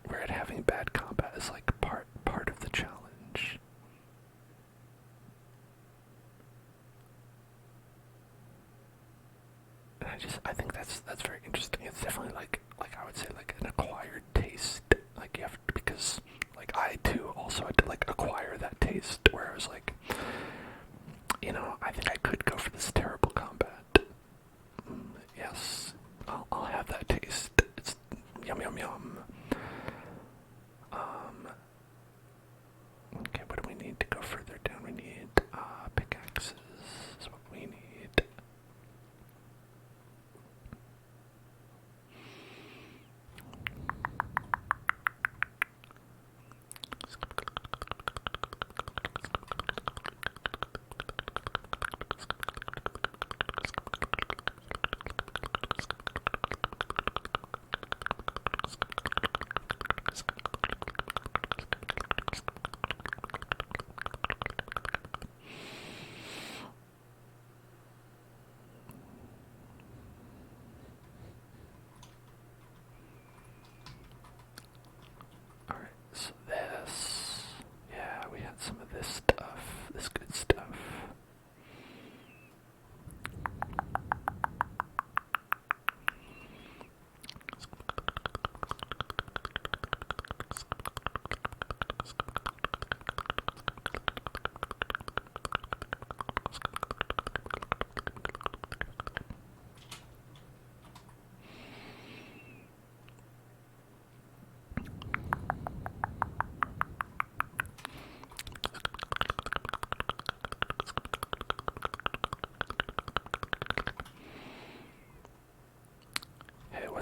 S1: Where it having bad combat is like part of the challenge. And I think that's very interesting. It's definitely like I would say like an acquired taste. Like you have to, because like I too also had to like acquire that taste where I was like, you know, I think I could go for this terrible combat. Yes, I'll have that taste. It's yum yum yum. Okay, what do we need to go further down? We need pickaxes is what we need.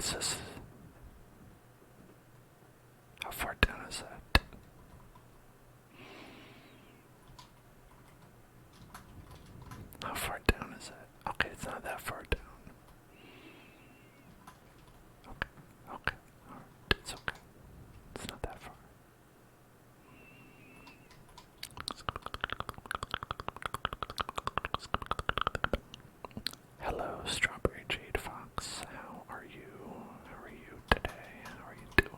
S1: what's this? How far down is that? How far down is it? Okay, it's not that far down. Okay, alright, it's okay. It's not that far. Hello, Strawberry Jade Fox. How are you? How are you today? How are you doing?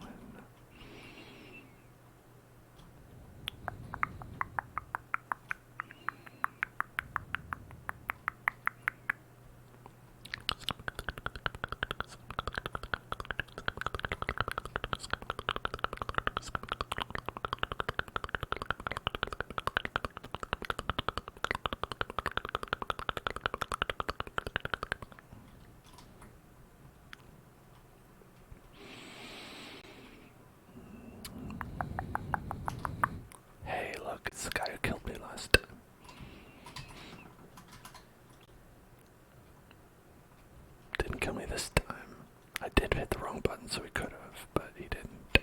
S1: Hey, look, it's the guy who killed me last time. Didn't kill me this time. I did hit the wrong button, so he could have, but he didn't.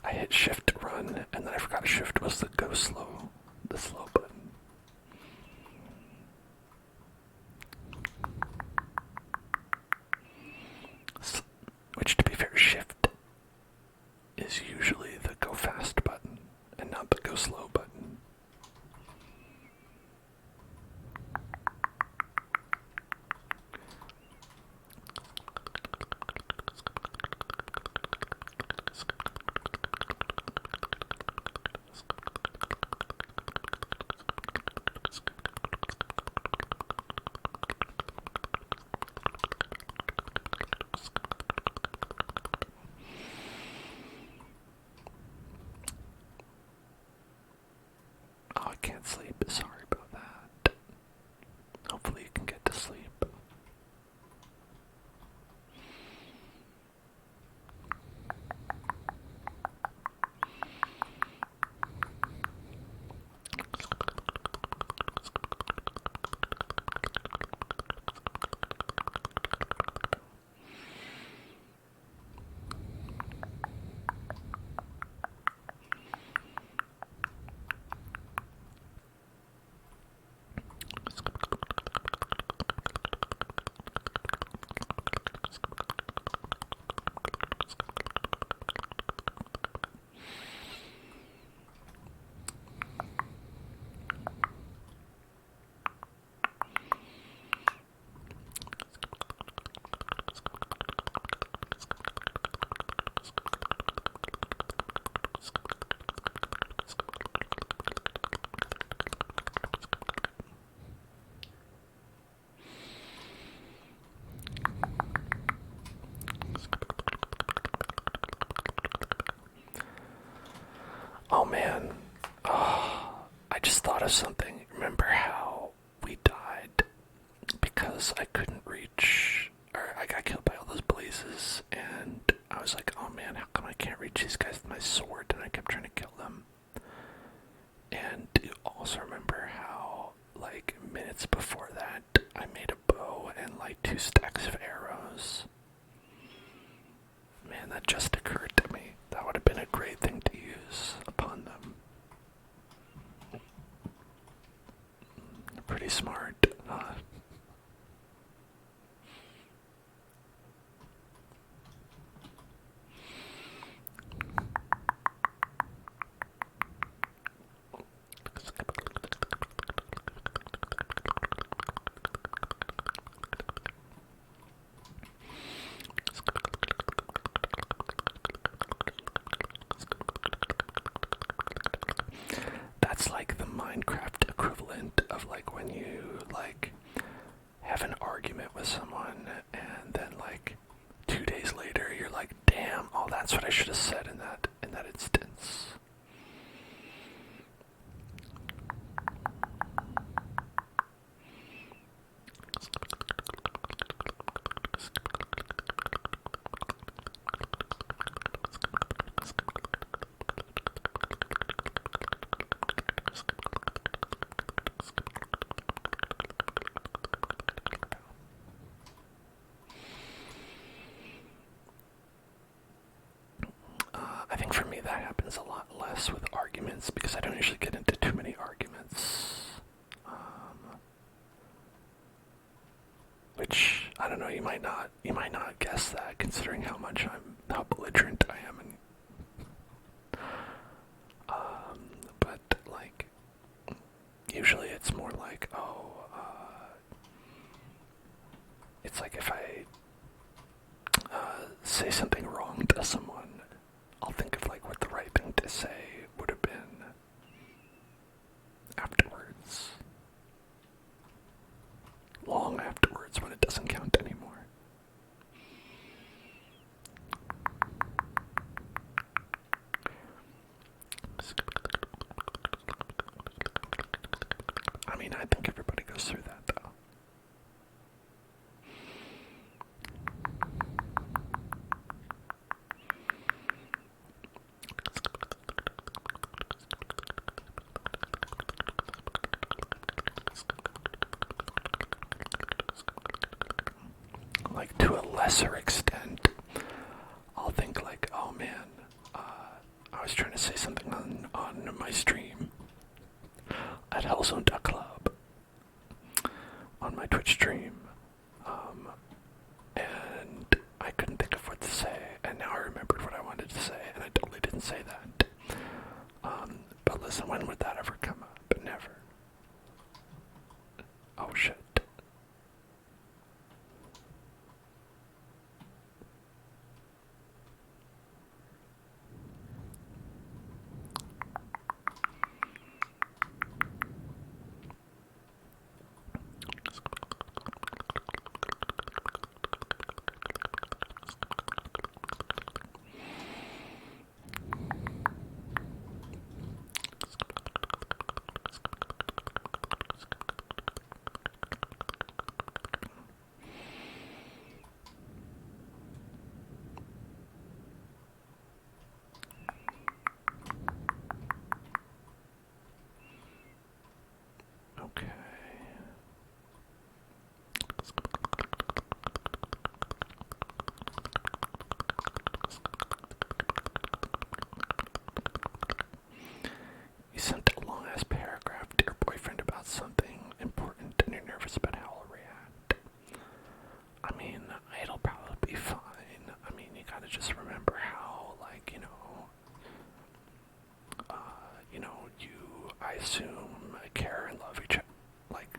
S1: I hit shift to run, and then I forgot shift was the go slow, the slow button. Which, to be fair, shift is usually the go fast button, and not the go slow button. Oh, I can't sleep. Sorry about that. Hopefully you can get to sleep. Oh man, I just thought of something. Remember how we died because I couldn't reach, or I got killed by all those blazes, and I was like, oh man, how come I can't reach these guys with my sword? And I kept trying to kill them. And do you also remember how, like, minutes before that, I made a bow and like 2 stacks of arrows? Man, that just occurred to me. That would have been a great thing to use upon them. Pretty smart. That's like the Minecraft equivalent of like when you like have an argument with someone and then like 2 days later you're like, damn, oh that's what I should have said in that instance. mess with arguments because I don't usually get into too many arguments. Which, I don't know, you might not guess that considering how belligerent I am. But like, usually it's more like, it's like if I say something wrong to someone, I'll think of like what the right thing to say would have been afterwards. Long afterwards when it doesn't count anymore. I mean, I think everybody goes through that though. Like, to a lesser extent, I'll think like, oh man, I was trying to say something on my stream at Hellzone.club on my Twitch stream, and I couldn't think of what to say, and now I remembered what I wanted to say, and I totally didn't say that. But listen, when would that ever come up? Never. Oh shit. Okay. You sent a long-ass paragraph to your boyfriend about something important and you're nervous about how he'll react. I mean, it'll probably be fine. I mean, you gotta just remember how, like, I assume, care and love each other, like,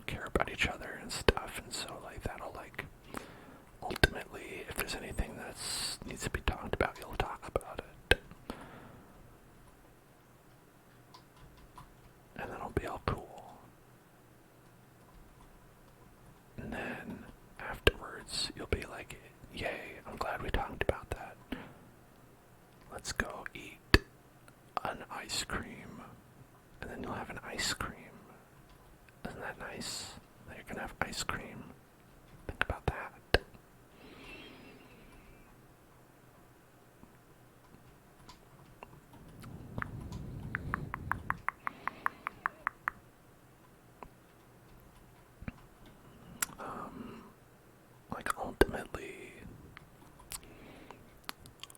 S1: care about each other and stuff, and so, like, that'll, like, ultimately, if there's anything that needs to be talked about, you'll talk about it. And then it'll be all cool. And then, afterwards, you'll be like, yay, I'm glad we talked about that. Let's go eat an ice cream. And then you'll have an ice cream. Isn't that nice? That you're gonna have ice cream. Think about that. Like, ultimately,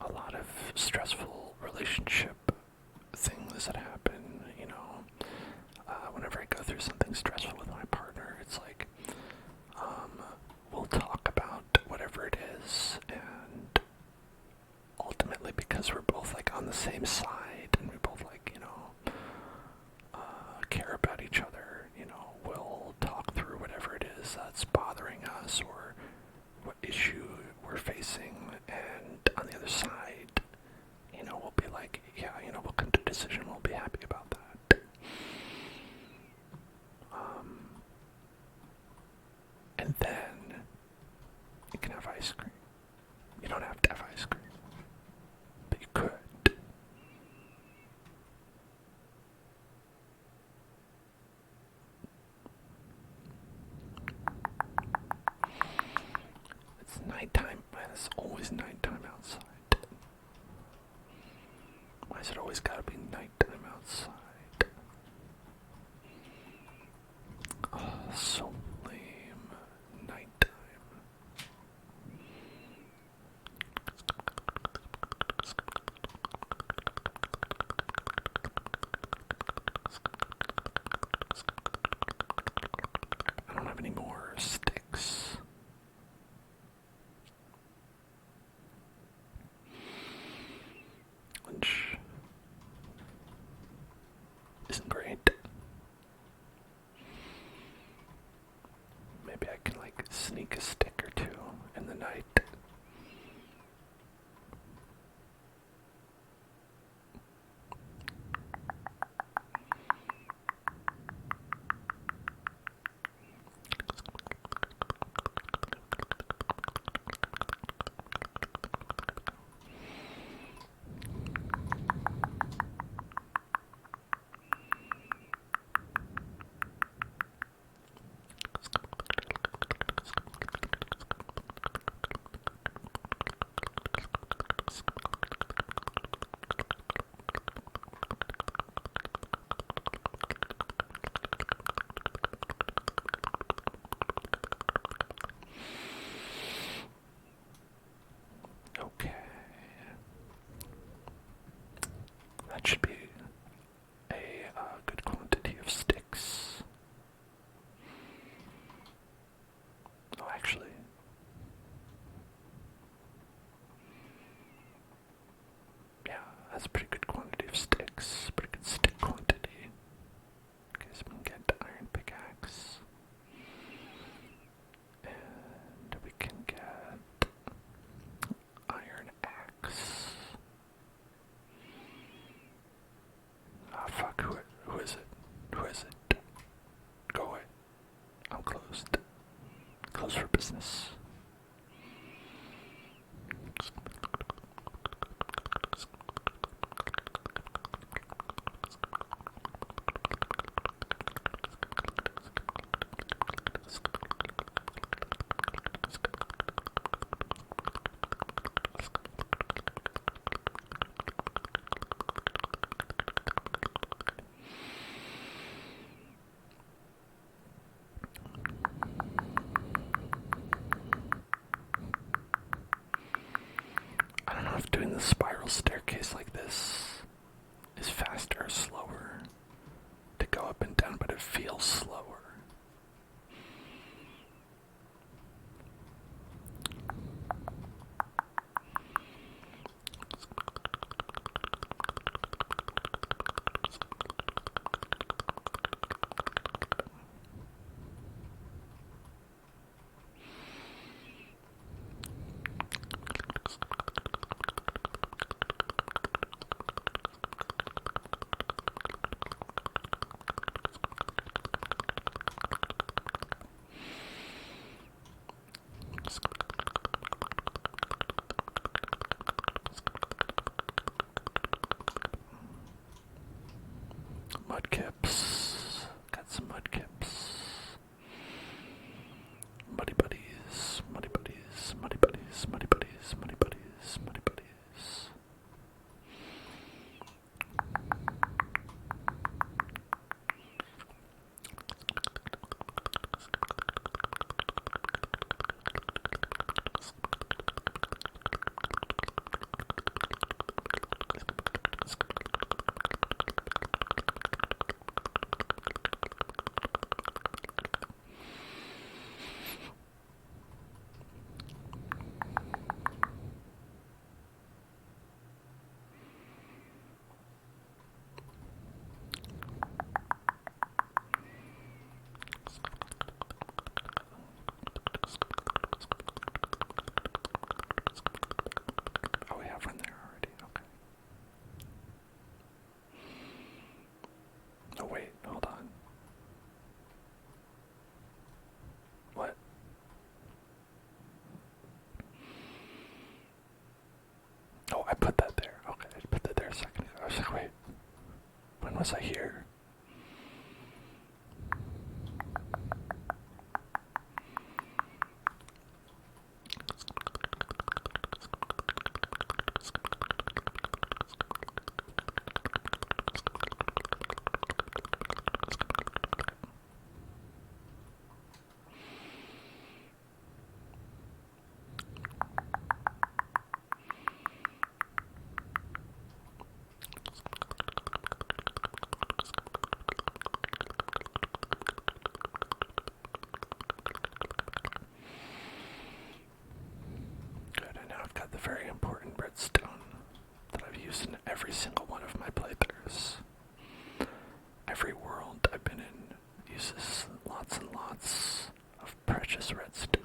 S1: a lot of stressful relationship things that happen, whenever I go through something stressful with my partner, it's like, we'll talk about whatever it is, and ultimately, because we're both, like, on the same side, and we both, like, care about each other, we'll talk through whatever it is that's bothering us, or what issue we're facing, and on the other side, we'll be like, yeah, we'll come to a decision, we'll be happy about that. And then you can have ice cream. You don't have to have ice cream, but you could. It's nighttime, man. It's always nighttime outside. Why is it always gotta be nighttime outside? Oh, so lame. Nighttime. sneak a stick or two in the night. Okay. That should be a good quantity of sticks. Oh, actually. Yeah, that's a pretty good quantity of sticks. Pretty good stick quantity. Okay, so we can get iron pickaxe. And we can get iron axe. Ah, fuck, who is it? Who is it? Go away. I'm closed. Closed for business. I don't know if doing the spiral staircase like this is faster or slower to go up and down, but it feels slower. Mudkips. Got some mudkips. Muddy buddies, muddy buddies, muddy buddies, muddy buddies, muddy buddies, muddy buddies. Oh, we have one there already, okay. Oh wait, hold on. What? Oh, I put that there. Okay, I put that there a second ago. I was like, wait, when was I here? Good, and now I've got the very important redstone that I've used in every single one of my playthroughs. Every world I've been in uses lots and lots of precious redstone.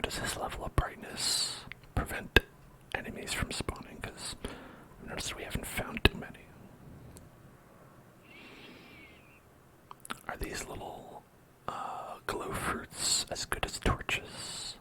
S1: does this level of brightness prevent enemies from spawning? Because I've noticed we haven't found too many. Are these little glow fruits as good as torches?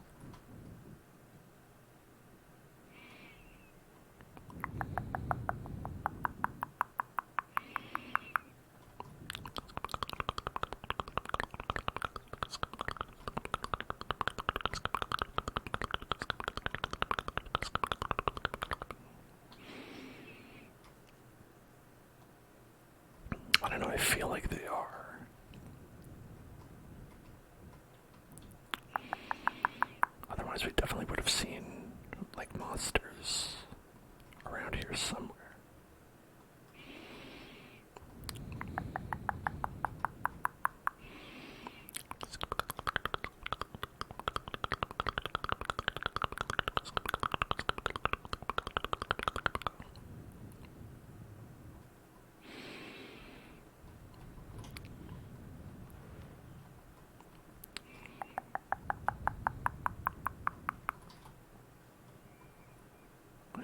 S1: I don't know, I feel like they are. Otherwise we definitely would have seen, like, monsters around here somewhere.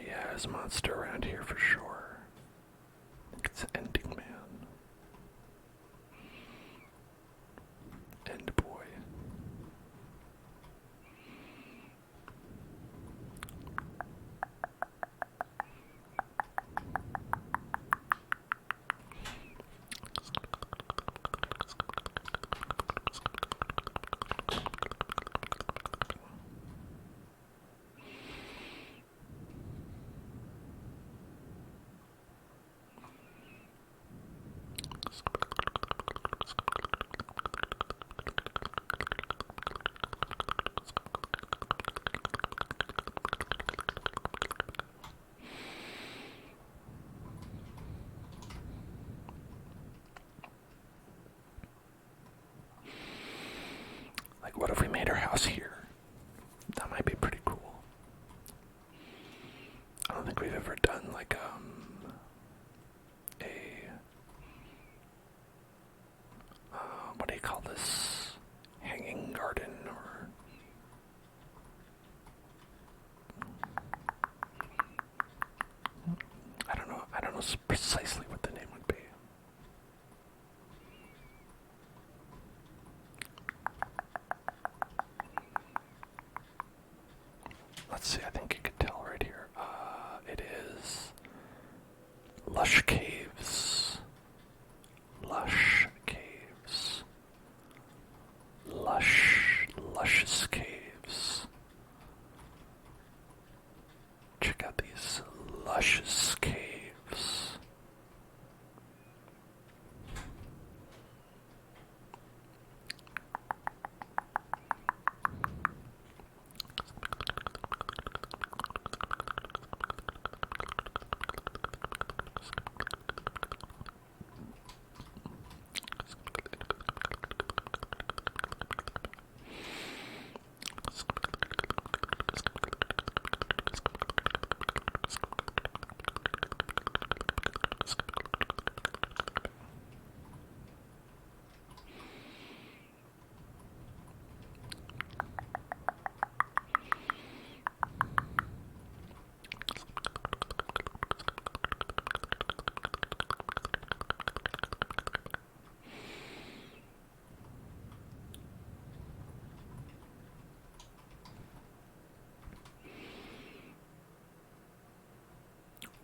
S1: Yeah, there's a monster around here for sure. I think it's Ending Man. End Boy. Like, what if we made our house here? That might be pretty cool. I don't think we've ever done, like, what do you call this? Hanging garden, or... I don't know precisely what the name would be. Let's see, I think you can tell right here. It is Lush Caves. Lush Caves. Luscious Caves. Check out these luscious caves.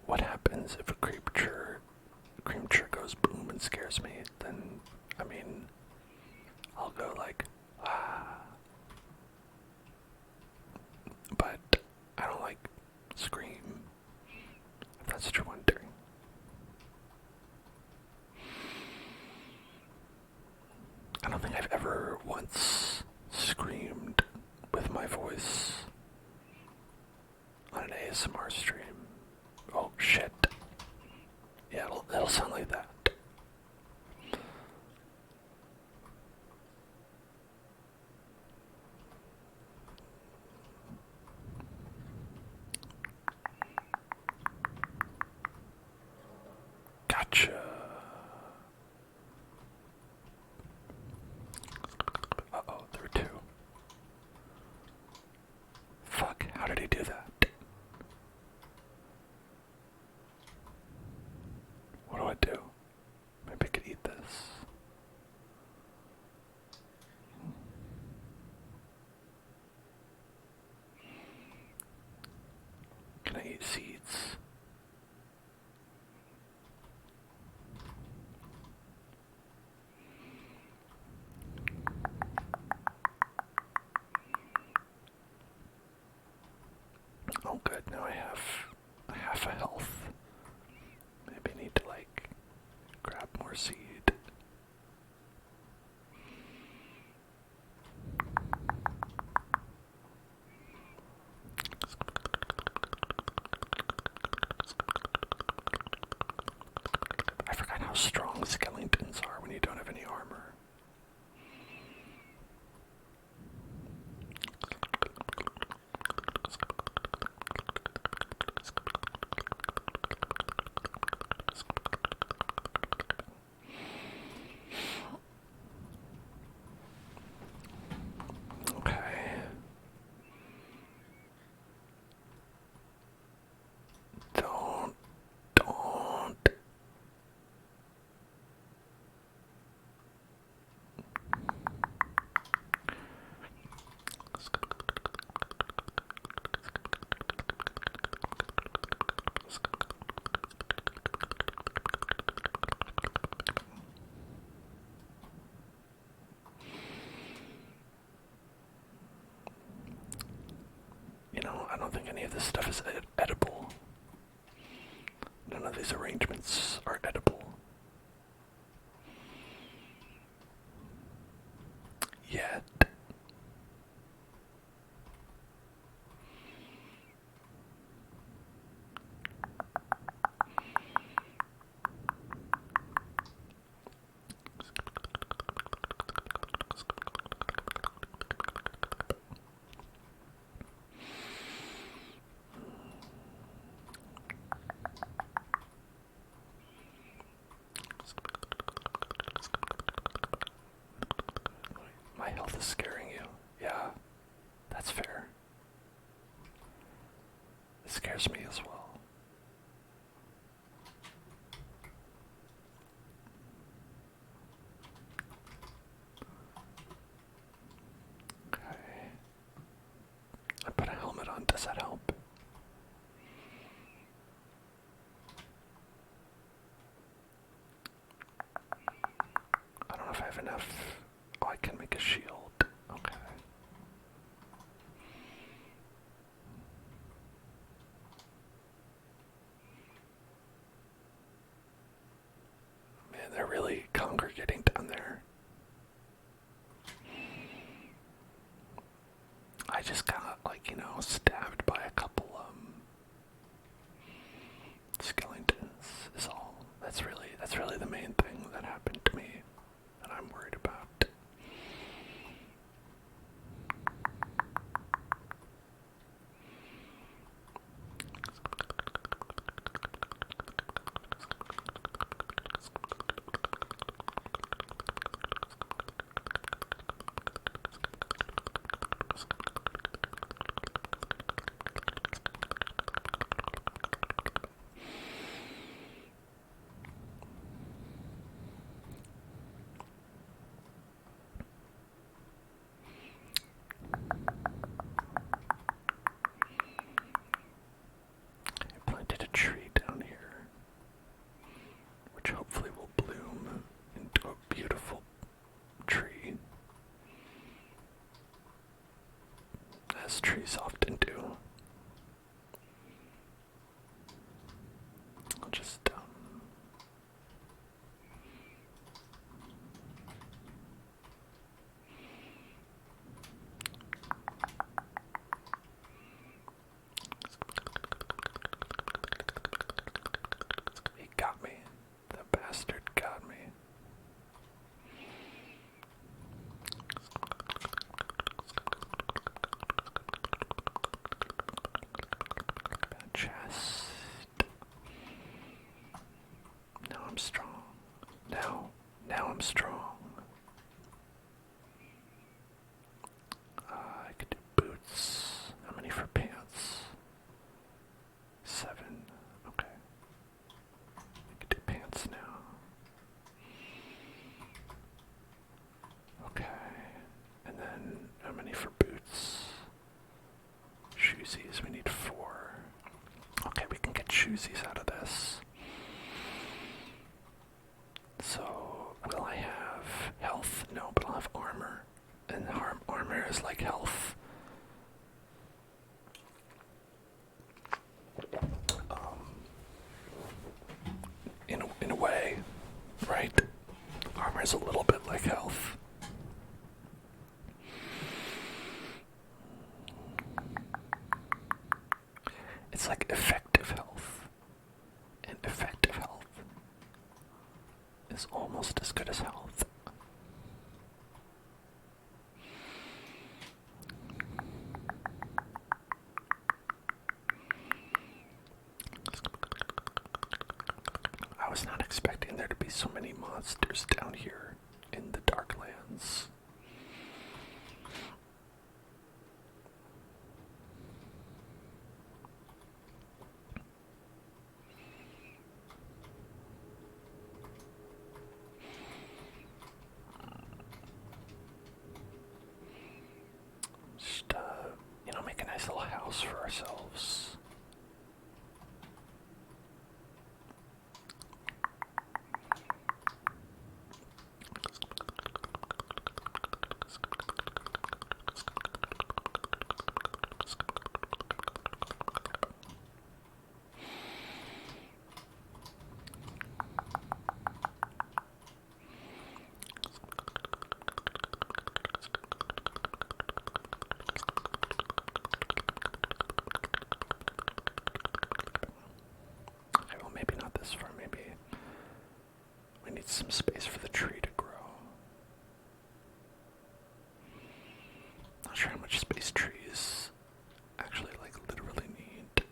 S1: What happens if a creature goes boom and scares me? Then, I mean, I'll go like, ah. But I don't like scream, if that's what you're wondering. I don't think I've ever once screamed with my voice on an ASMR stream. Oh shit. Yeah, it'll sound like that. Gotcha. Uh-oh, there were two. did he do that? What do I do? Maybe I could eat this. Can I eat seeds? Oh good, now I have half a health. Maybe I need to like grab more seed. I forgot how strong skeletons are when you don't have any armor. Okay. Don't. You know, I don't think any of this stuff is edible. None of these arrangements are edible. Yet. My health is scaring you. Yeah, that's fair. It scares me as well. Okay. I put a helmet on. Does that help? I don't know if I have enough. Oh, I can make a shield. Okay. Man, they're really congregating down there. I just got, like, you know, stabbed by a couple, skeletons is all. That's really the main thing that happened to me that I'm worried about. I planted a tree down here, which hopefully will bloom into a beautiful tree, as trees often do. I'll just, he got me. The bastard got me. choosies. We need 4. Okay, we can get choosies out of this. So, will I have health? No, but I'll have armor. And armor is like health. In a way, right? Armor is a little bit like health. It's like effective health. And effective health is almost as good as health. I was not expecting there to be so many monsters down here in the Darklands. Just, make a nice little house for ourselves. Maybe not this far, maybe we need some space for the tree to grow. Not sure how much space trees actually literally need.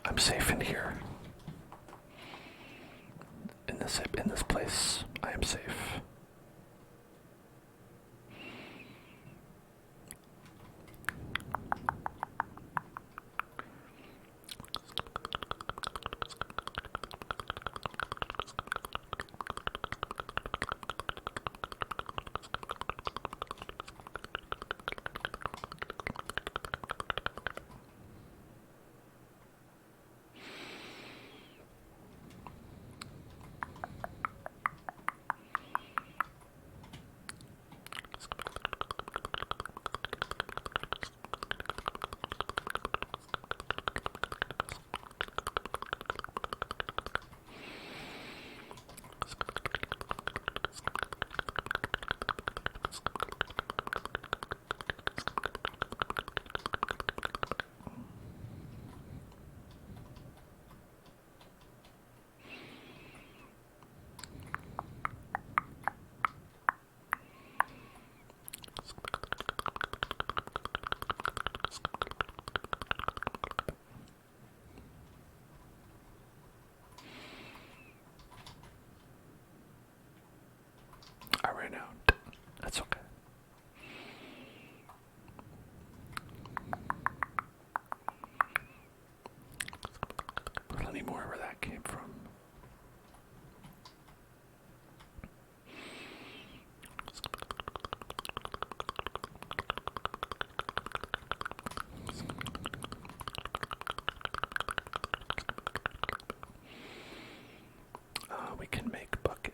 S1: I'm safe in here. In this place, I am safe. I ran out. That's okay. Plenty more where that came from. We can make buckets.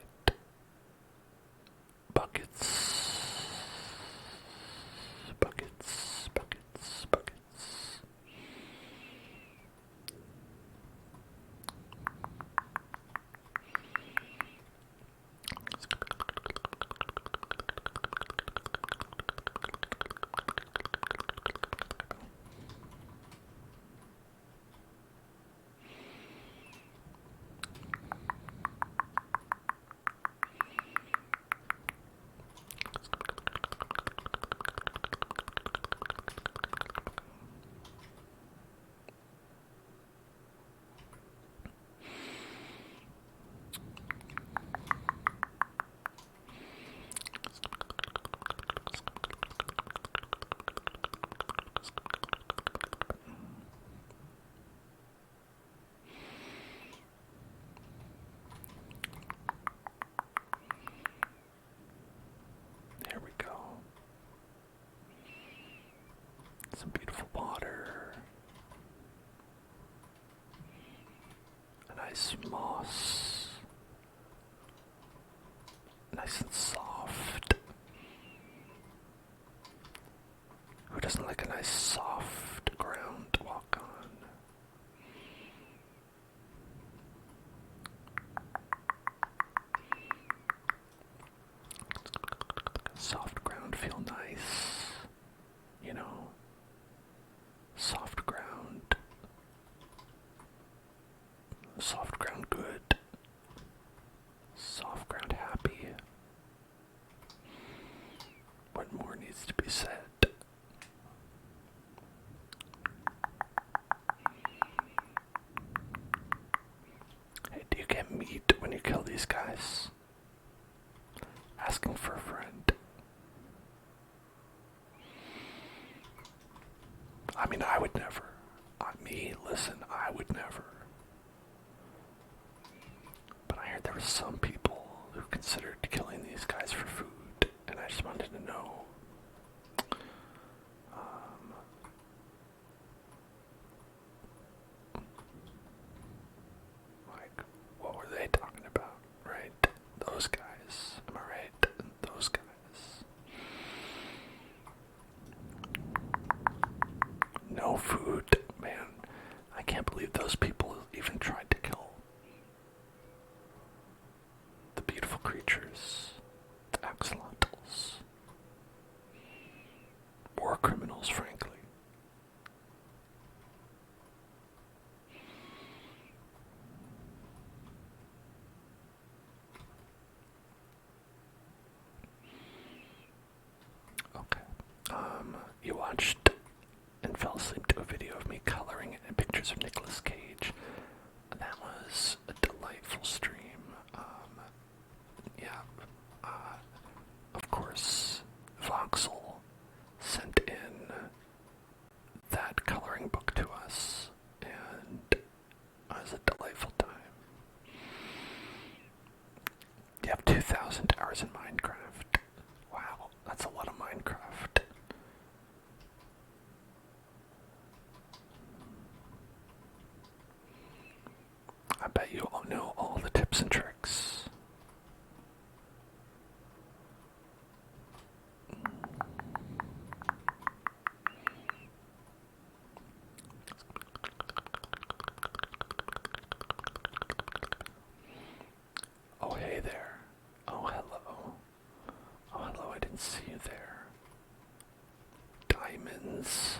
S1: nice moss. Nice and soft. Who doesn't like a nice soft ground to walk on? Soft ground feel nice, you know, soft ground good, soft ground happy. What more needs to be said? Hey, do you get meat when you kill these guys? Asking for a friend. I mean, I would never. Listen, I would never. But I heard there were some people who considered killing these guys for food, and I just wanted to know. Like, what were they talking about, right? Those guys. Am I right? Those guys. No food. Man, I can't believe those people even tried to kill the beautiful creatures, the axolotls. War criminals, frankly. Okay. You watched and fell asleep to a video of me coloring and pictures of Nicolas Cage. That was a delightful stream. Yeah. Of course, Voxel sent in that coloring book to us, and it was a delightful time. You have 2,000 hours in Minecraft. Wow, that's a lot of Minecraft. I bet you all know all the tips and tricks. Oh, hey there. Oh, hello. Oh, hello, I didn't see you there. Diamonds.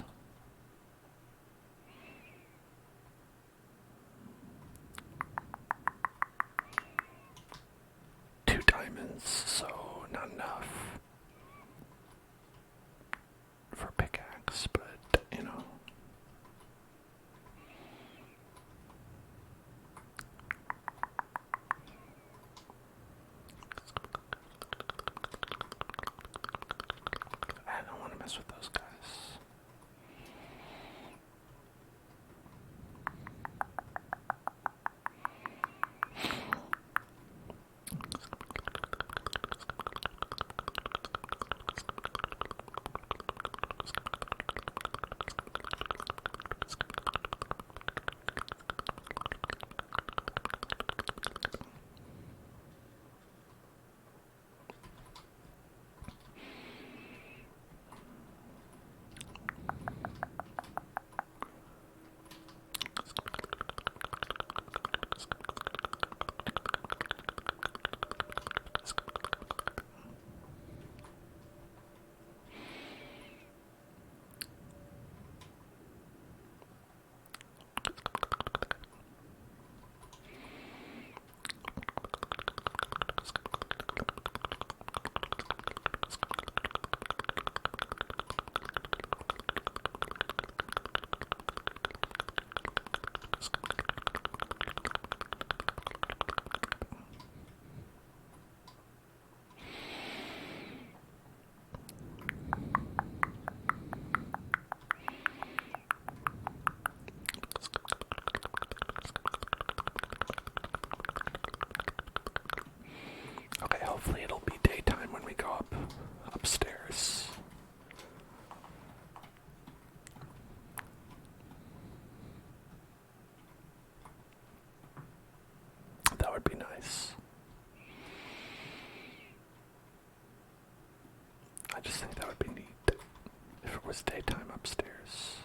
S1: was daytime upstairs.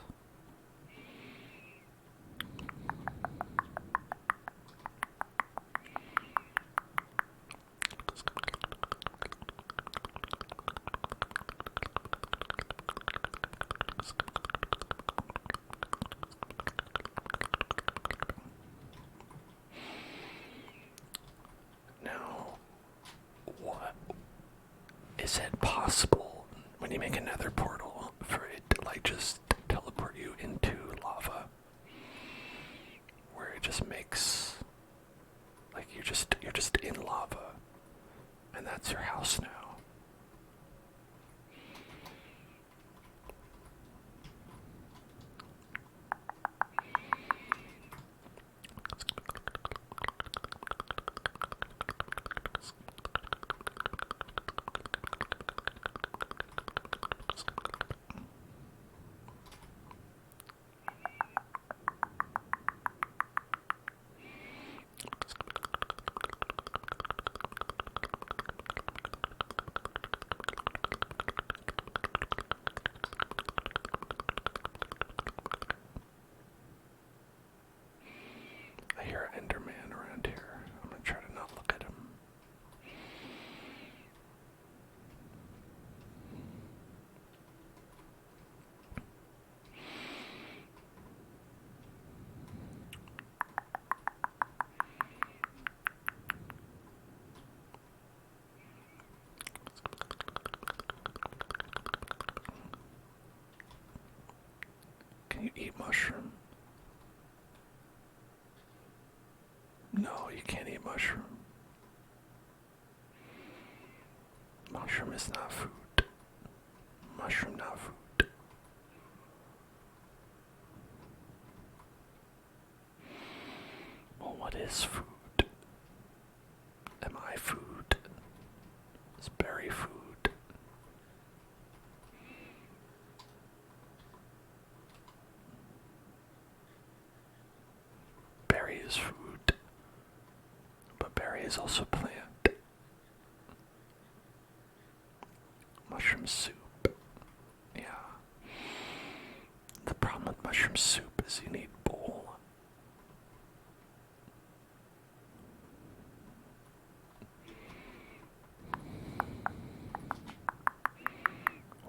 S1: Now, what is it possible when you make another portal for it to like just teleport you into lava, where it just makes like you're just in lava, and that's your house now? I hear an Enderman around here. I'm gonna try to not look at him. Can you eat mushroom? No, you can't eat mushroom. Mushroom is not food. Mushroom not food. Well, what is food? Am I food? Is berry food? Berry is food, but berry is also plant. Mushroom soup. Yeah. The problem with mushroom soup is you need bowl.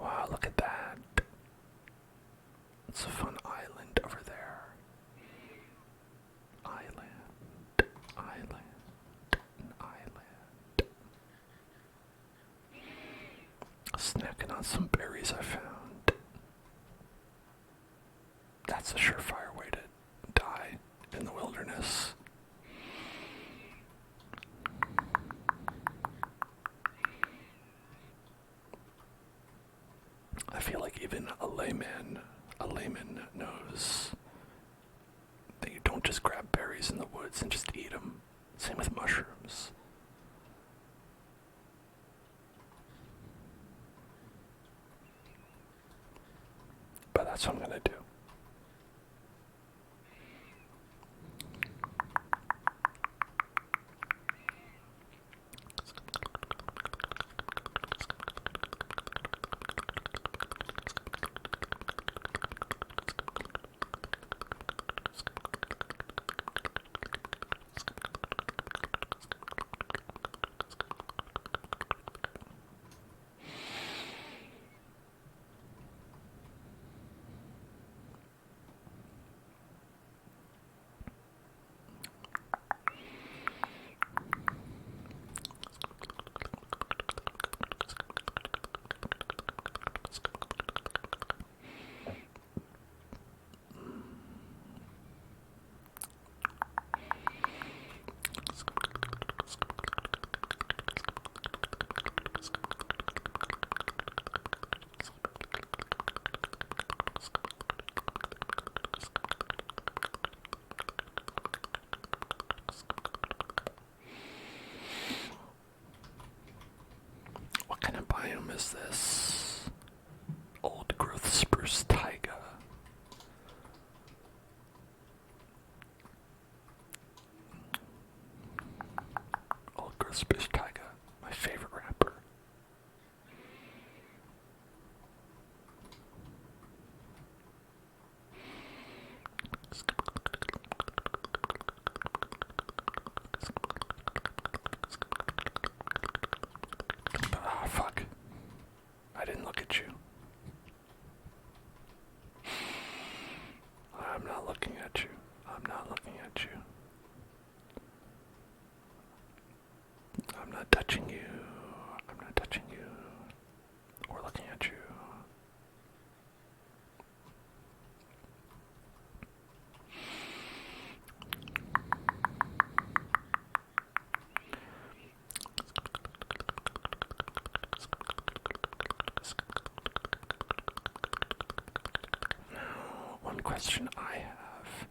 S1: Wow, look at that. It's a fun island over there. Island, island. Snacking on some berries I found. That's a surefire way to die in the wilderness. I feel like even a layman knows that you don't just grab berries in the woods and just eat them. Same with mushrooms. But that's what I'm gonna do. Is this old growth spruce taiga? Old growth spruce taiga, my favorite rapper. at you. I'm not looking at you. I'm not looking at you. I'm not touching you. I'm not touching you. Or looking at you. Now, one question I have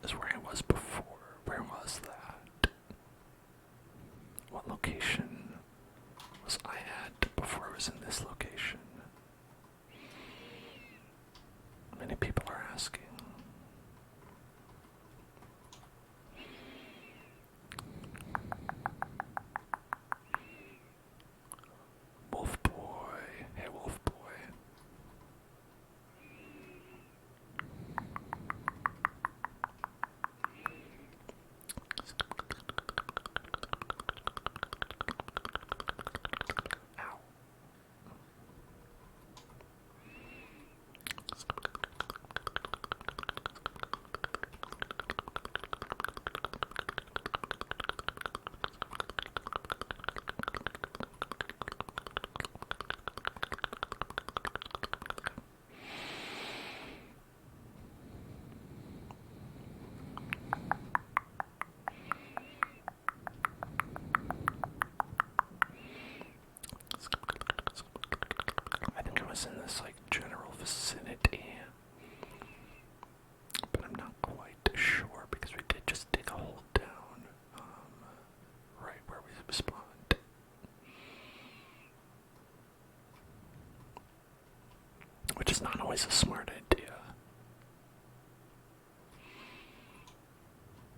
S1: is where I was before. Where was that? What location was I at before I was in this location? Many people are asking. Wolf boy. Hey, wolf boy. Ow. I think I was in this like general vicinity, but I'm not quite sure because we did just dig a hole down right where we spawned. Which is not always a smart idea.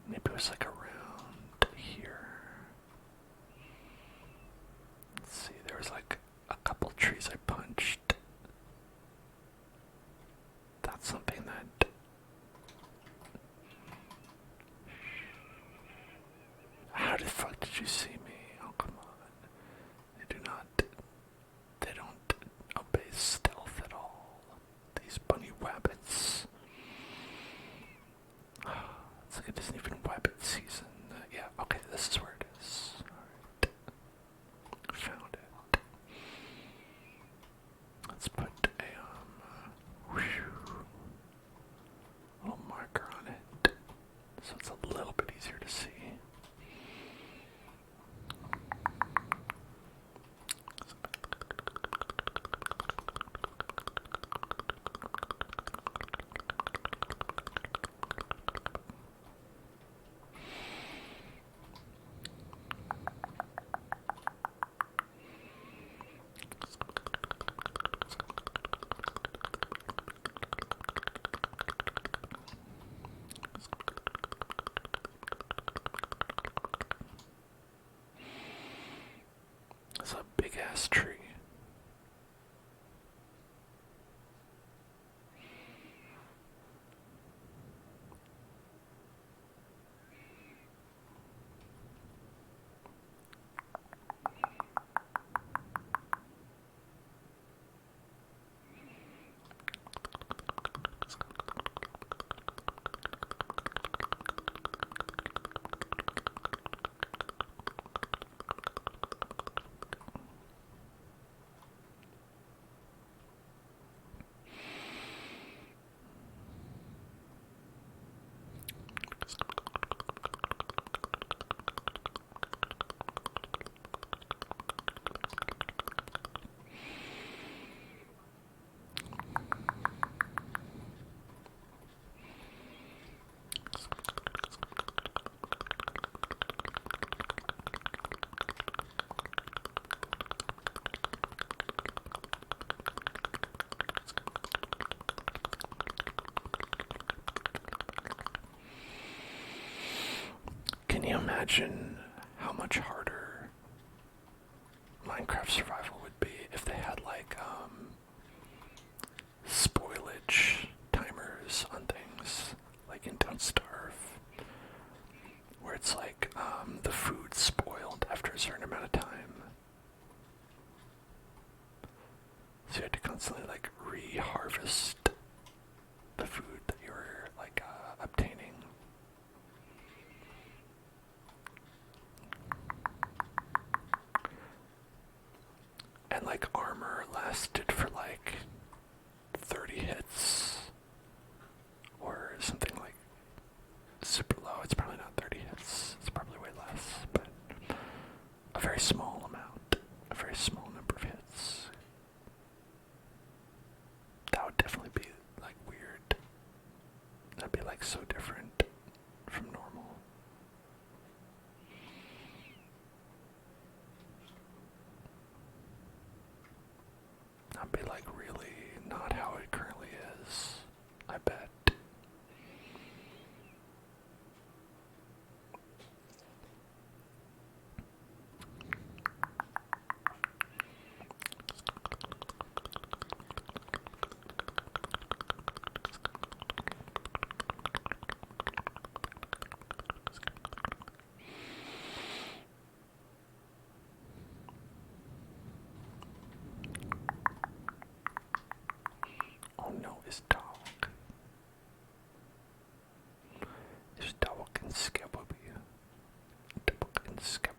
S1: Maybe it was like around here. Let's see, there was like a couple trees I punched. That's something that... How the fuck did you see me? Oh, come on. They don't obey stealth at all. These bunny wabbits. It's like it isn't even wabbit season. Yeah, okay, this is where it is. Alright. Found it. Let's put a little marker on it so it's a little bit easier to see. It's a big ass tree. Can you imagine how much harder Minecraft survival would be if they had like spoilage timers on things like in Don't Starve, where it's like the food's spoiled after a certain amount of time. you had to constantly like re-harvest the food that you were like obtaining. And like armor lasted for like 30 hits or something like super low. It's probably not 30 hits. It's probably way less, but a very small amount, a very small number of hits. That would definitely be like weird. That'd be like so different from normal. That'd be like really not how it currently is, I bet. Oh no, his dog. His dog can scabby. Dog can scabby.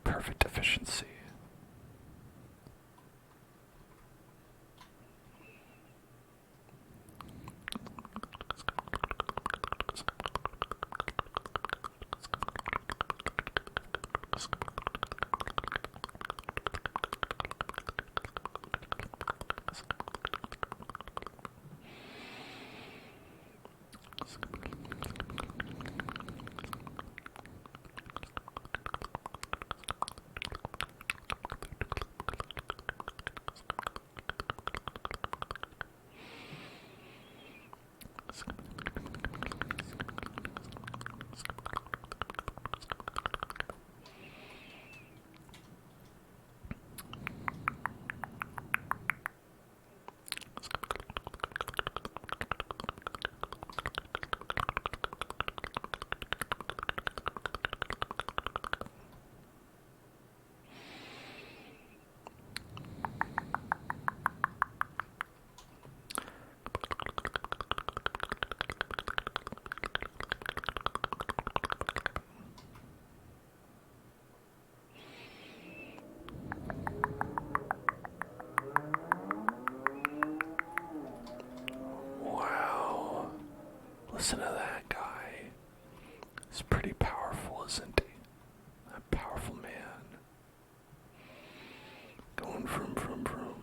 S1: Perfect efficiency. Wow. Listen to that guy. He's pretty powerful, isn't he? A powerful man. Going vroom, vroom, vroom.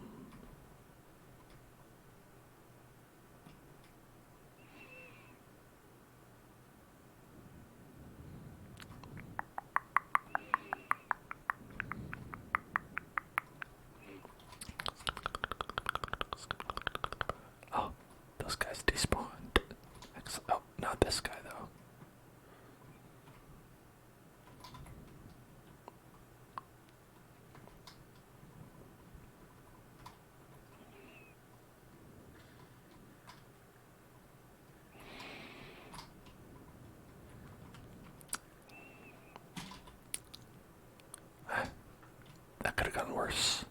S1: Oh, those guys despawned. Excellent. Oh, not this guy though. That could have gotten worse.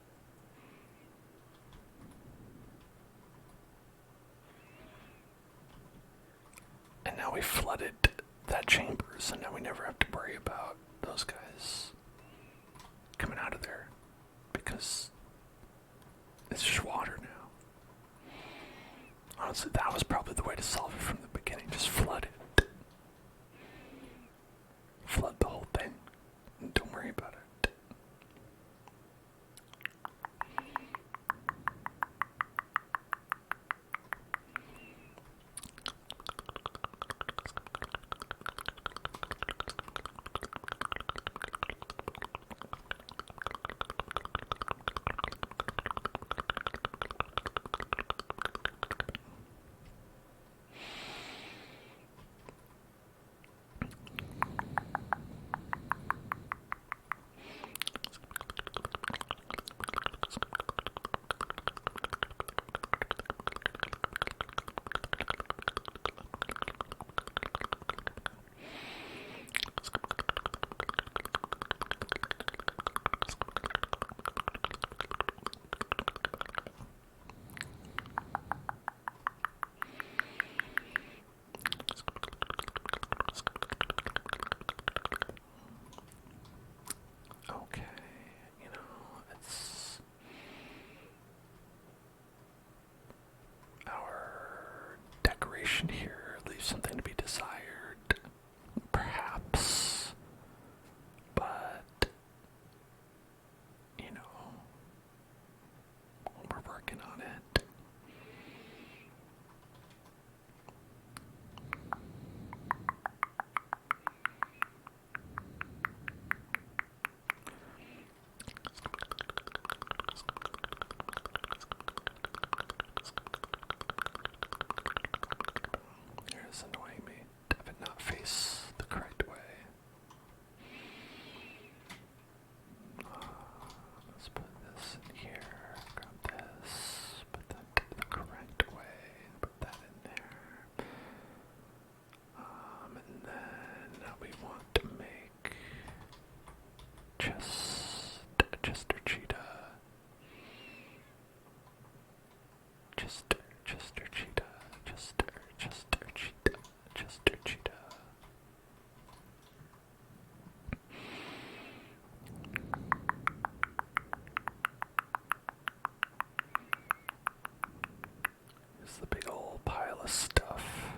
S1: And now we flooded that chamber, so now we never have to worry about those guys coming out of there. Because it's just water now. Honestly, that was probably the way to solve it from the beginning. Just flood it. Flood the whole thing. And don't worry about it. animation here leaves something to be desired, perhaps, but, you know, we're working on it. It's annoying me to have it not face the correct way. Let's put this in here, grab this, put that the correct way, put that in there. And then we want to make Chester Cheetah. Chester Cheetah. Chester Cheetah. Here's the big old pile of stuff.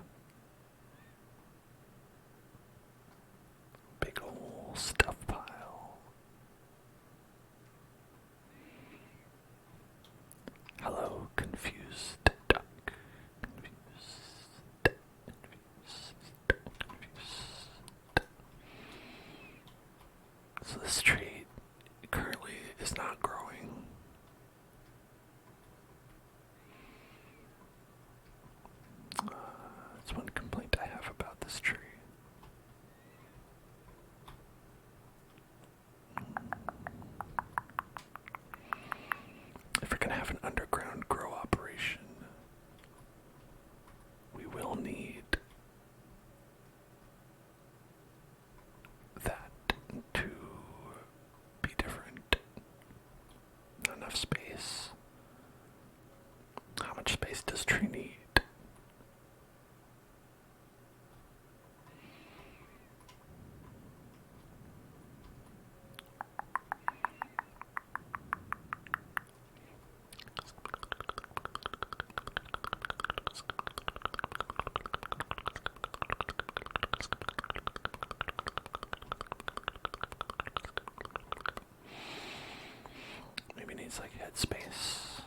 S1: Big old stuff pile. Hello, confused duck. So this tree currently is not growing. That's one complaint I have about this tree. If we're going to have an underground grow operation, we will need that to be different. Not enough space. How much space does tree need? Maybe it needs like headspace.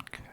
S1: Okay.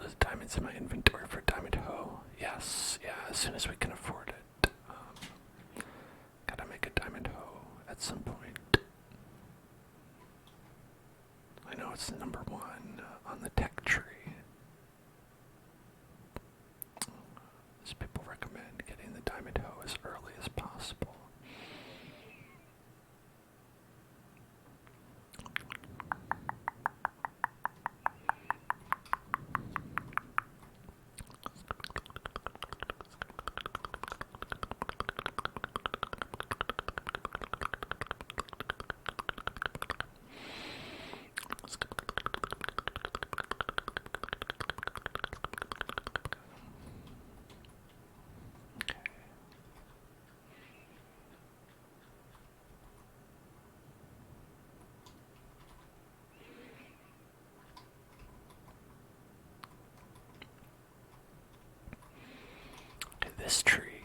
S1: Those diamonds in my inventory for diamond hoe. Yes, yeah, as soon as we can afford it. Gotta make a diamond hoe at some point. I know it's number one on the tech tree. As people recommend getting the diamond hoe as early as possible. This tree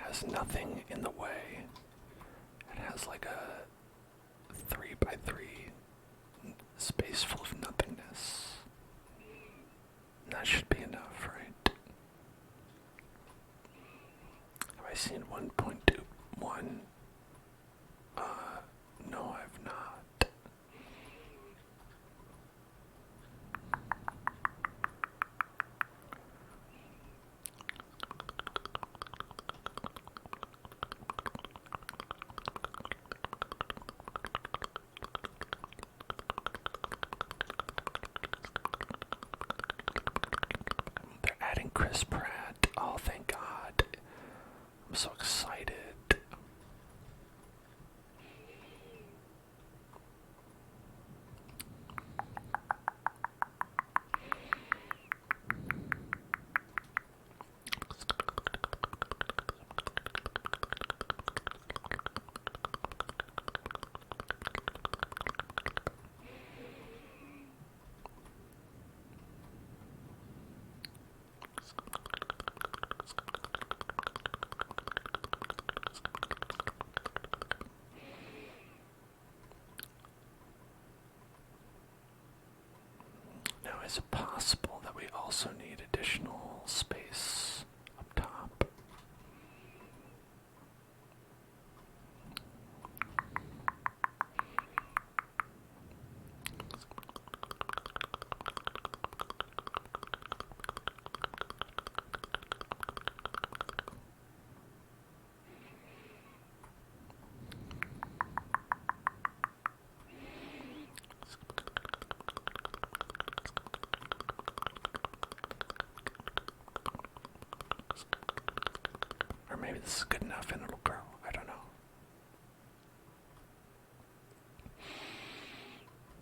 S1: has nothing in the way. It has like a 3x3 space full of nothingness. That should be enough, right? Have I seen 1.21? No, I've not. Chris Pratt. Oh, thank God. I'm so excited. Now, is it possible that we also need additional space up top? Or maybe this is good enough and it'll grow. I don't know.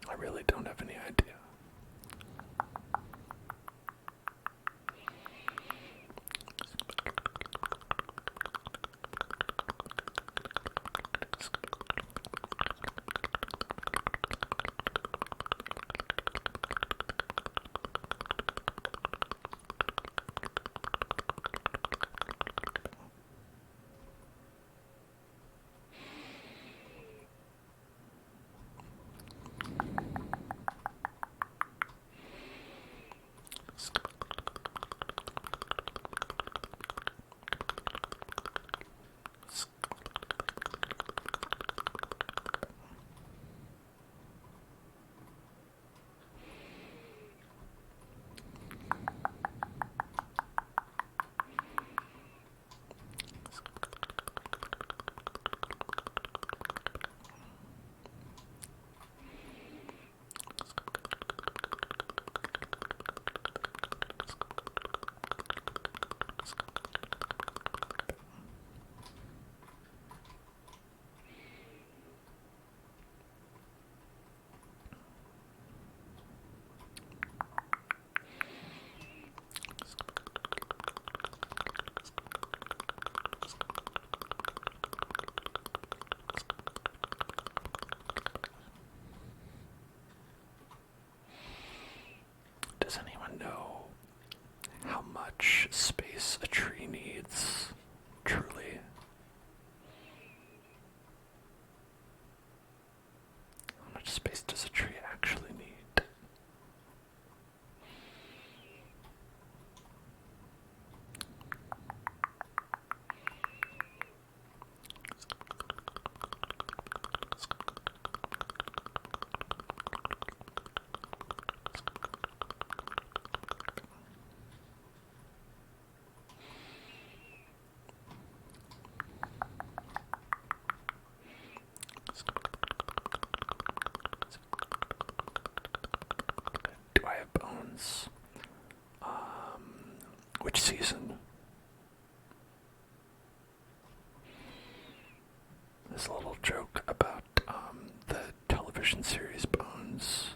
S1: I really don't have any idea. Does anyone know how much space a tree needs, truly? How much space does a tree actually need? Do I have bones? Which season? There's a little joke about the television series Bones.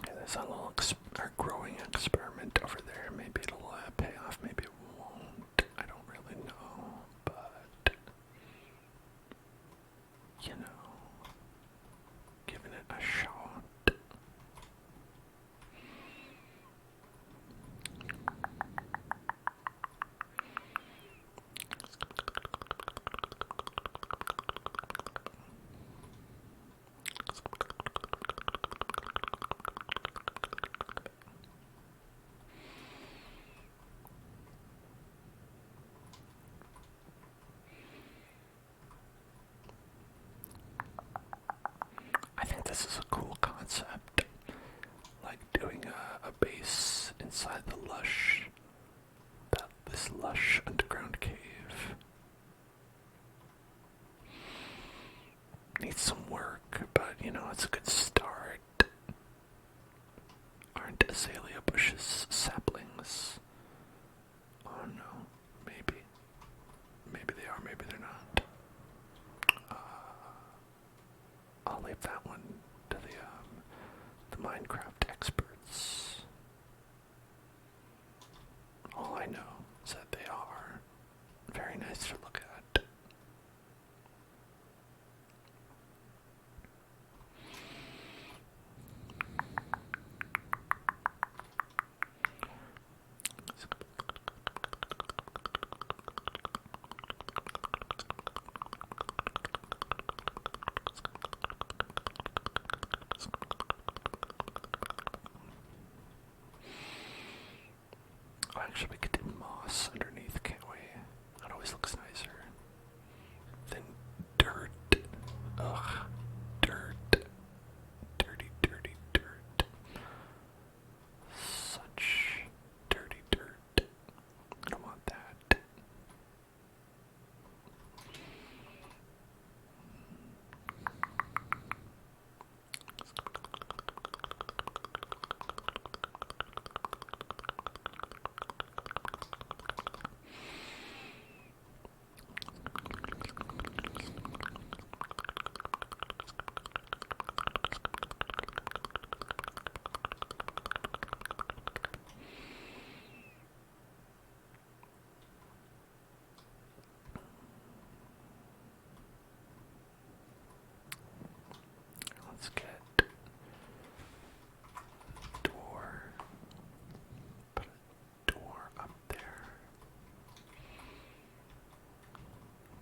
S1: There's a little growing experiment over there. Maybe it'll pay off, maybe it won't. I don't really know, but you know, giving it a shot. Needs some work, but you know, it's a good start. Aren't azalea bushes saplings? Oh no, maybe. Maybe they are, maybe they're not. I'll leave that one to the Minecraft experts. All I know is that they are very nice to look at. Oh, actually, we could do moss underneath, can't we? That always looks nicer than dirt. Ugh, dirt. Dirty, dirty dirt. Such dirty dirt. I don't want that. Let's get door. Put a door up there.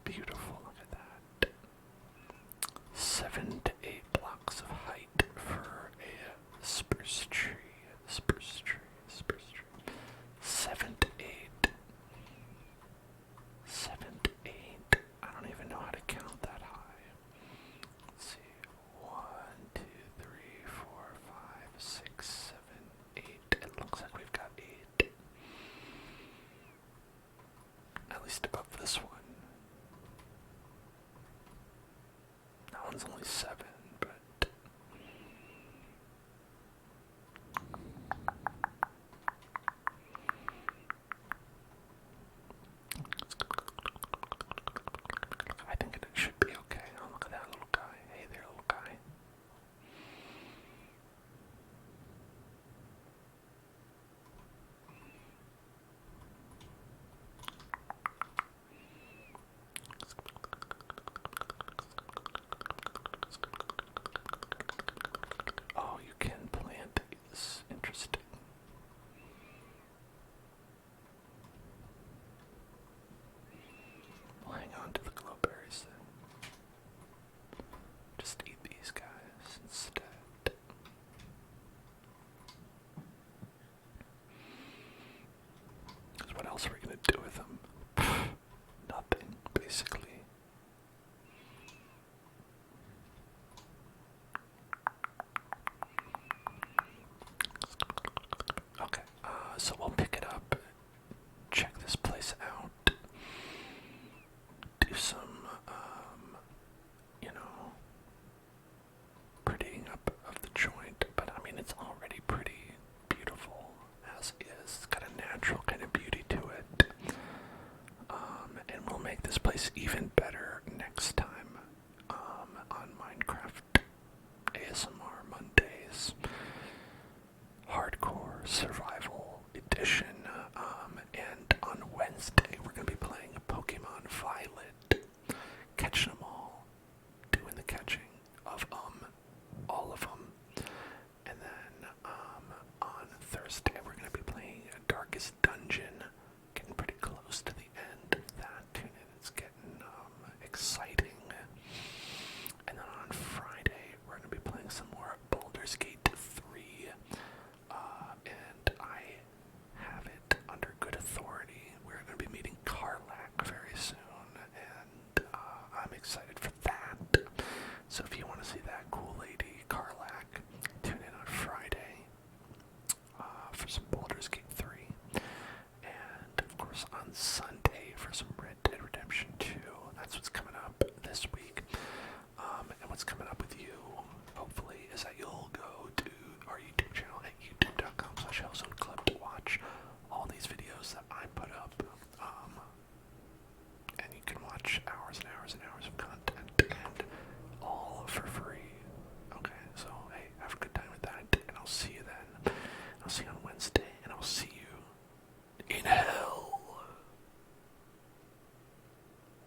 S1: Beautiful, look at that. 7 to 8 blocks of height for a spruce tree. Spruce tree, spruce tree. 7 to 8. 7 to 8. I don't even know how to count that high. Let's see. 1, 2, 3, 4, 5, 6, 7, 8. It looks like we've got 8. At least above this one. That one's only 7, but I think it should be okay. Oh, look at that little guy. Hey there, little guy. Oh, you can plant these. Interesting. We'll hang on to the glowberries then. Just eat these guys instead. Because what else are we going to do with them? Nothing, basically. Okay, so we'll pick it up, check this place out, do some, you know, prettying up of the joint, but I mean, it's already pretty beautiful as is. It's got a natural kind of beauty to it, and we'll make this place even better next time, on Minecraft ASMR Mondays. Hardcore Survival Edition, and on Wednesday we're going to be playing Pokemon Violet, catching them all, doing the catching of all of them, and then on Thursday we're going to be playing Darkest Dungeon, getting pretty close to the end of that. Tune in, it's getting exciting. And then on Friday we're going to be playing some more Baldur's Gate 3. And I have it under good authority. We're going to be meeting Karlak very soon, and I'm excited for that. So if you want to see that cool lady, Karlak, tune in on Friday for some Baldur's Gate 3. And of course on Sunday for some Red Dead Redemption 2. That's what's coming up this week. And what's what's coming up with you, hopefully, is that you'll go to our YouTube channel at youtube.com/hellzone